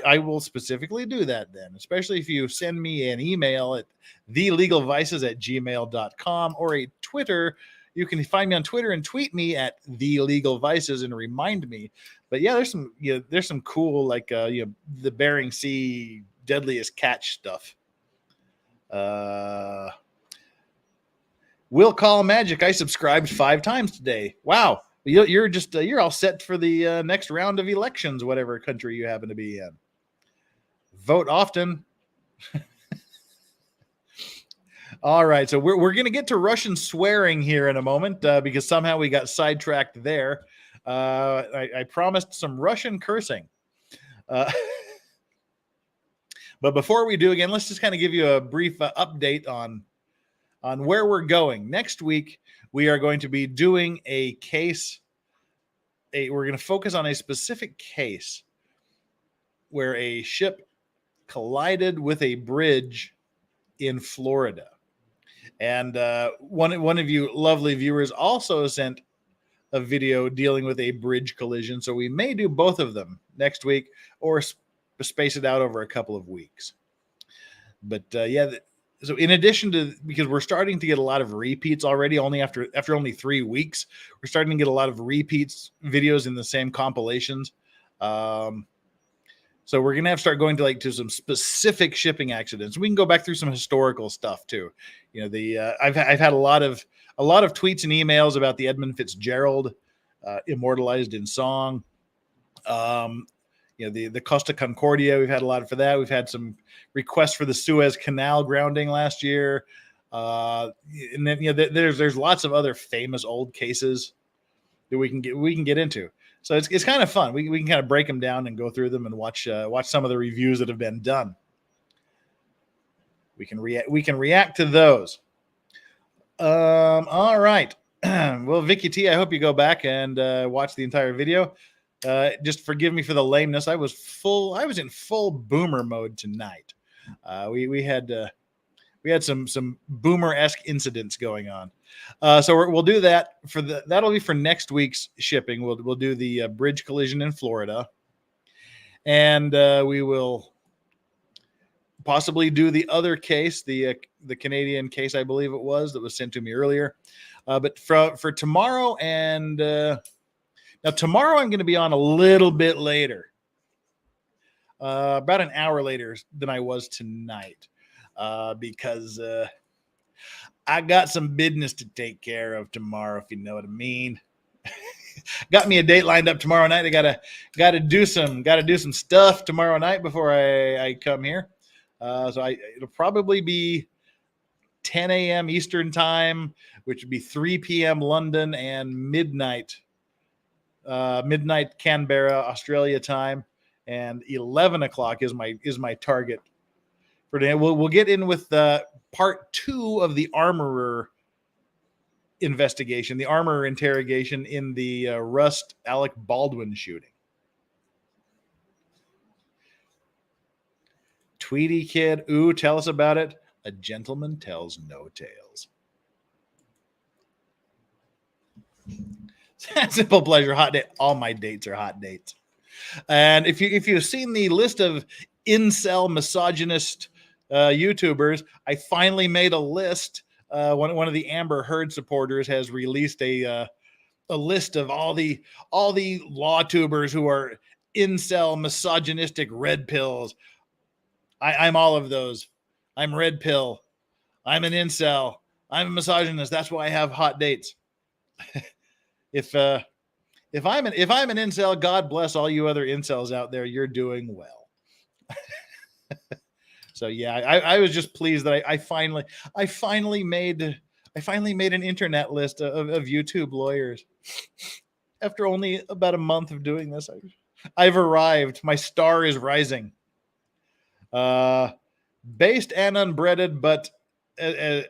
I will specifically do that then, especially if you send me an email at thelegalvices@gmail.com or a Twitter. You can find me on Twitter and tweet me at thelegalvices and remind me. But yeah, there's some cool like the Bering Sea deadliest catch stuff. Will Call Magic. I subscribed 5 times today. Wow. You're all set for the next round of elections, whatever country you happen to be in. Vote often. All right, so we're going to get to Russian swearing here in a moment because somehow we got sidetracked there. I promised some Russian cursing. But before we do, again, let's just kind of give you a brief update on where we're going. Next week, we are going to be doing a case. We're going to focus on a specific case where a ship collided with a bridge in Florida. And one of you lovely viewers also sent a video dealing with a bridge collision. So we may do both of them next week or space it out over a couple of weeks. But so in addition to, because we're starting to get a lot of repeats already, only after only 3 weeks, we're starting to get a lot of repeats videos in the same compilations. So we're gonna have to start going to some specific shipping accidents. We can go back through some historical stuff too. You know, I've had a lot of tweets and emails about the Edmund Fitzgerald immortalized in song. You know, the Costa Concordia, we've had a lot for that. We've had some requests for the Suez Canal grounding last year. And then, you know, there's lots of other famous old cases that we can get into. So it's kind of fun. We can kind of break them down and go through them and watch some of the reviews that have been done. We can react to those. All right. Well, Vicky T, I hope you go back and watch the entire video. Just forgive me for the lameness. I was in full boomer mode tonight. We had some boomer-esque incidents going on. So we'll do that that'll be for next week's shipping. We'll do the bridge collision in Florida, and we will possibly do the other case, the Canadian case, I believe it was, that was sent to me earlier. But for tomorrow and now tomorrow I'm going to be on a little bit later, about an hour later than I was tonight, because I got some business to take care of tomorrow, if you know what I mean. Got me a date lined up tomorrow night. I gotta do some stuff tomorrow night before I come here. So it'll probably be 10 a.m. Eastern time, which would be 3 p.m. London and midnight Canberra, Australia time, and 11 o'clock is my target for today. We'll get in with part 2 of the armorer investigation, the armorer interrogation in the Rust Alec Baldwin shooting. Tweety Kid, ooh, tell us about it. A gentleman tells no tales. Simple pleasure, hot date. All my dates are hot dates. And if you've seen the list of incel misogynist YouTubers, I finally made a list. One of the Amber Heard supporters has released a list of all the law tubers who are incel misogynistic red pills. I'm all of those. I'm red pill. I'm an incel. I'm a misogynist. That's why I have hot dates. If I'm an incel, God bless all you other incels out there. You're doing well. So yeah, I was just pleased that I finally made an internet list of YouTube lawyers. After only about a month of doing this, I've arrived. My star is rising. Based and unbreaded, but as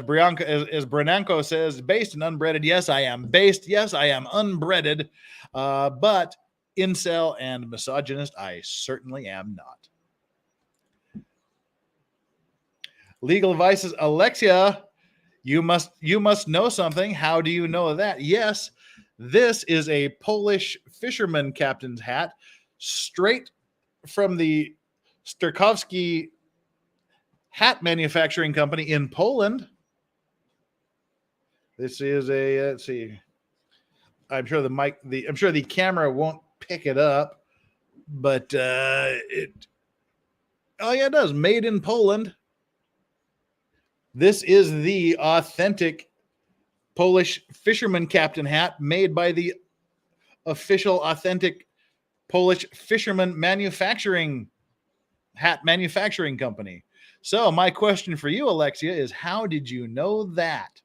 Brananco says, based and unbreaded. Yes, I am based. Yes, I am unbreaded. But incel and misogynist, I certainly am not. Legal advice is, Alexia, you must know something. How do you know that? Yes, this is a Polish fisherman captain's hat, straight from the Sterkowski hat manufacturing company in Poland. This is a, let's see. I'm sure the camera won't pick it up, but it does. Made in Poland. This is the authentic Polish fisherman captain hat made by the official authentic Polish fisherman hat manufacturing company. So my question for you, Alexia, is how did you know that?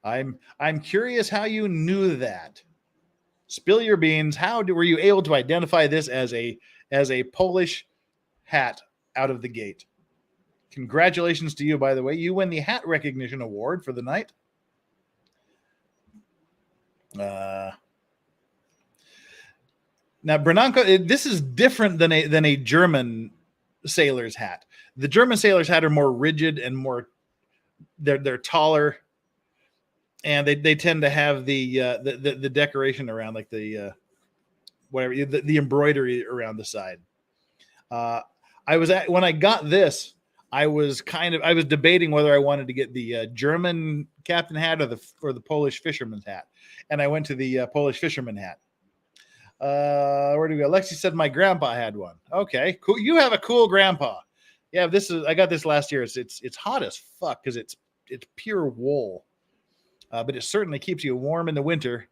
I'm curious how you knew that. Spill your beans. Were you able to identify this as a Polish hat out of the gate? Congratulations to you, by the way. You win the hat recognition award for the night. Now, Brananco, this is different than a German sailor's hat. The German sailor's hat are more rigid and more, they're taller, and they tend to have the decoration around, like the whatever, the embroidery around the side. When I got this, I was debating whether I wanted to get the German captain hat or the Polish fisherman's hat, and I went to the Polish fisherman hat. Where do we go? Lexi said my grandpa had one. Okay, cool. You have a cool grandpa. Yeah, I got this last year. It's hot as fuck because it's pure wool, but it certainly keeps you warm in the winter,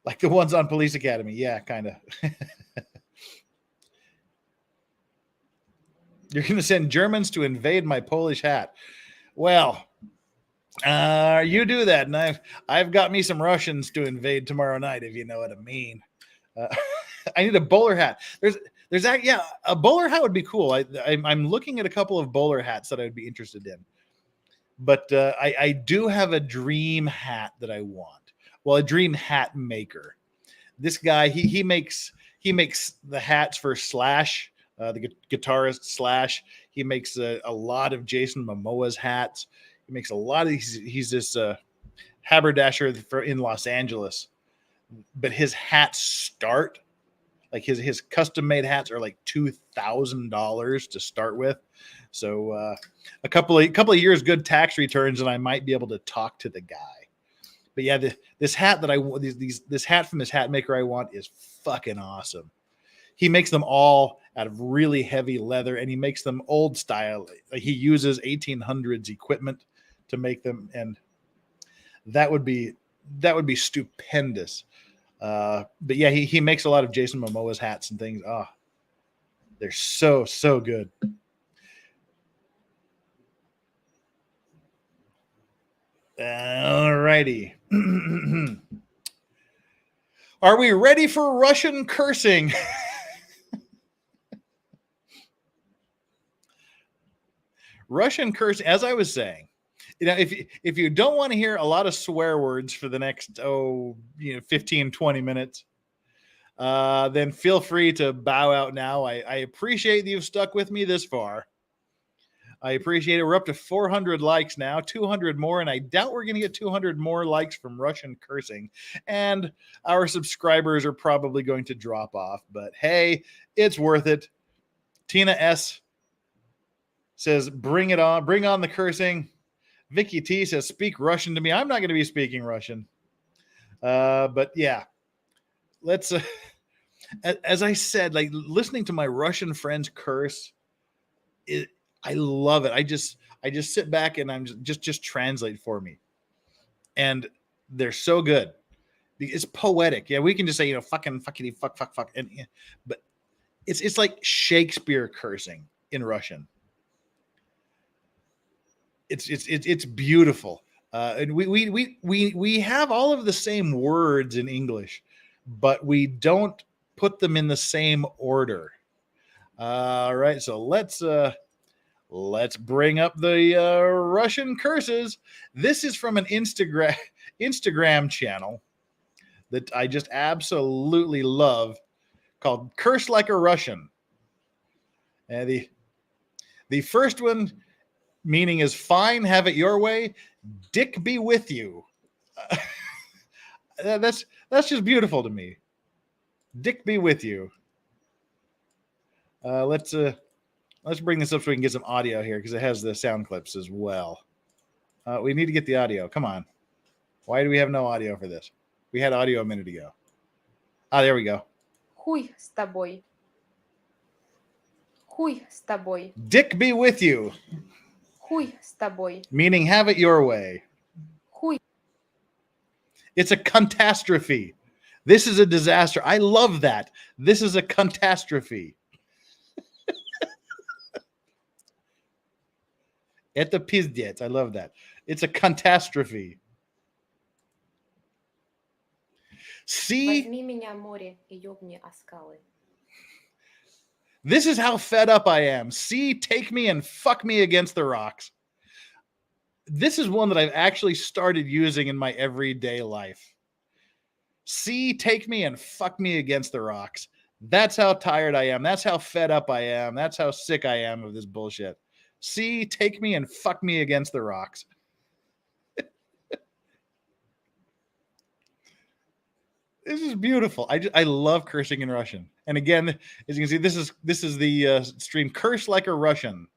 like the ones on Police Academy. Yeah, kind of. You're going to send Germans to invade my Polish hat. Well, you do that, and I've got me some Russians to invade tomorrow night, if you know what I mean. I need a bowler hat. There's a bowler hat would be cool. I'm looking at a couple of bowler hats that I'd be interested in, but I do have a dream hat that I want. Well, a dream hat maker. This guy, he makes the hats for Slash. The guitarist Slash. He makes a lot of Jason Momoa's hats. He makes a lot of these. He's this haberdasher in Los Angeles, but his hats start, like his custom made hats are like $2,000 to start with. So a couple of years good tax returns, and I might be able to talk to the guy. But yeah, this hat that I want, this hat from this hat maker I want is fucking awesome. He makes them all out of really heavy leather, and he makes them old style. He uses 1800s equipment to make them, and that would be stupendous. But yeah, he makes a lot of Jason Momoa's hats and things. Oh, they're so good. All righty. Are we ready for Russian cursing? Russian cursing, as I was saying, if you don't want to hear a lot of swear words for the next 15, 20 minutes, then feel free to bow out now. I appreciate that you've stuck with me this far. I appreciate it. We're up to 400 likes now, 200 more, and I doubt we're going to get 200 more likes from Russian cursing. And our subscribers are probably going to drop off, but hey, it's worth it. Tina S says, bring it on. Bring on the cursing. Vicky T says, speak Russian to me. I'm not going to be speaking Russian. But yeah, let's, as I said, like listening to my Russian friends curse, I love it. I just sit back and I'm just translate for me. And they're so good. It's poetic. Yeah, we can just say, fucking, fuckity, fuck. But it's like Shakespeare cursing in Russian. It's beautiful. And we have all of the same words in English, but we don't put them in the same order. All right, so let's bring up the Russian curses. This is from an Instagram channel that I just absolutely love, called Curse Like a Russian. And the first one meaning is fine, have it your way, dick be with you. That's just beautiful to me. Dick be with you. Let's bring this up so we can get some audio here, because it has the sound clips as well. We need to get the audio. Come on. Why do we have no audio for this? We had audio a minute ago. There we go. Хуй с тобой. Хуй с тобой. Dick be with you. Хуй с тобой. Meaning have it your way. Хуй. It's a catastrophe. This is a disaster. I love that. This is a catastrophe. Это пиздец. I love that. It's a catastrophe. See? Возьми меня море и ёбни о скалы. This is how fed up I am. See, take me and fuck me against the rocks. This is one that I've actually started using in my everyday life. See, take me and fuck me against the rocks. That's how tired I am. That's how fed up I am. That's how sick I am of this bullshit. See, take me and fuck me against the rocks. This is beautiful. I love cursing in Russian. And again, as you can see, this is the stream Curse Like a Russian.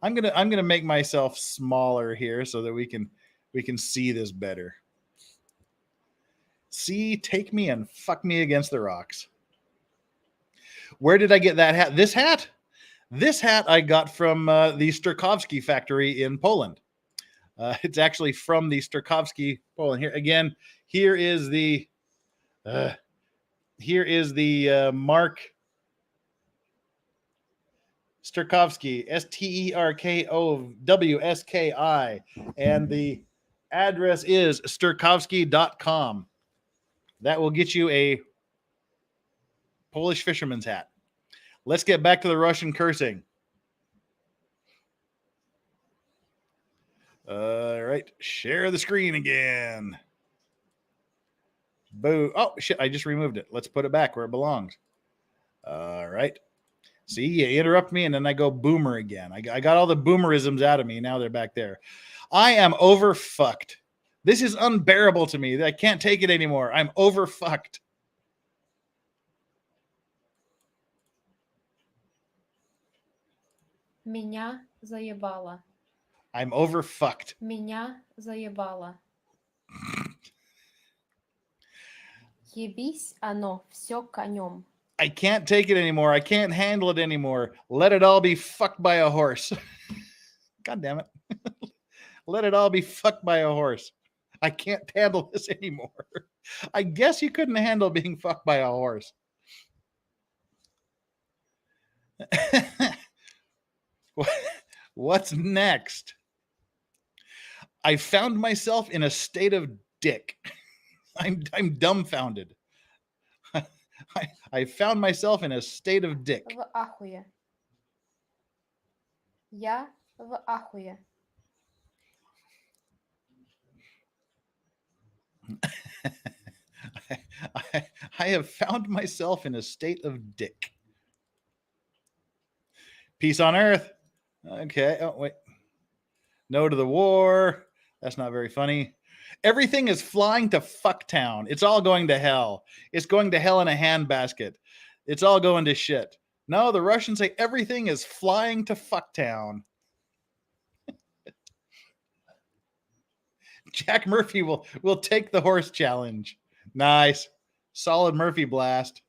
I'm gonna make myself smaller here so that we can see this better. See, take me and fuck me against the rocks. Where did I get that hat? This hat? This hat I got from the Sterkowski factory in Poland. It's actually from the Sterkowski Poland. Here again, here is the Mark Sterkowski, Sterkowski, and the address is sterkowski.com. That will get you a Polish fisherman's hat. Let's get back to the Russian cursing. All right, share the screen again. Boo. Oh, shit, I just removed it. Let's put it back where it belongs. All right. See, you interrupt me and then I go boomer again. I got all the boomerisms out of me. Now they're back there. I am overfucked. This is unbearable to me. I can't take it anymore. I'm overfucked. Меня заебало. I'm overfucked. Меня заебало. Ебись оно все конем. I can't take it anymore. I can't handle it anymore. Let it all be fucked by a horse. God damn it. Let it all be fucked by a horse. I can't handle this anymore. I guess you couldn't handle being fucked by a horse. What's next? I found myself in a state of dick. I'm dumbfounded. I found myself in a state of dick. В ахуе. Я в ахуе. I have found myself in a state of dick. Peace on earth. Okay. Oh, wait. No to the war. That's not very funny. Everything is flying to fucktown. It's all going to hell. It's going to hell in a handbasket. It's all going to shit. No, the Russians say everything is flying to fucktown. Jack Murphy will take the horse challenge. Nice. Solid Murphy blast.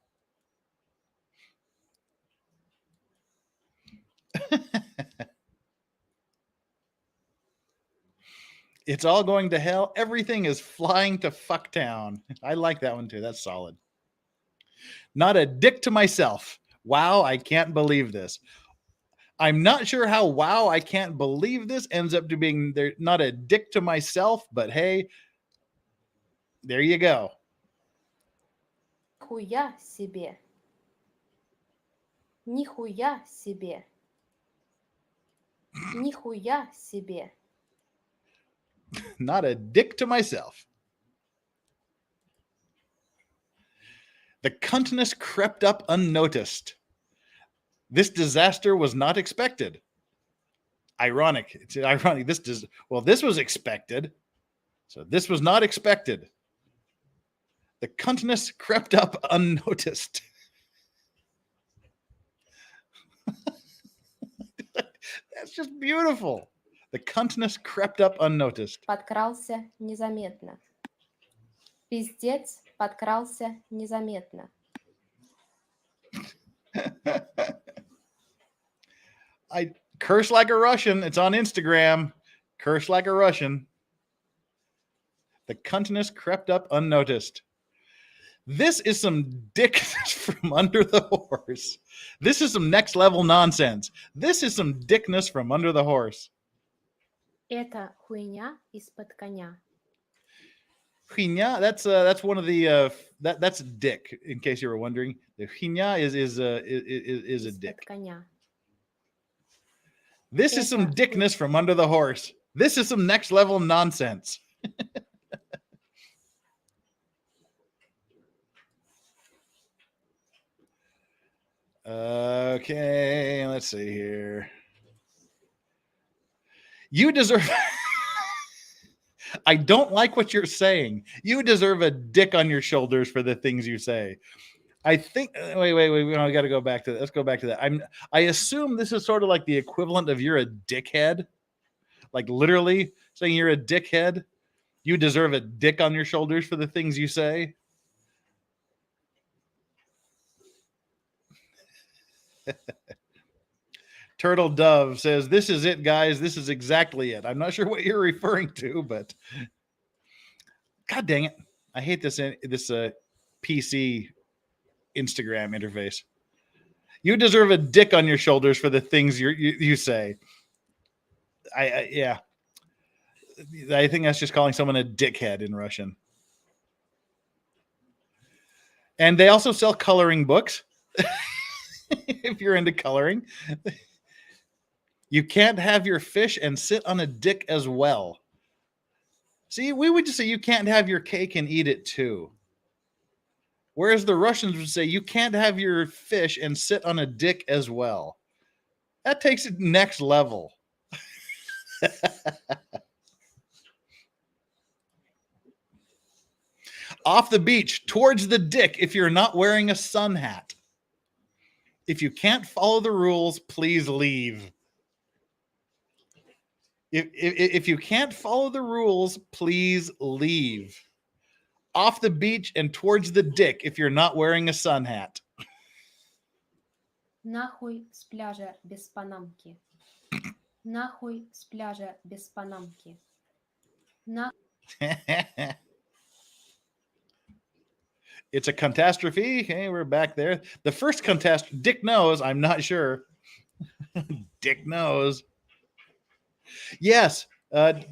It's all going to hell. Everything is flying to fucktown. I like that one too. That's solid. Not a dick to myself. Wow, I can't believe this. I'm not sure how wow, I can't believe this ends up to being there. Not a dick to myself, but hey, there you go. Хуя себе. Нихуя себе. Нихуя себе. Not a dick to myself. The cuntness crept up unnoticed. This disaster was not expected. Ironic. It's ironic. This was expected. So this was not expected. The cuntness crept up unnoticed. That's just beautiful. The cuntness crept up unnoticed. Подкрался незаметно. Пиздец подкрался незаметно. I curse like a Russian. It's on Instagram. Curse like a Russian. The cuntness crept up unnoticed. This is some dick from under the horse. This is some next level nonsense. This is some dickness from under the horse. Это хуйня из-под коня. Хуйня, that's one of the that's dick. In case you were wondering, the хуйня is a dick. Коня. This is some dickness from under the horse. This is some next level nonsense. Okay, let's see here. You deserve. I don't like what you're saying. You deserve a dick on your shoulders for the things you say. I think. Wait. We got to go back to that. Let's go back to that. I assume this is sort of like the equivalent of you're a dickhead, like literally saying you're a dickhead. You deserve a dick on your shoulders for the things you say. Turtle Dove says, "This is it, guys. This is exactly it." I'm not sure what you're referring to, but God dang it, I hate this PC Instagram interface. You deserve a dick on your shoulders for the things you say. Yeah, I think that's just calling someone a dickhead in Russian. And they also sell coloring books. If you're into coloring. You can't have your fish and sit on a dick as well. See, we would just say you can't have your cake and eat it too. Whereas the Russians would say you can't have your fish and sit on a dick as well. That takes it next level. Off the beach, towards the dick if you're not wearing a sun hat. If you can't follow the rules, please leave. If you can't follow the rules, please leave. Off the beach and towards the dick if you're not wearing a sun hat. Нахуй с пляжа без панамки. Нахуй с пляжа без панамки. It's a catastrophe. Okay, we're back there. The first catastrophe, Dick knows. I'm not sure. Dick knows. Yes.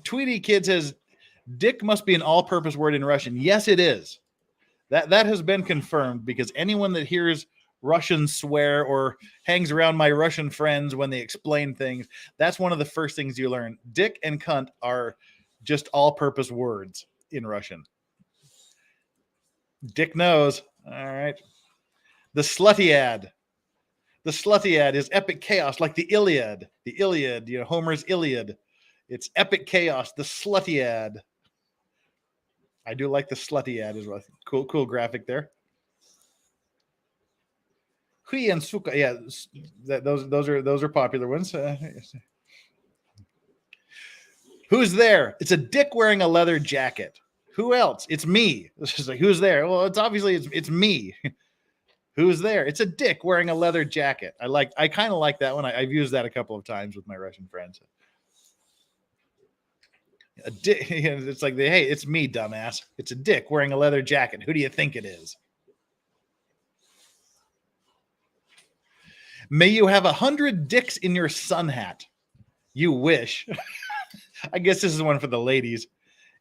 Tweety Kid says, dick must be an all-purpose word in Russian. Yes, it is. That has been confirmed because anyone that hears Russians swear or hangs around my Russian friends when they explain things, that's one of the first things you learn. Dick and cunt are just all-purpose words in Russian. Dick knows. All right. The slutty ad. The slutty ad is epic chaos, like the Iliad. The Iliad, Homer's Iliad. It's epic chaos. The slutty ad. I do like the slutty ad as well. Cool graphic there. Hui and suka. Yeah, those are popular ones. Who's there? It's a dick wearing a leather jacket. Who else? It's me. It's just like, who's there? Well, it's obviously it's me. Who's there? It's a dick wearing a leather jacket. I kind of like that one. I've used that a couple of times with my Russian friends. A dick. It's like, hey, it's me, dumbass. It's a dick wearing a leather jacket. Who do you think it is? May you have 100 dicks in your sun hat. You wish. I guess this is one for the ladies.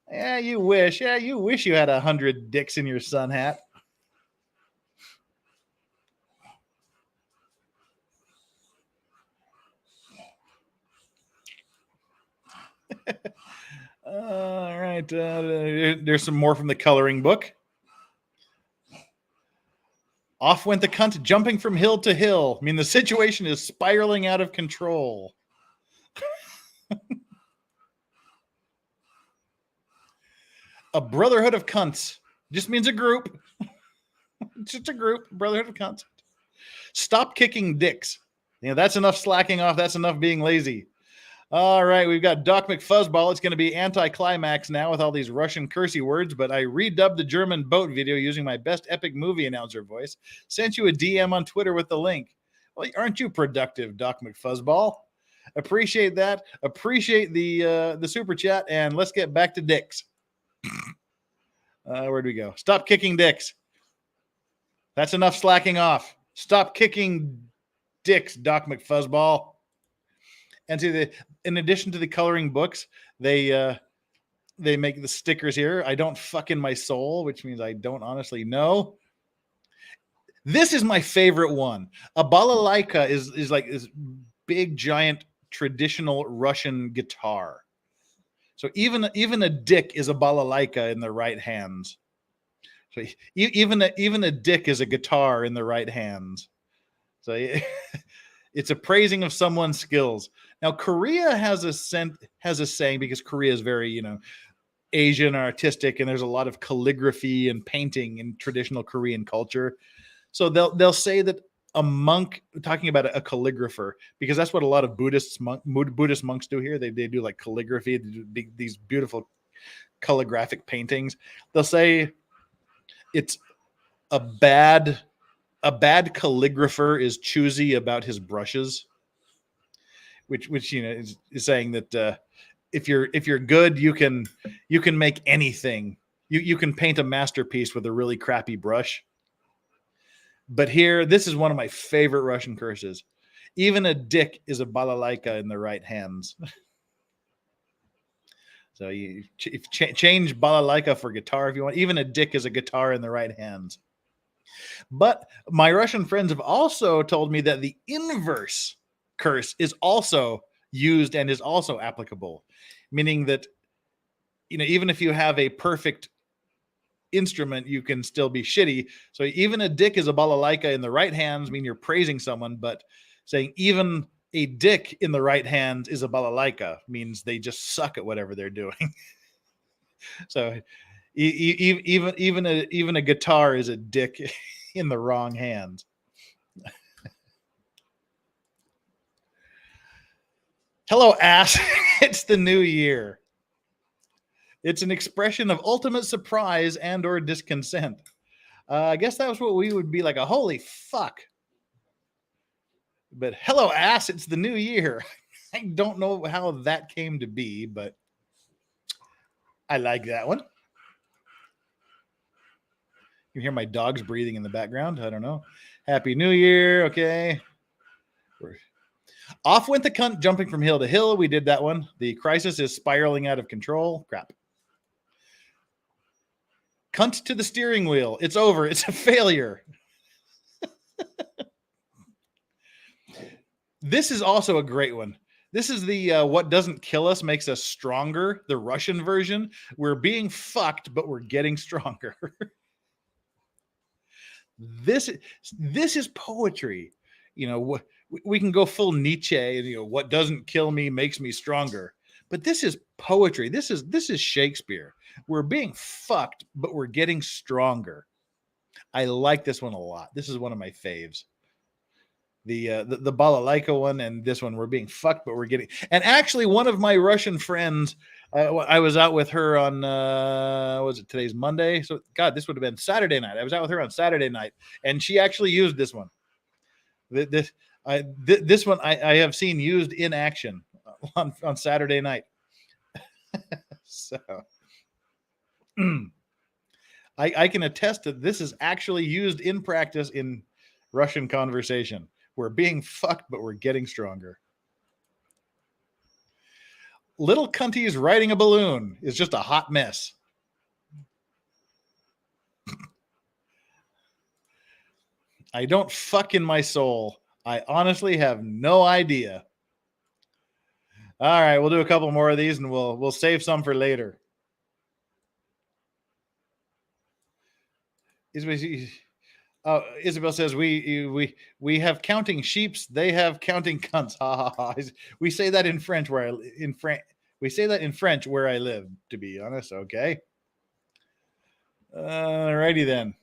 Yeah, you wish. Yeah, you wish you had 100 dicks in your sun hat. All right. There's some more from the coloring book. Off went the cunt jumping from hill to hill. I mean, the situation is spiraling out of control. A brotherhood of cunts just means a group. It's just a group. Brotherhood of cunts. Stop kicking dicks. That's enough slacking off. That's enough being lazy. All right, we've got Doc McFuzzball. It's going to be anti-climax now with all these Russian cursey words, but I redubbed the German boat video using my best epic movie announcer voice. Sent you a DM on Twitter with the link. Well, aren't you productive, Doc McFuzzball? Appreciate that. Appreciate the super chat, and let's get back to dicks. Where'd we go? Stop kicking dicks. That's enough slacking off. Stop kicking dicks, Doc McFuzzball. And in addition to the coloring books, they make the stickers here. I don't fuck in my soul, which means I don't honestly know. This is my favorite one. A balalaika is like this big, giant, traditional Russian guitar. So even a dick is a balalaika in the right hands. So even a dick is a guitar in the right hands. So it's a praising of someone's skills. Now, Korea has a saying, because Korea is very, Asian artistic, and there's a lot of calligraphy and painting in traditional Korean culture. So they'll say that a monk, talking about a calligrapher, because that's what a lot of Buddhist monks do here. They do like calligraphy, they do these beautiful calligraphic paintings. They'll say it's a bad calligrapher is choosy about his brushes, which is saying that if you're good, you can make anything. You can paint a masterpiece with a really crappy brush. But here, this is one of my favorite Russian curses. Even a dick is a balalaika in the right hands. So you change balalaika for guitar if you want. Even a dick is a guitar in the right hands. But my Russian friends have also told me that the inverse curse is also used and is also applicable, meaning that, even if you have a perfect instrument, you can still be shitty. So even a dick is a balalaika in the right hands, mean you're praising someone, but saying even a dick in the right hands is a balalaika means they just suck at whatever they're doing. So even a guitar is a dick in the wrong hands. Hello, ass. It's the new year. It's an expression of ultimate surprise and or discontent. I guess that was what we would be like, a holy fuck. But hello, ass. It's the new year. I don't know how that came to be, but I like that one. You can hear my dogs breathing in the background. I don't know. Happy New Year. Okay. Off went the cunt jumping from hill to hill. We did that one. The crisis is spiraling out of control. Crap. Cunt to the steering wheel. It's over. It's a failure. This is also a great one. This is the what doesn't kill us makes us stronger, the Russian version. We're being fucked, but we're getting stronger. This is poetry. We can go full Nietzsche, what doesn't kill me makes me stronger. But this is poetry. This is Shakespeare. We're being fucked, but we're getting stronger. I like this one a lot. This is one of my faves. The balalaika one and this one, we're being fucked, but we're getting. And actually, one of my Russian friends, I was out with her on was it today's Monday? So God, this would have been Saturday night. I was out with her on Saturday night, and she actually used this one. This one I have seen used in action on Saturday night. So I can attest that this is actually used in practice in Russian conversation. We're being fucked, but we're getting stronger. Little cunties riding a balloon is just a hot mess. I don't fuck in my soul. I honestly have no idea. All right, we'll do a couple more of these, and we'll save some for later. Isabel says we have counting sheeps. They have counting cunts. Ha ha ha. We say that in French we say that in French where I live. To be honest, okay. Alrighty then.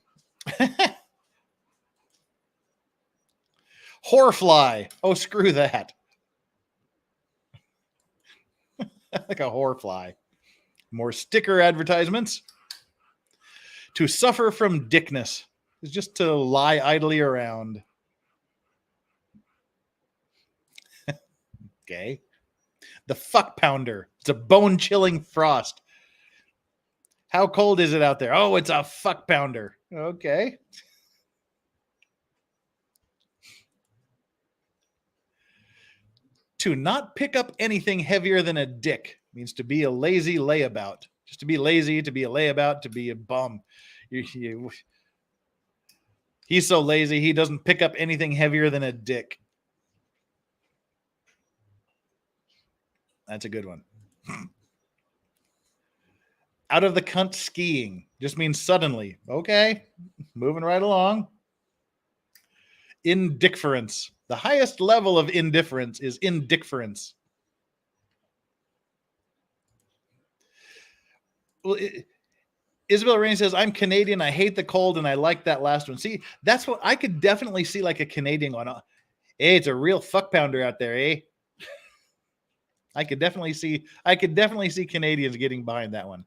Whorefly. Oh, screw that. Like a whorefly. More sticker advertisements. To suffer from dickness is just to lie idly around. Okay. The fuck pounder. It's a bone-chilling frost. How cold is it out there? Oh, it's a fuck pounder. Okay. To not pick up anything heavier than a dick means to be a lazy layabout. Just to be lazy, to be a layabout, to be a bum. He's so lazy, he doesn't pick up anything heavier than a dick. That's a good one. Out of the cunt skiing just means suddenly. Okay, moving right along. Indifference. The highest level of indifference is indifference. Well, Isabel Rainey says, I'm Canadian. I hate the cold, and I like that last one. See, that's what I could definitely see, like a Canadian one. Hey, it's a real fuck pounder out there, eh? I could definitely see Canadians getting behind that one.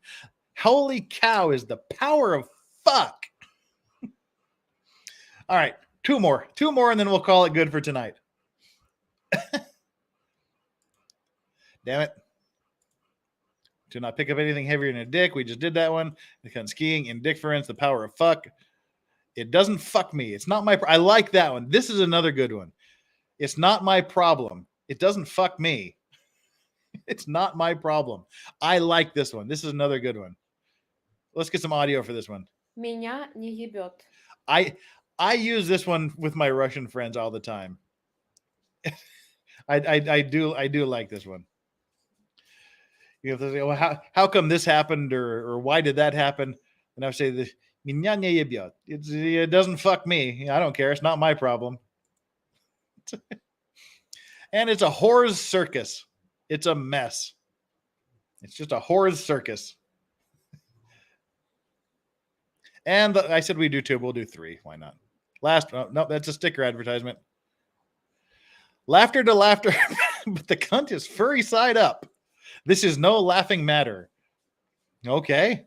Holy cow is the power of fuck. All right, two more, and then we'll call it good for tonight. Damn it. Do not pick up anything heavier than a dick. We just did that one. Become skiing, indifference, the power of fuck. It doesn't fuck me. It's not my. I like that one. This is another good one. It's not my problem. It doesn't fuck me. It's not my problem. I like this one. This is another good one. Let's get some audio for this one. Меня не ебет. I use this one with my Russian friends all the time. I do like this one. You have to say, well, how come this happened, or why did that happen? And I would say, меня не ебет. It doesn't fuck me. I don't care. It's not my problem. And it's a whore's circus. It's a mess. It's just a whore's circus. And I said we do two. We'll do three. Why not? No, that's a sticker advertisement. Laughter to laughter, but the cunt is furry side up. This is no laughing matter. Okay.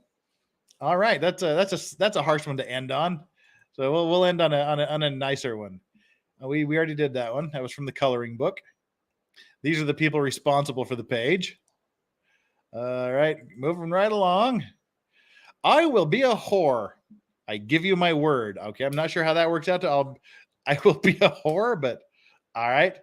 All right. That's a harsh one to end on. So we'll end on a nicer one. We already did that one. That was from the coloring book. These are the people responsible for the page. All right, moving right along. I will be a whore. I give you my word. Okay, I'm not sure how that works out. I will be a whore, but all right.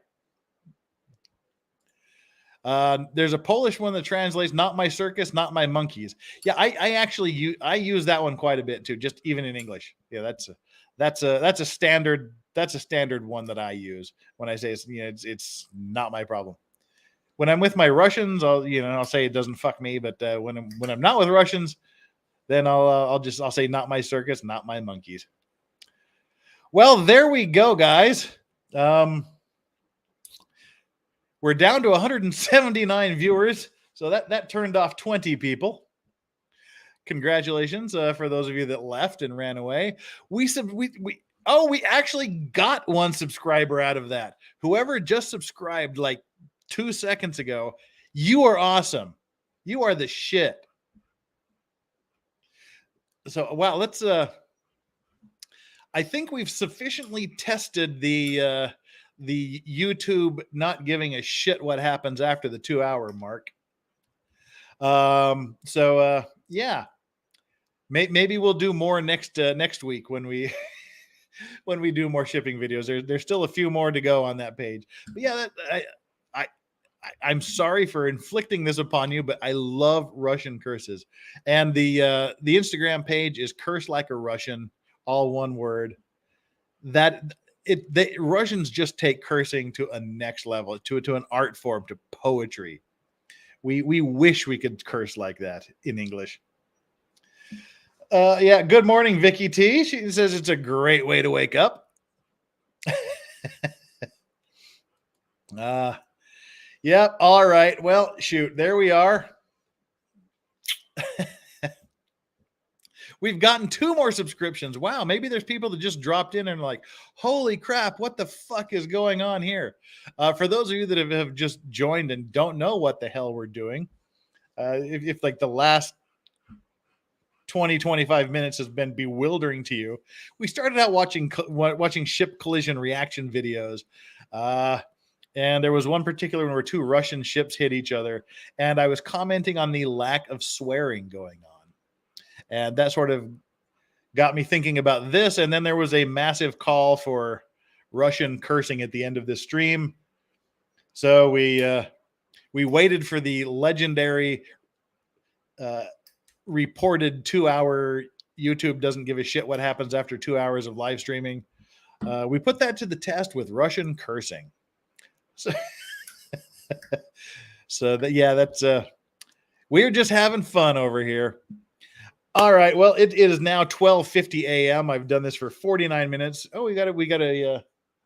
There's a Polish one that translates "not my circus, not my monkeys." Yeah, I actually use that one quite a bit too, just even in English. Yeah, that's a standard one that I use when I say it's not my problem. When I'm with my Russians, I'll say it doesn't fuck me. But when I'm not with Russians, then I'll say not my circus, not my monkeys. Well, there we go, guys. We're down to 179 viewers, so that turned off 20 people. Congratulations for those of you that left and ran away. We actually got one subscriber out of that. Whoever just subscribed like 2 seconds ago, you are awesome. You are the shit. So, wow, let's I think we've sufficiently tested the YouTube not giving a shit what happens after the 2-hour mark. Yeah, maybe we'll do more next week when we when we do more shipping videos. There's still a few more to go on that page. But yeah, I'm sorry for inflicting this upon you, but I love Russian curses, and the Instagram page is Curse Like a Russian, all one word. The Russians just take cursing to a next level, to an art form, to poetry. We wish we could curse like that in English. Yeah. Good morning, Vicky T. She says it's a great way to wake up. Yep. All right. Well, shoot. There we are. We've gotten 2 more subscriptions. Wow. Maybe there's people that just dropped in and are like, holy crap, what the fuck is going on here? For those of you that have just joined and don't know what the hell we're doing, if like the last 20-25 minutes has been bewildering to you, we started out watching ship collision reaction videos. And there was one particular one where 2 Russian ships hit each other, and I was commenting on the lack of swearing going on. And that sort of got me thinking about this. And then there was a massive call for Russian cursing at the end of the stream. So we waited for the legendary reported 2-hour YouTube doesn't give a shit what happens after 2 hours of live streaming. We put that to the test with Russian cursing. That's we're just having fun over here. All right. Well, it is now 12:50 a.m. I've done this for 49 minutes. Oh, we got a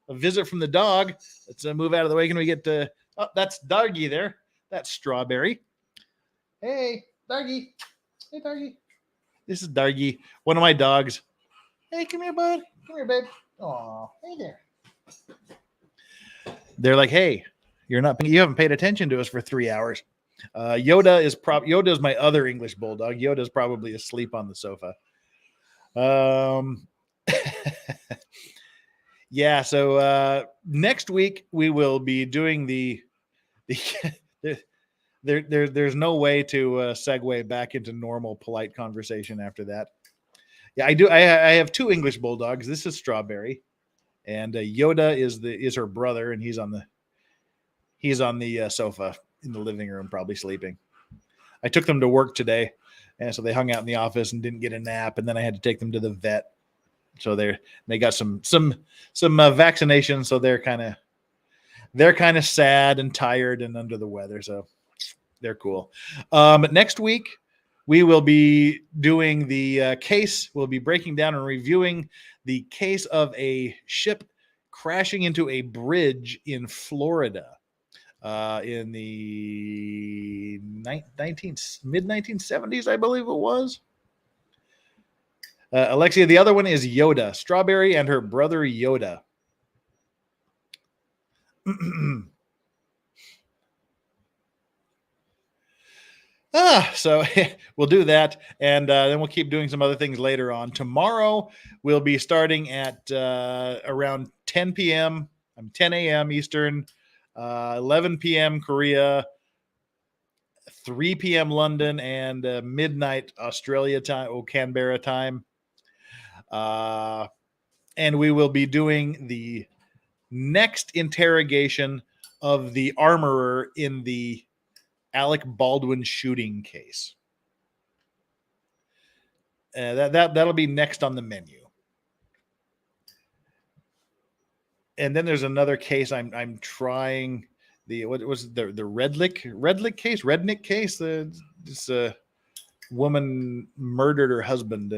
a visit from the dog. Let's move out of the way. Can we get to? Oh, that's Dargy there. That's Strawberry. Hey, Dargy. Hey, Dargy. This is Dargy, one of my dogs. Hey, come here, bud. Come here, babe. Aw, hey there. They're like, hey, you haven't paid attention to us for 3 hours. Yoda is my other English bulldog. Yoda's probably asleep on the sofa. Yeah. So next week we will be doing the there's no way to segue back into normal polite conversation after that. Yeah, I do. I have two English bulldogs. This is Strawberry, and Yoda is her brother, and he's on the sofa in the living room, probably sleeping. I took them to work today, and so they hung out in the office and didn't get a nap, and then I had to take them to the vet. So they got some vaccinations, so they're kind of sad and tired and under the weather. So they're cool. Next week we will be doing the case. We'll be breaking down and reviewing the case of a ship crashing into a bridge in Florida in the mid-1970s, I believe it was. Alexia, the other one is Yoda, Strawberry and her brother Yoda. So we'll do that, and then we'll keep doing some other things later on. Tomorrow we'll be starting at around 10 p.m. 10 a.m. Eastern, 11 p.m. Korea, 3 p.m. London, and midnight Australia time, Canberra time. And we will be doing the next interrogation of the armorer in the Alec Baldwin shooting case. That'll be next on the menu. And then there's another case I'm trying. What was the Redlick case? This woman murdered her husband.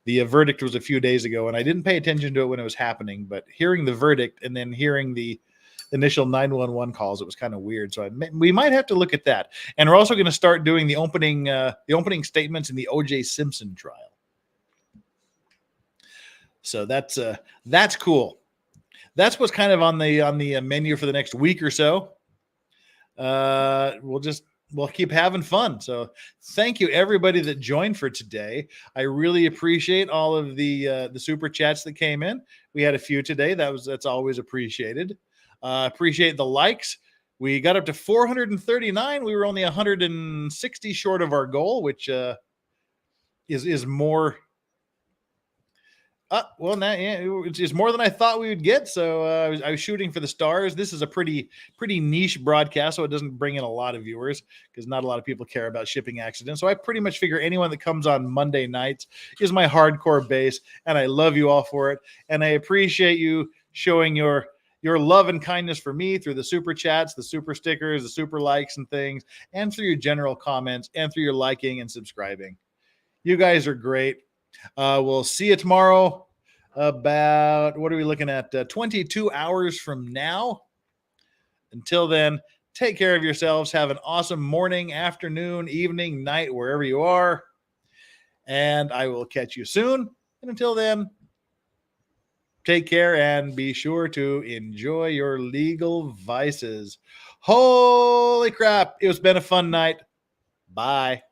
The verdict was a few days ago, and I didn't pay attention to it when it was happening. But hearing the verdict and then hearing the initial 911 calls, it was kind of weird. So we might have to look at that. And we're also going to start doing the opening statements in the O.J. Simpson trial. So that's cool. That's what's kind of on the menu for the next week or so. We'll keep having fun. So thank you everybody that joined for today. I really appreciate all of the super chats that came in. We had a few today. That's always appreciated. Appreciate the likes. We got up to 439. We were only 160 short of our goal, which is more. It's more than I thought we would get. So I was shooting for the stars. This is a pretty niche broadcast, so it doesn't bring in a lot of viewers because not a lot of people care about shipping accidents. So I pretty much figure anyone that comes on Monday nights is my hardcore base, and I love you all for it. And I appreciate you showing your love and kindness for me through the super chats, the super stickers, the super likes and things, and through your general comments and through your liking and subscribing. You guys are great. We'll see you tomorrow about, what are we looking at? 22 hours from now. Until then, take care of yourselves. Have an awesome morning, afternoon, evening, night, wherever you are. And I will catch you soon. And until then, take care and be sure to enjoy your legal vices. Holy crap. It's been a fun night. Bye.